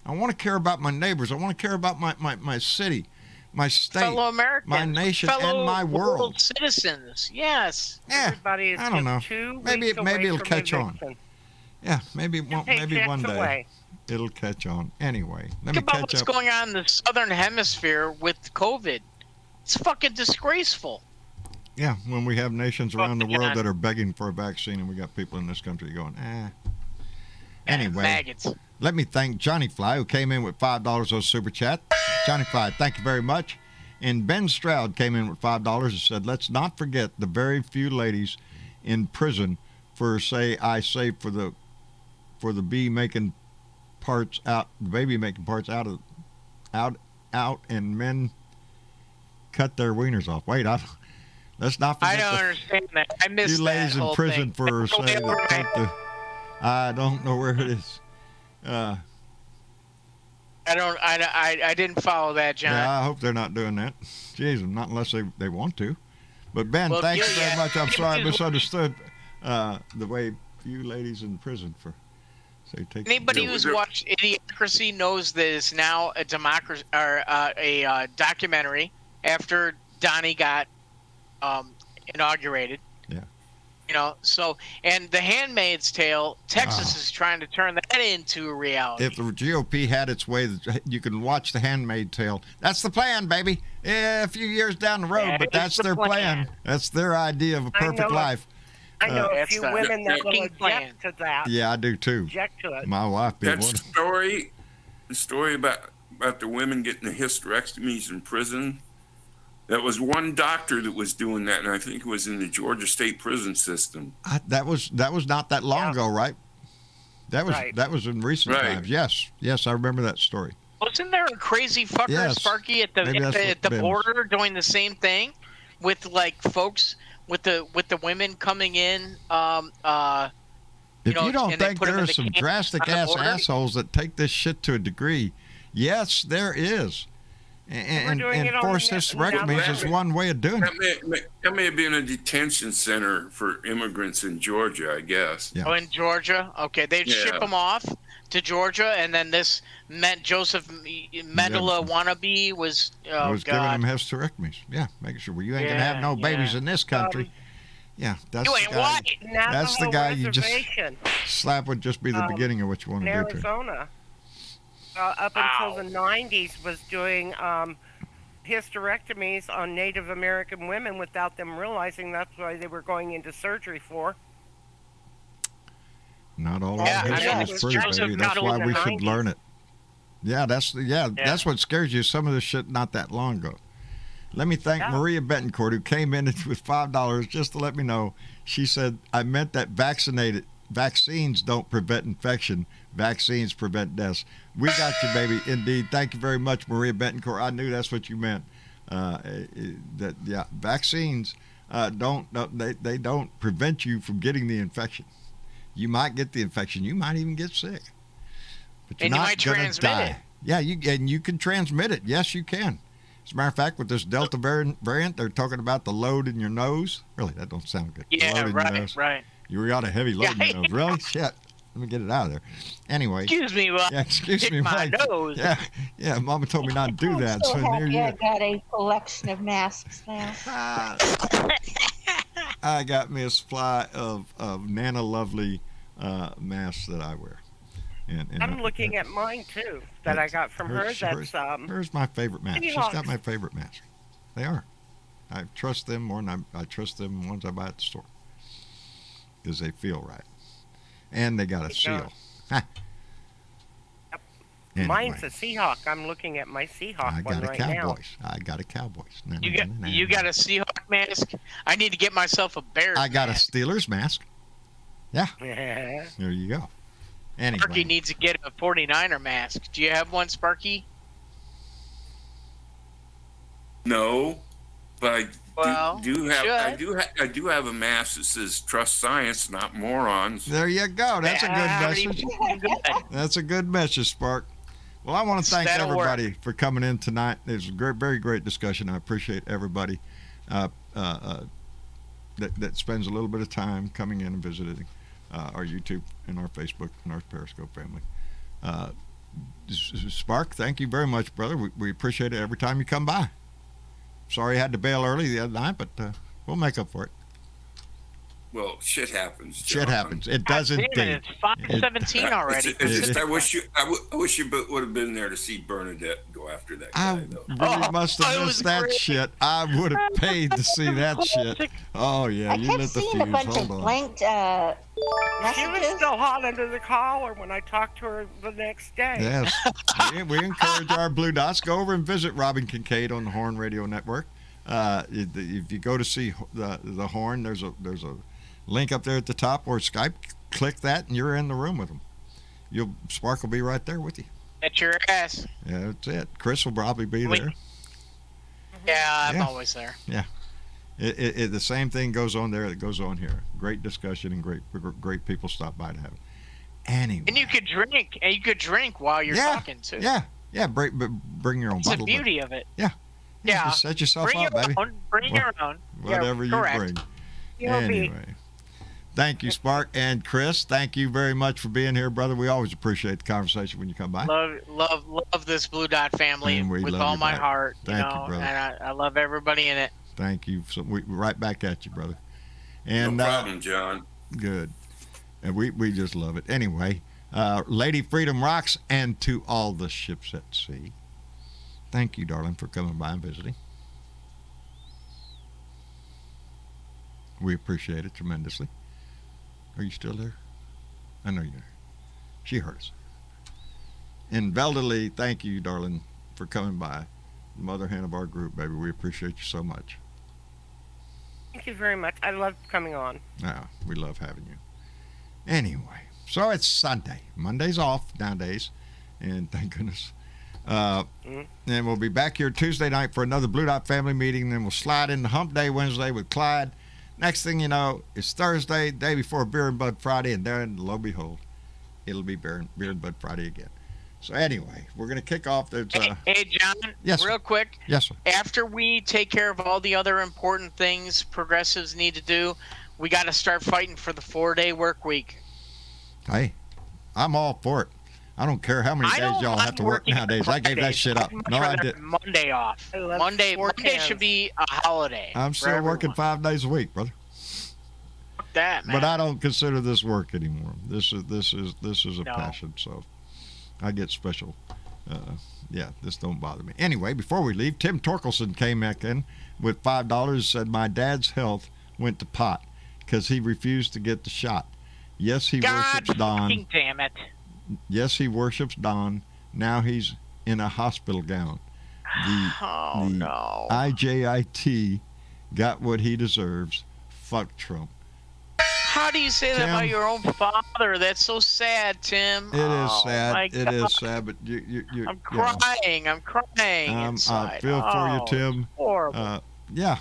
Speaker 2: I want to care about my neighbors. I want to care about my city, my state,
Speaker 4: Fellow Americans,
Speaker 2: my nation,
Speaker 4: fellow
Speaker 2: and my world.
Speaker 4: citizens. Yes.
Speaker 2: Yeah,
Speaker 5: Everybody is
Speaker 2: I don't know.
Speaker 5: just 2
Speaker 2: Maybe
Speaker 5: weeks
Speaker 2: maybe
Speaker 5: away
Speaker 2: it'll
Speaker 5: from
Speaker 2: catch on.
Speaker 5: eviction.
Speaker 2: Yeah, maybe
Speaker 5: Your paycheck's
Speaker 2: one day
Speaker 5: away.
Speaker 2: it'll catch on. Anyway, let
Speaker 4: Think
Speaker 2: me
Speaker 4: about
Speaker 2: catch
Speaker 4: what's
Speaker 2: up.
Speaker 4: going on in the southern hemisphere with COVID. It's fucking disgraceful.
Speaker 2: Yeah, when we have nations around the
Speaker 4: Fuck,
Speaker 2: world
Speaker 4: John.
Speaker 2: that are begging for a vaccine, and we got people in this country going, Anyway,
Speaker 4: Maggots.
Speaker 2: let me thank Johnny Fly, who came in with $5 on Super Chat. Johnny Fly, thank you very much. And Ben Stroud came in with $5 and said, let's not forget the very few ladies in prison for for the baby making parts out, and men cut their wieners off. Wait, let's not forget
Speaker 4: I don't understand that. I missed
Speaker 2: few ladies
Speaker 4: that
Speaker 2: in
Speaker 4: whole
Speaker 2: prison
Speaker 4: thing.
Speaker 2: for saying that I don't know where it is.
Speaker 4: I didn't follow that, John.
Speaker 2: Yeah, I hope they're not doing that. Jeez, not unless they want to. But Ben,
Speaker 4: Well,
Speaker 2: thank you
Speaker 4: yeah,
Speaker 2: very much. I'm
Speaker 4: yeah.
Speaker 2: sorry I misunderstood the way few ladies in prison for take.
Speaker 4: Anybody who's watched Idiocracy knows that it's now a democracy or a documentary after Donnie got inaugurated.
Speaker 2: Yeah.
Speaker 4: You know, so and The Handmaid's Tale, Texas is trying to turn that into a reality.
Speaker 2: If the GOP had its way, you can watch The Handmaid's Tale. That's the plan, baby. Yeah, a few years down the road,
Speaker 4: That
Speaker 2: but
Speaker 4: is
Speaker 2: that's
Speaker 4: the
Speaker 2: their plan.
Speaker 4: plan.
Speaker 2: That's their idea of a perfect
Speaker 5: know.
Speaker 2: life.
Speaker 5: I know a
Speaker 4: That's
Speaker 5: few
Speaker 4: the
Speaker 5: women that will
Speaker 4: fucking plan.
Speaker 5: object to that.
Speaker 2: Yeah, I do too.
Speaker 5: Object to it.
Speaker 2: My wife being
Speaker 3: That
Speaker 2: one.
Speaker 3: story about the women getting the hysterectomies in prison. That was one doctor that was doing that, and I think it was in the Georgia State prison system.
Speaker 2: That was not that long ago, right? That was in recent
Speaker 3: Right.
Speaker 2: times. Yes, I remember that story.
Speaker 4: Wasn't there a crazy fucker,
Speaker 2: Yes.
Speaker 4: Sparky, at the
Speaker 2: Maybe that's
Speaker 4: at the
Speaker 2: what Ben was-
Speaker 4: border doing the same thing with like folks with the women coming in?
Speaker 2: If
Speaker 4: know,
Speaker 2: you don't
Speaker 4: and they
Speaker 2: think
Speaker 4: put 'em
Speaker 2: there
Speaker 4: in
Speaker 2: are
Speaker 4: the
Speaker 2: some
Speaker 4: camp
Speaker 2: drastic
Speaker 4: on the
Speaker 2: ass
Speaker 4: border?
Speaker 2: assholes that take this shit to a degree, yes, there is. And
Speaker 5: doing it on
Speaker 2: forced
Speaker 5: the-
Speaker 2: hysterectomies is one way of doing it.
Speaker 3: That may have been a detention center for immigrants in Georgia, I guess.
Speaker 2: Yeah.
Speaker 4: Oh, in Georgia? Okay, they'd ship
Speaker 3: Yeah.
Speaker 4: them off to Georgia, and then this meant Joseph Mendela wannabe was. Oh
Speaker 2: was giving them
Speaker 4: God!
Speaker 2: hysterectomies. Yeah, making sure you ain't gonna have no babies in this country. Yeah, that's
Speaker 4: You
Speaker 2: the
Speaker 4: ain't
Speaker 2: guy.
Speaker 4: white.
Speaker 2: That's the
Speaker 5: Navajo
Speaker 2: guy you just
Speaker 5: Reservation
Speaker 2: slap would just be the beginning of what you want
Speaker 5: in
Speaker 2: to do to.
Speaker 5: Arizona. up until the 90s was doing hysterectomies on Native American women without them realizing that's why they were going into surgery for.
Speaker 2: Not all
Speaker 4: Yeah,
Speaker 2: of history
Speaker 4: I know.
Speaker 2: is pretty,
Speaker 4: Joseph
Speaker 2: baby. That's
Speaker 4: got
Speaker 2: why
Speaker 5: in the
Speaker 2: we should
Speaker 5: 90s.
Speaker 2: learn it. Yeah, that's what scares you. Some of the shit not that long ago. Let me thank Maria Betancourt, who came in with $5 just to let me know. She said, I meant that vaccines don't prevent infection. Vaccines prevent deaths. We got you, baby. Indeed. Thank you very much, Maria Betancourt. I knew that's what you meant. Vaccines they don't prevent you from getting the infection. You might get the infection. You might even get sick. But you're
Speaker 4: And you
Speaker 2: not
Speaker 4: might
Speaker 2: gonna
Speaker 4: transmit
Speaker 2: die.
Speaker 4: it.
Speaker 2: Yeah, you can transmit it. Yes, you can. As a matter of fact, with this Delta variant, they're talking about the load in your nose. Really, that don't sound good. The
Speaker 4: Yeah,
Speaker 2: load in your nose.
Speaker 4: right.
Speaker 2: You got a heavy load in your nose. Really? Shit. Let me get it out of there. Anyway.
Speaker 4: Excuse me, well,
Speaker 2: Yeah, excuse me.
Speaker 4: my nose.
Speaker 2: Yeah, Mama told me not to do that.
Speaker 10: I'm so
Speaker 2: So there
Speaker 10: happy
Speaker 2: you
Speaker 10: I
Speaker 2: go.
Speaker 10: got a collection of masks now.
Speaker 2: I got me a supply of Nana Lovely masks that I wear. And
Speaker 5: I'm looking at mine too that I got from her. That's
Speaker 2: hers my favorite mask. She's
Speaker 5: Seahawks.
Speaker 2: got my favorite mask. They are. I trust them more than I trust them ones I buy at the store because they feel right, and they got a seal. Anyway,
Speaker 5: Mine's a Seahawk. I'm looking at my Seahawk
Speaker 2: I
Speaker 5: one
Speaker 2: got a
Speaker 5: right
Speaker 2: Cowboys. I got a Cowboys.
Speaker 4: You got a Seahawk mask? I need to get myself a Bears
Speaker 2: I got a
Speaker 4: mask.
Speaker 2: Steelers mask. Yeah,
Speaker 5: now.
Speaker 2: there you go. Anyway,
Speaker 4: Sparky needs to get a 49er mask. Do you have one, Sparky?
Speaker 3: No, but I
Speaker 4: Well,
Speaker 3: do have
Speaker 4: should.
Speaker 3: I do have a mask that says "Trust Science, not morons."
Speaker 2: there you go. That's a good
Speaker 4: Pretty
Speaker 2: message.
Speaker 4: good.
Speaker 2: That's a good message, Spark. Well, I want to thank
Speaker 4: That'll work.
Speaker 2: everybody for coming in tonight. It was a great, very great discussion. I appreciate everybody that spends a little bit of time coming in and visiting our YouTube and our Facebook and our Periscope family. Spark, thank you very much, brother. We appreciate it every time you come by. Sorry I had to bail early the other night, but we'll make up for it.
Speaker 3: Well, shit happens.
Speaker 2: Shit
Speaker 3: John.
Speaker 2: happens. It does
Speaker 4: Damn
Speaker 2: indeed.
Speaker 4: it, it's 5:17 already.
Speaker 3: It's just, I wish you would have been there to see Bernadette go after that guy.
Speaker 2: I
Speaker 3: though.
Speaker 2: really must
Speaker 4: it
Speaker 2: have
Speaker 4: was
Speaker 2: missed that
Speaker 4: great.
Speaker 2: shit. I would have paid to see that shit. Oh, yeah,
Speaker 10: I
Speaker 2: you
Speaker 10: kept
Speaker 2: lit the
Speaker 10: seeing a
Speaker 2: fuse.
Speaker 10: bunch of
Speaker 2: Hold on.
Speaker 10: blanked
Speaker 5: She was
Speaker 10: messages.
Speaker 5: still hot under the collar when I talked to her the next day.
Speaker 2: Yes. we encourage our Blue Dots. Go over and visit Robin Kincaid on the Horn Radio Network. If you go to see the Horn, there's a link up there at the top or Skype. Click that and you're in the room with them. Spark will be right there with you.
Speaker 4: At your ass.
Speaker 2: Yeah, that's it. Chris will probably be
Speaker 4: Wait.
Speaker 2: there.
Speaker 4: Yeah, I'm
Speaker 2: Yeah.
Speaker 4: always there.
Speaker 2: The same thing goes on there that goes on here. Great discussion and great people stop by to have it. Anyway.
Speaker 4: And you could drink while you're talking too.
Speaker 2: Yeah. Bring your own
Speaker 4: It's the
Speaker 2: bottle.
Speaker 4: beauty of it.
Speaker 2: Yeah.
Speaker 4: Yeah.
Speaker 2: Just set yourself
Speaker 4: Bring
Speaker 2: up,
Speaker 4: your
Speaker 2: baby.
Speaker 4: own. Bring your own.
Speaker 2: Whatever you
Speaker 4: correct.
Speaker 2: bring.
Speaker 5: You'll be-
Speaker 2: Anyway. Thank you, Spark. And Chris, thank you very much for being here, brother. We always appreciate the conversation when you come by.
Speaker 4: Love this Blue Dot family
Speaker 2: And we
Speaker 4: with
Speaker 2: love
Speaker 4: all
Speaker 2: you
Speaker 4: my
Speaker 2: back.
Speaker 4: heart.
Speaker 2: Thank you,
Speaker 4: know,
Speaker 2: brother.
Speaker 4: And I love everybody in it.
Speaker 2: Thank you. So we right back at you, brother. And
Speaker 3: No problem, John.
Speaker 2: good. And we just love it. Anyway, Lady Freedom rocks, and to all the ships at sea. Thank you, darling, for coming by and visiting. We appreciate it tremendously. Are you still there? I know you're there. She heard us. And Velda, thank you, darling, for coming by. Mother hen of our group, baby. We appreciate you so much.
Speaker 5: Thank you very much. I love coming on.
Speaker 2: Yeah, we love having you. Anyway, so it's Sunday. Monday's off nowadays, and thank goodness. And we'll be back here Tuesday night for another Blue Dot family meeting. Then we'll slide into Hump Day Wednesday with Clyde. Next thing you know, it's Thursday, day before Beer and Bud Friday, and then, lo and behold, it'll be Beer and Bud Friday again. So anyway, we're going to kick off. There's,
Speaker 4: Hey, John,
Speaker 2: Yes, sir.
Speaker 4: real quick.
Speaker 2: yes, sir.
Speaker 4: After we take care of all the other important things progressives need to do, we got to start fighting for the 4-day work week.
Speaker 2: Hey, I'm all for it. I don't care how many
Speaker 4: I
Speaker 2: days
Speaker 4: don't
Speaker 2: y'all
Speaker 4: mind
Speaker 2: have to work
Speaker 4: working
Speaker 2: nowadays. I gave that
Speaker 4: Fridays.
Speaker 2: shit up.
Speaker 4: I'd much
Speaker 2: No, I
Speaker 4: rather
Speaker 2: didn't.
Speaker 4: have Monday off.
Speaker 5: I love
Speaker 4: Monday
Speaker 5: 4
Speaker 4: should
Speaker 5: cans.
Speaker 4: be a holiday.
Speaker 2: I'm
Speaker 4: for
Speaker 2: still working
Speaker 4: everyone.
Speaker 2: 5 days a week, brother.
Speaker 4: Fuck that, man.
Speaker 2: But I don't consider this work anymore. This is a
Speaker 4: No.
Speaker 2: passion. So I get special yeah, this don't bother me. Anyway, before we leave, Tim Torkelson came back in with $5, said, my dad's health went to pot because he refused to get the shot. Yes, he worships Don.
Speaker 4: fucking damn it.
Speaker 2: Yes, he worships Don. Now he's in a hospital gown. The
Speaker 4: no.
Speaker 2: IJIT got what he deserves. Fuck Trump.
Speaker 4: How do you say that
Speaker 2: Tim,
Speaker 4: about your own father? That's so sad, Tim.
Speaker 2: It is sad.
Speaker 4: My
Speaker 2: It
Speaker 4: God.
Speaker 2: is sad, but you
Speaker 4: I'm crying. I'm crying
Speaker 2: I
Speaker 4: inside.
Speaker 2: feel for you,
Speaker 4: Oh,
Speaker 2: Tim.
Speaker 4: horrible.
Speaker 2: Yeah.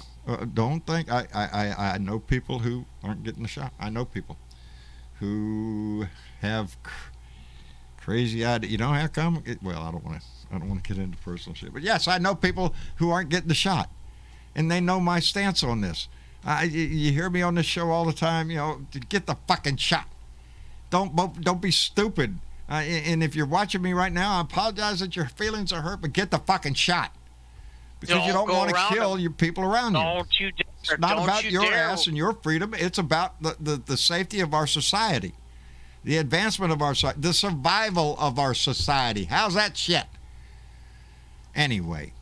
Speaker 2: Don't think I know people who aren't getting the shot. I know people who have crazy idea. You know how come? Well, I don't want to get into personal shit, but yes, I know people who aren't getting the shot, and they know my stance on this. You hear me on this show all the time. You know, to get the fucking shot. Don't be stupid. And if you're watching me right now, I apologize that your feelings are hurt, but get the fucking shot. Because you don't want to kill your people around you.
Speaker 4: Don't you dare.
Speaker 2: It's not about your
Speaker 4: dare.
Speaker 2: ass and your freedom. It's about the safety of our society, the advancement of our society, the survival of our society. How's that shit? Anyway,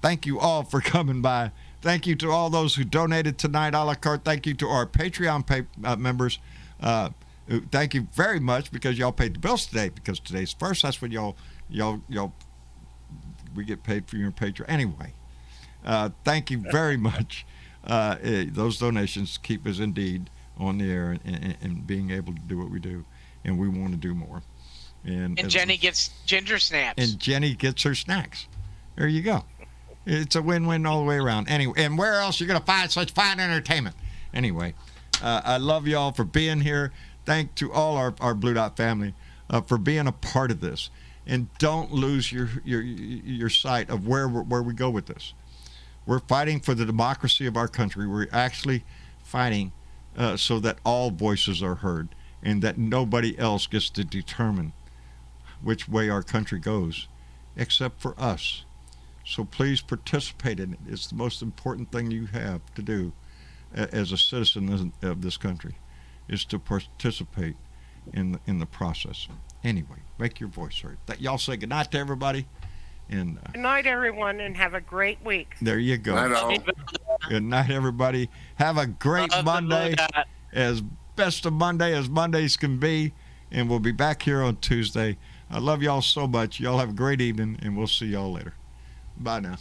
Speaker 2: thank you all for coming by. Thank you to all those who donated tonight a la carte. Thank you to our Patreon members. Thank you very much because y'all paid the bills today. Because today's first. That's when y'all we get paid for your Patreon anyway. Thank you very much. Those donations keep us indeed on the air and being able to do what we do, and we want to do more. And
Speaker 4: Jenny gets ginger snaps.
Speaker 2: And Jenny gets her snacks. There you go. It's a win-win all the way around. Anyway, and where else are you going to find such fine entertainment? Anyway, I love y'all for being here. Thank to all our Blue Dot family for being a part of this. And don't lose your sight of where we go with this. We're fighting for the democracy of our country. We're actually fighting so that all voices are heard and that nobody else gets to determine which way our country goes except for us. So please participate in it. It's the most important thing you have to do as a citizen of this country, is to participate in the process. Anyway, make your voice heard. Y'all say goodnight to everybody. And
Speaker 5: Good night, everyone, and have a great week.
Speaker 2: there you go.
Speaker 3: Night all.
Speaker 2: Good night, everybody. Have a great Monday, as best of Monday as Mondays can be. And we'll be back here on Tuesday. I love y'all so much. Y'all have a great evening, and we'll see y'all later. Bye now.